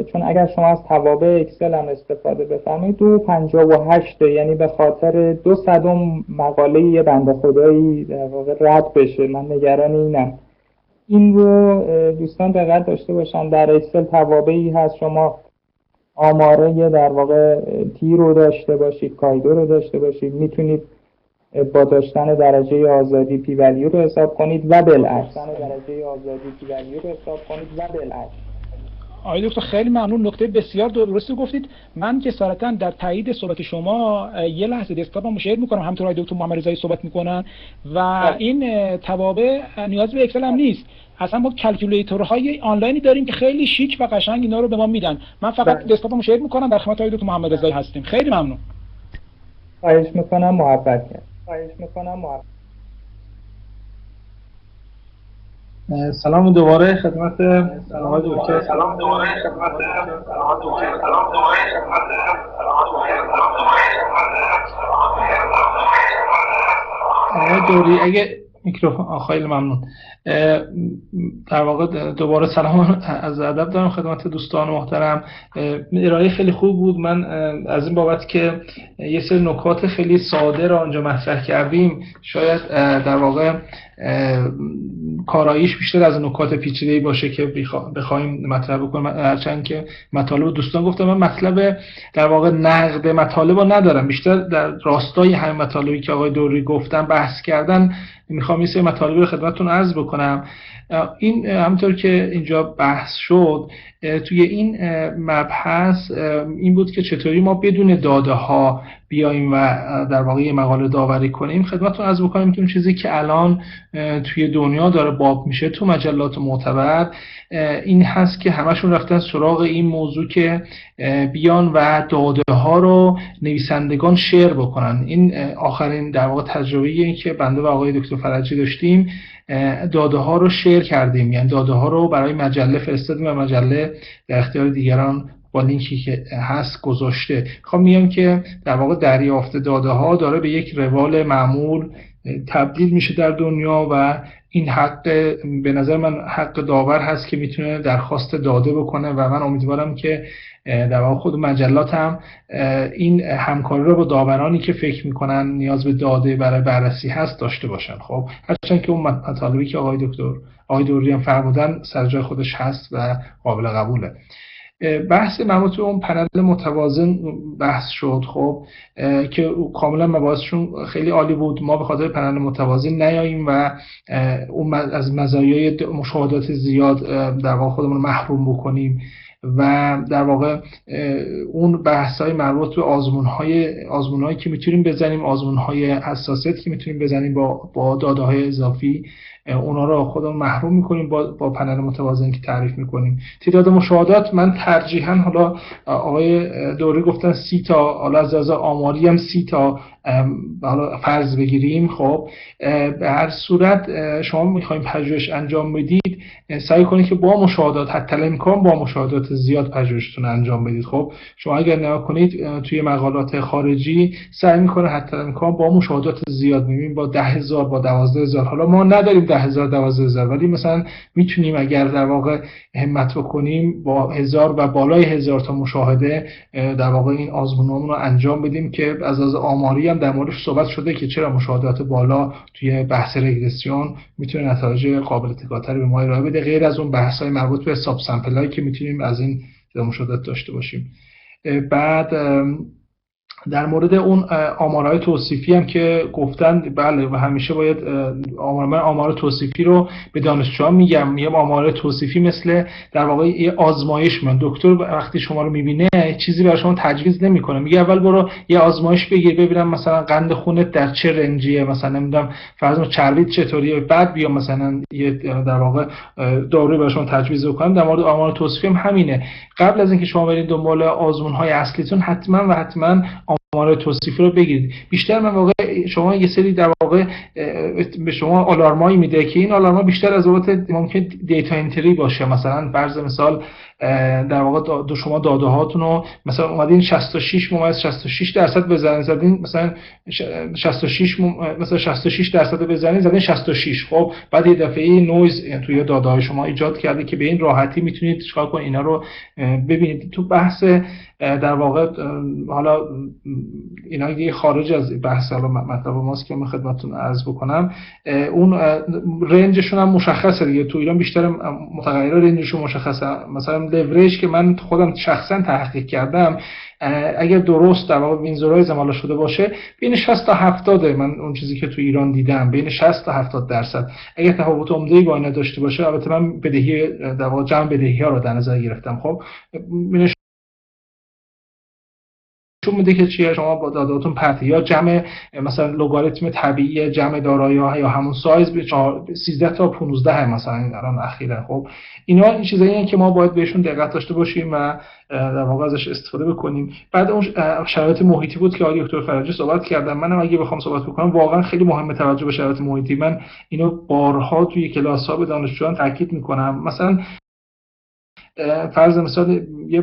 چون اگر شما از توابع اکسل هم استفاده بفرمایید 2.58، یعنی به خاطر 0.02 مقاله یه بنده خدایی در واقع رد بشه. من نگران اینم. این رو دوستان دقت داشته باشن. در اکسل توابعی هست، شما آماره در واقع تی رو داشته باشید، کایدو رو داشته باشید، میتونید با داشتن درجه آزادی پی ولیو رو حساب کنید و بالعکس. آقای دکتر خیلی ممنون، نکته بسیار درستی گفتید. من جسارتا در تایید صحبت شما یه لحظه دسکتاپم شیر میکنم، همونطور آقای دکتر محمد رضایی صحبت میکنن و این توابع نیاز به اکسل هم نیست، اصلا ما کلکیولیتورهای آنلاینی داریم که خیلی شیک و قشنگ اینا رو به ما میدن. من فقط دسکتاپم شیر میکنم، در خدمت آقای دکتر محمد رضایی هستیم. خیلی ممنون. خواهش میکنم، محبت کرد. سلام دوباره خدمت آقای دکتر. آقای دوری اگه میکروفون، خیلی ممنون. در واقع دوباره سلام از ادب دارم خدمت دوستان محترم. ارائه خیلی خوب بود. من از این بابت که یه سری نکات خیلی ساده را آنجا مطرح کردیم، شاید در واقع کاراییش بیشتر از نکات پیچیده‌ای باشه که بخوایم مطرح بکنیم، هرچند که مطالب دوستان گفتم، من مطلب در واقع نقد مطالب رو ندارم، بیشتر در راستای همین مطالبی که آقای دوری گفتن بحث کردن میخوام یه سری مطالب رو خدمتتون عرض بکنم. این همونطور که اینجا بحث شد توی این مبحث این بود که چطوری ما بدون داده ها بیاییم و در واقع یه مقاله داوری کنیم. خدمتتون عرض بکنم که اون چیزی که الان توی دنیا داره باب میشه تو مجلات معتبر این هست که همشون رفتن سراغ این موضوع که بیان و داده ها رو نویسندگان شیر بکنن. این آخرین در واقع تجربه‌ای که بنده و آقای دکتر فرجی داشتیم، داده ها رو شیر کردیم، یعنی داده ها رو برای مجله فرستادیم و مجله در اختیار دیگران با لینکی که هست گذاشته. خب میگم که در واقع دریافت داده ها داره به یک روال معمول تبدیل میشه در دنیا و این حق به نظر من حق داور هست که میتونه درخواست داده بکنه و من امیدوارم که در واقع خود مجلات هم این همکاری رو با داورانی که فکر میکنن نیاز به داده برای بررسی هست داشته باشن. خب هرچند که اون مطالبی که آقای دوری هم فرمودن سر جای خودش هست و قابل قبوله. بحث مربوط به اون پنل متوازن بحث شد، خب که کاملا مباحثشون خیلی عالی بود. ما به خاطر پنل متوازن نیاییم و اون از مزایای مشاهدات زیاد در واقع خودمون محروم بکنیم و در واقع اون بحث‌های مربوط به آزمون‌هایی که میتونیم بزنیم، آزمون‌های حساسیت که میتونیم بزنیم با داده‌های اضافی، اونا رو خودمون محروم میکنیم با پنل متوازن که تعریف میکنیم. تعداد مشاهدات من ترجیحاً، حالا آقای دوری گفتن 30 تا، حالا از لحاظ آماری هم 30 تا حالا فرض بگیریم. خب به هر صورت شما میخوایم پژوهش انجام بدید، سعی کنید که با مشاهدات، حتی الامکان با مشاهدات زیاد پژوهشتون انجام بدید. خب شما اگر نگاه کنید توی مقالات خارجی سعی میکنه حتی الامکان با مشاهدات زیاد، میبینیم با 10,000 با 12,000. حالا ما نداریم 10,000 12,000، ولی مثلا میتونیم اگر در واقع همت بکنیم با 1000 و بالای 1000 تا مشاهده در واقع این آزمونامون رو انجام بدیم که از آماری هم در موردش صحبت شده که چرا مشاهدات بالا توی بحث رگرسیون میتونه نتایج قابل اتکاتری به ما ارائه بده، غیر از اون بحث‌های مربوط به ساب سامپل‌هایی که میتونیم از این مشاهدات داشته باشیم. بعد در مورد اون آمارهای توصیفی هم که گفتن، بله و همیشه باید آمار توصیفی رو به دانشجوها میگم آمار توصیفی مثل در واقع یه آزمایش. من دکتر وقتی شما رو میبینه چیزی برای شما تجویز نمیکنه، میگه اول برو یه آزمایش بگیر ببینم مثلا قند خونت در چه رنجیه، مثلا نمیدونم فرض چربیت چطوریه، بعد بیا مثلا یه در واقع داروی برای شما تجویز بکنم. در مورد آمار توصیفی هم همینه. قبل از اینکه شما برید دنبال آزمون‌های اصلیتون حتما آمار توصیفی رو بگیرید. بیشتر من واقع شما یه سری در واقع به شما آلارمایی میده که این آلارما بیشتر از بابت ممکن دیتا انتری باشه. مثلا فرض مثال در واقع شما داده هاتون رو مثلا اومدین 66% بزنید، زدین مثلا 66% بزنید، زدین 66. خب بعد یه دفعه نویز توی داده های شما ایجاد کرده که به این راحتی میتونید چیکار کنید، اینا رو ببینید. تو بحث در واقع حالا اینا دیگه خارج از بحث مطلب ماست که من خدمتتون عرض بکنم. اون رنجشون هم مشخصه دیگه. تو ایران بیشتر متغیرها رنجشون مشخصه. مثلا لورج که من خودم شخصا تحقیق کردم، اگر درست در واقع وینزورایز عمل شده باشه بین 60 تا 70، من اون چیزی که تو ایران دیدم بین 60 تا 70%. اگر تفاوت عمده‌ای با اینا داشته باشه، البته من بدهی در واقع جمع بدهی‌ها رو در نظر گرفتم، خب چون میده که چیه شما با داداتون پرت یا جمع مثلا لگاریتم طبیعی جمع دارایی‌ها یا همون سایز به 13 تا 15 مثلا الان اخیرا. خب اینا این چیزایی هستن که ما باید بهشون دقت داشته باشیم و در واقع ازش استفاده بکنیم. بعد اون شرایط محیطی بود که آقای دکتر فرجی صحبت کردن. منم اگه بخوام صحبت بکنم واقعا خیلی مهمه توجه به شرایط محیطی. من اینو بارها توی کلاس‌ها به دانشجویان تاکید میکنم. مثلا فرض مثال یه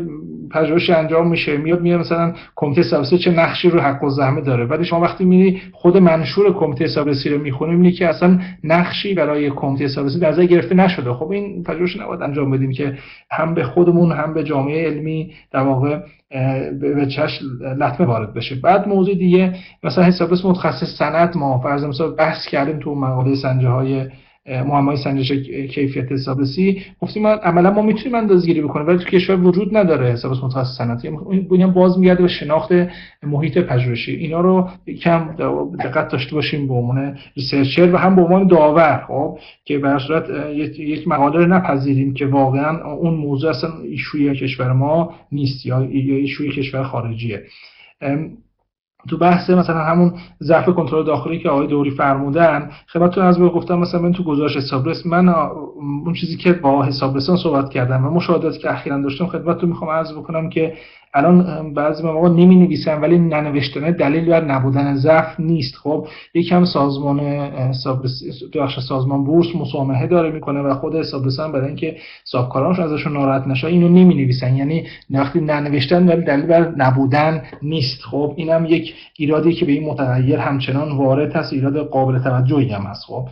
پژوهشی انجام میشه، میاد مثلا کمیته حسابرسی چه نقشی رو حق الزحمه داره، بعد شما وقتی میری خود منشور کمیته حسابرسی رو میخونی میبینی که اصلا نقشی برای کمیته حسابرسی در نظر گرفته نشده. خب این پژوهش نباید انجام بدیم که هم به خودمون هم به جامعه علمی در واقع به چش لطمه وارد بشه. بعد موضوع دیگه مثلا حسابرس متخصص سند، ما فرض مثلا بحث کردیم تو مقاله سنجه‌های معمای سنجش کیفیت حسابرسی، گفتیم عملا ما میتونیم اندازه‌گیری بکنیم ولی تو کشور وجود نداره حسابرس متخصص صنعتی. این باز میگرده به شناخت محیط پژوهشی. اینا رو کم دقت داشته باشیم به عنوان ریسرچر و هم به عنوان داور، خب که به هر صورت یک مقاله رو نپذیریم که واقعا اون موضوع اصلا ایشوی کشور ما نیست یا ایشوی کشور خارجیه. تو بحث مثلا همون ضعف کنترل داخلی که آقای دوری فرمودن، خدمتتون از گفتم مثلا من تو گزارش حسابرس من اون چیزی که با حسابرسان صحبت کردم و مشاهداتی که اخیراً داشتم خدمتتون میخوام عرض بکنم که الان بعضی مواقع نمی‌نویسن ولی ننوشتن دلیل بر نبودن ضعف نیست. خب یکم سازمان حسابرسی تو بخش سازمان بورس مسامحه داره میکنه و خود حسابرسان برای اینکه حسابکارانش ازشون ناراحت نشه اینو نمی‌نویسن، یعنی وقتی ننوشتن ولی دلیل بر نبودن نیست. خب اینم یک ایرادی که به این متغیر همچنان وارد هست، ایراد قابل توجهی هم هست. خب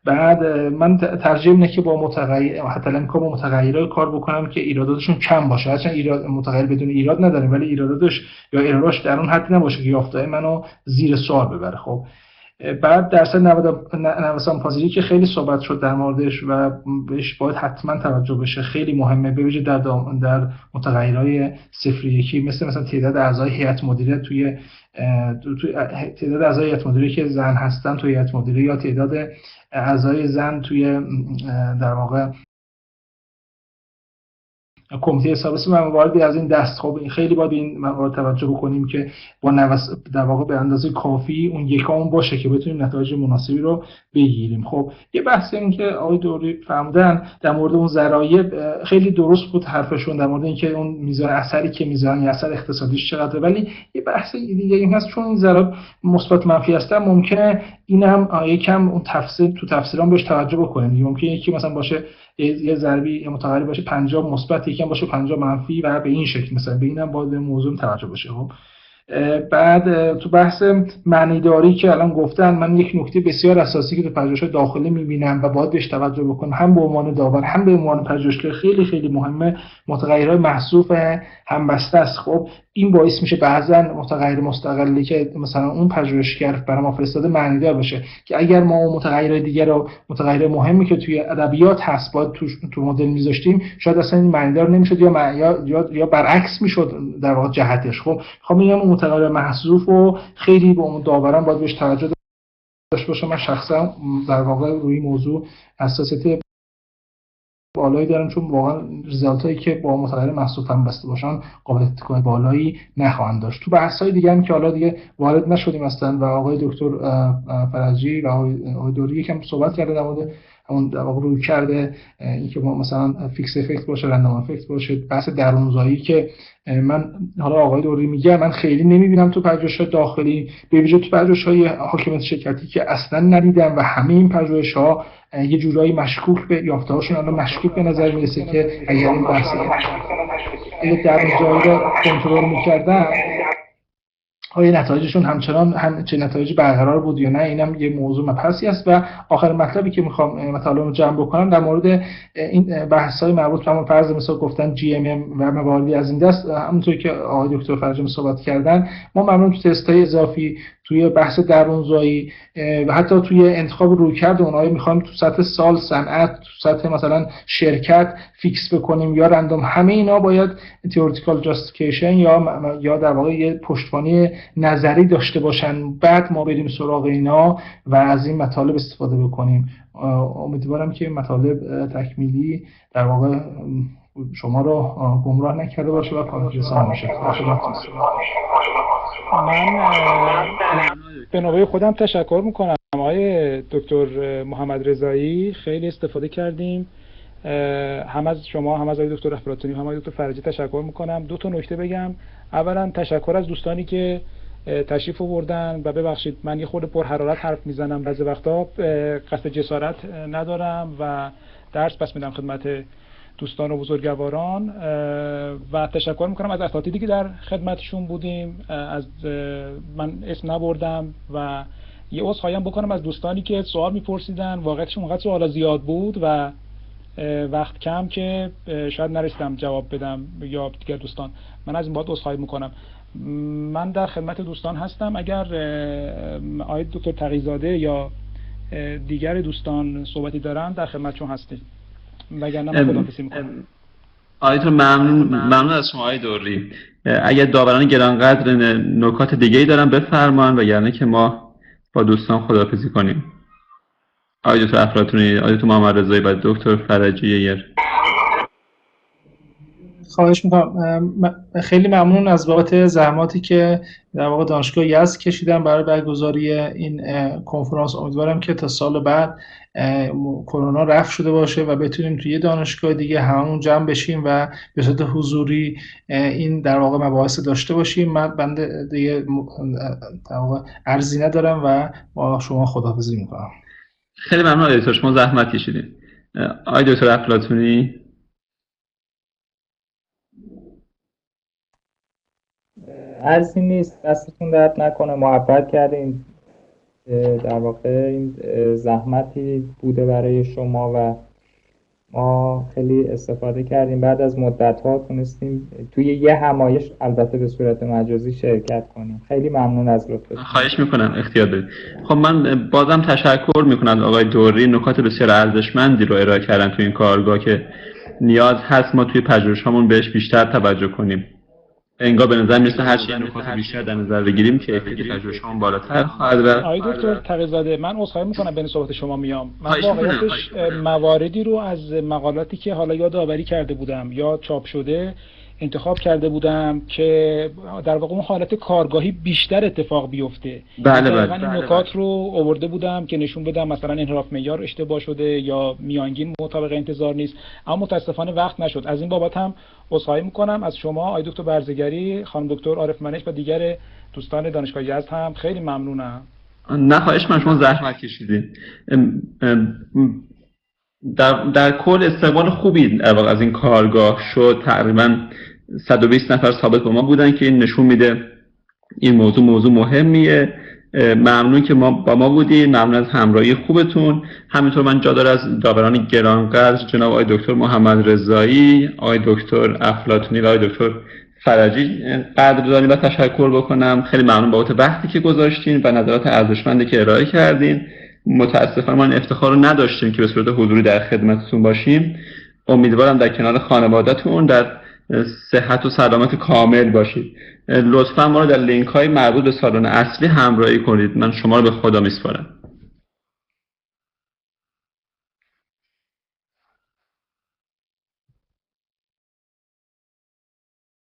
بعد من ترجیح اینه که با متغیر حتی الان با متغیرهای کار بکنم که ایراداتشون کم باشه. هرچند ایراد متغیر بدون ایراد نداریم ولی ایراداتش یا ایراراش در اون حد نباشه که یافته‌های منو زیر سوال ببره. خب بعد درصد نوسان پذیری که خیلی صحبت شد در موردش و بهش باید حتما توجه بشه، خیلی مهمه، به ویژه در متغیرهای 0-1 مثلا تعداد اعضای هیئت مدیره توی تعداد اعضای هیئت مدیره که زن هستن توی هیئت مدیره یا تعداد اعضای زن توی در واقع کمیته حسابرسی موارد از این دست. خب این خیلی باید به این موارد توجه بکنیم که با در واقع به اندازه کافی اون یکامون باشه که بتونیم نتایج مناسبی رو بگیریم. خب یه بحث این که آقای دوری فرمودن در مورد اون ضرایب خیلی درست بود حرفشون در مورد اینکه اون میزان اثری که میزان اثر اقتصادیش چقدره، ولی یه بحث دیگه این هست چون این ضرایب مثبت منفی هستن ممکنه اینم یکم اون تفسیرام بهش توجه بکنیم. ممکنه یکی مثلا باشه یه ضربی یا متغیر باشه 50 مثبت، یکم باشه 50 منفی و به این شکل مثلا به اینم باید به موضوع توجه بشه. خب بعد تو بحث معنیداری که الان گفتن، من یک نکته بسیار اساسی که تو پژوهش داخلی می‌بینم و باید بهش توجه بکنم هم به عنوان داور هم به عنوان پژوهشگر خیلی خیلی مهمه، متغیرهای محذوف همبسته است. خب این باعث میشه بعضا متغیر مستقلی که مثلا اون پژوهشگر برای ما فرستاده معنیدار بشه که اگر ما اون متغیرهای دیگر رو متغیر مهمی که توی ادبیات هست باید تو مدل میذاشتیم شاید اصلا این معنیدار نمیشد یا برعکس میشد در واقع جهتش. خب میگم اون متغیر محذوف و خیلی به اون داوران باید بهش توجه داشته باشه. من شخصا در واقع روی موضوع حساسیت بالایی دارم چون واقعا ریزالتایی که با متغیر محذوف هم بسته باشن قابلیت تکامل بالایی نخواهند داشت. تو بحث‌های دیگه هم که حالا دیگه وارد نشدیم اصلا و آقای دکتر فرجی و آقای دوری یکم صحبت کرده در مورد اون در واقع روی کرده اینکه ما مثلا فیکس افکت باشه، رندوم افکت باشه، بحث درونزایی که من حالا آقای دوری میگه من خیلی نمیبینم تو پژوهش‌های داخلی، به ویژه تو پژوهش‌های حاکمیت شرکتی که اصلا ندیدم و همه این پژوهش‌ها یه جورایی مشکوک به یافته‌هاشون الان مشکوک به نظر میرسه که اگر این بحث درونزایی رو کنترل می‌کردن آیا نتایجشون همچنان چه نتایجی برقرار بود یا نه. اینم یه موضوع مبحثی است. و آخر مطلبی که میخوام مطالبم جمع بکنم در مورد این بحث‌های مربوط به همون فرض مثال گفتن GMM و مواردی از این دست، همونطوری که آقای دکتر فرجی صحبت کردن، ما معمولا تو تست‌های اضافی، توی بحث درونزایی و حتی توی انتخاب رویکرد اونها میخوایم تو سطح سال، صنعت، تو سطح مثلا شرکت فیکس بکنیم یا رندوم. همه اینا باید تئوریکال جاستیفیکیشن یا در واقع یه پشتوانه نظری داشته باشن، بعد ما بریم سراغ اینا و از این مطالب استفاده بکنیم. امیدوارم که مطالب تکمیلی در واقع شما رو گمراه نکرده باشه و کامل رسان باشه. من به نوبه خودم تشکر میکنم آقای دکتر محمد رضایی، خیلی استفاده کردیم. هم از شما، هم از آقای دکتر افلاطونی، هم آقای دکتر فرجی تشکر میکنم. دو تا نکته بگم. اولا تشکر از دوستانی که تشریف آوردن و ببخشید من یه خورده پر حرارت حرف میزنم بعضی وقتا، قصد جسارت ندارم و درس پس میدم خدمت دوستان و بزرگواران. و تشکر میکنم از اساتیدی که در خدمتشون بودیم. از من اسم نبردم و یه عذرخواهی هم بکنم از دوستانی که سوال میپرسیدن، واقعیتش اونقدر سوالا زیاد بود و وقت کم که شاید نرسیدم جواب بدم یا دیگر دوستان. من از این بابت عذرخواهی میکنم. من در خدمت دوستان هستم. اگر آقای دکتر تقی‌زاده یا دیگر دوستان صحبتی دارن در خدمتشون هستیم، وگرنه من خداحافظی میکنم. آقای دکتر ممنون از شما آقای دوری. اگر داوران گرانقدر نکات دیگه‌ای دارن بفرمایید، وگرنه که ما با دوستان خداحافظی کنیم. آقای دکتر افلاطونی، آقای دکتر محمد رضایی و دکتر فرجی. خواهش میکنم. خیلی ممنون از بابت زحماتی که در واقع دانشگاه یزد کشیدن برای برگزاری این کنفرانس. امیدوارم که تا سال بعد کرونا رفع شده باشه و بتونیم توی دانشگاه دیگه هممون جمع بشیم و به صورت حضوری این در واقع مباحث داشته باشیم. من بنده دیگه در واقع عرضی ندارم و با شما خداحافظی میکنم. خیلی ممنون آقای دکتر، شما زحمت کشیدین. آقای دکتر افلاطونی. عرضی نیست، دستتون درد نکنه، محبت کردین. در واقع این زحمتی بوده برای شما و ما خیلی استفاده کردیم. بعد از مدت‌ها تونستیم توی یه همایش، البته به صورت مجازی، شرکت کنیم. خیلی ممنون از لطفتون. خواهش میکنم، اختیار بدید. خب من بازم تشکر میکنم از آقای دوری، نکات بسیار ارزشمندی رو ارائه کردن توی این کارگاه که نیاز هست ما توی پژوهش‌هامون بهش بیشتر توجه کنیم. انگار به نظر میرسه هر چی نکات بیشتر در نظر بگیریم که پژوهش‌هامون بالاتر خواهد رفت. آقای دکتر تقی‌زاده، من عذرخواهی میکنم بین صحبت شما میام. من واقعیتش مواردی رو از مقالاتی که حالا یا داوری کرده بودم یا چاپ شده انتخاب کرده بودم که در واقع اون حالت کارگاهی بیشتر اتفاق بیفته. بله. این نکات رو آورده بودم که نشون بدم مثلا انحراف معیار اشتباه شده یا میانگین مطابق انتظار نیست، اما متاسفانه وقت نشد. از این بابت هم عذرخواهی میکنم از شما آقای دکتر برزگری، خانم دکتر عارف منش و دیگر دوستان دانشگاه یزد. هم خیلی ممنونم. نه خواهش من، شما زحمت کشیدین. در کل استقبال خوبی از این کارگاه شد. تقریبا 120 نفر ثابت با ما بودن که این نشون میده این موضوع مهمیه. ممنون که با ما بودین، ممنون از همراهی خوبتون. همینطور من جا داره از داوران گرانقدر جناب آقای دکتر محمد رضایی، آقای دکتر افلاطونی و آقای دکتر فرجی قدردانی و تشکر بکنم. خیلی ممنون بابت وقتی که گذاشتین و نظرات ارزشمندی که ارائه کردین. متاسفانه ما این افتخار رو نداشتیم که به صورت حضوری در خدمتتون باشیم. امیدوارم در کنار خانواده‌تون در صحت و سلامت کامل باشید. لطفاً ما رو در لینک‌های مربوط به سالن اصلی همراهی کنید. من شما رو به خدا میسپارم.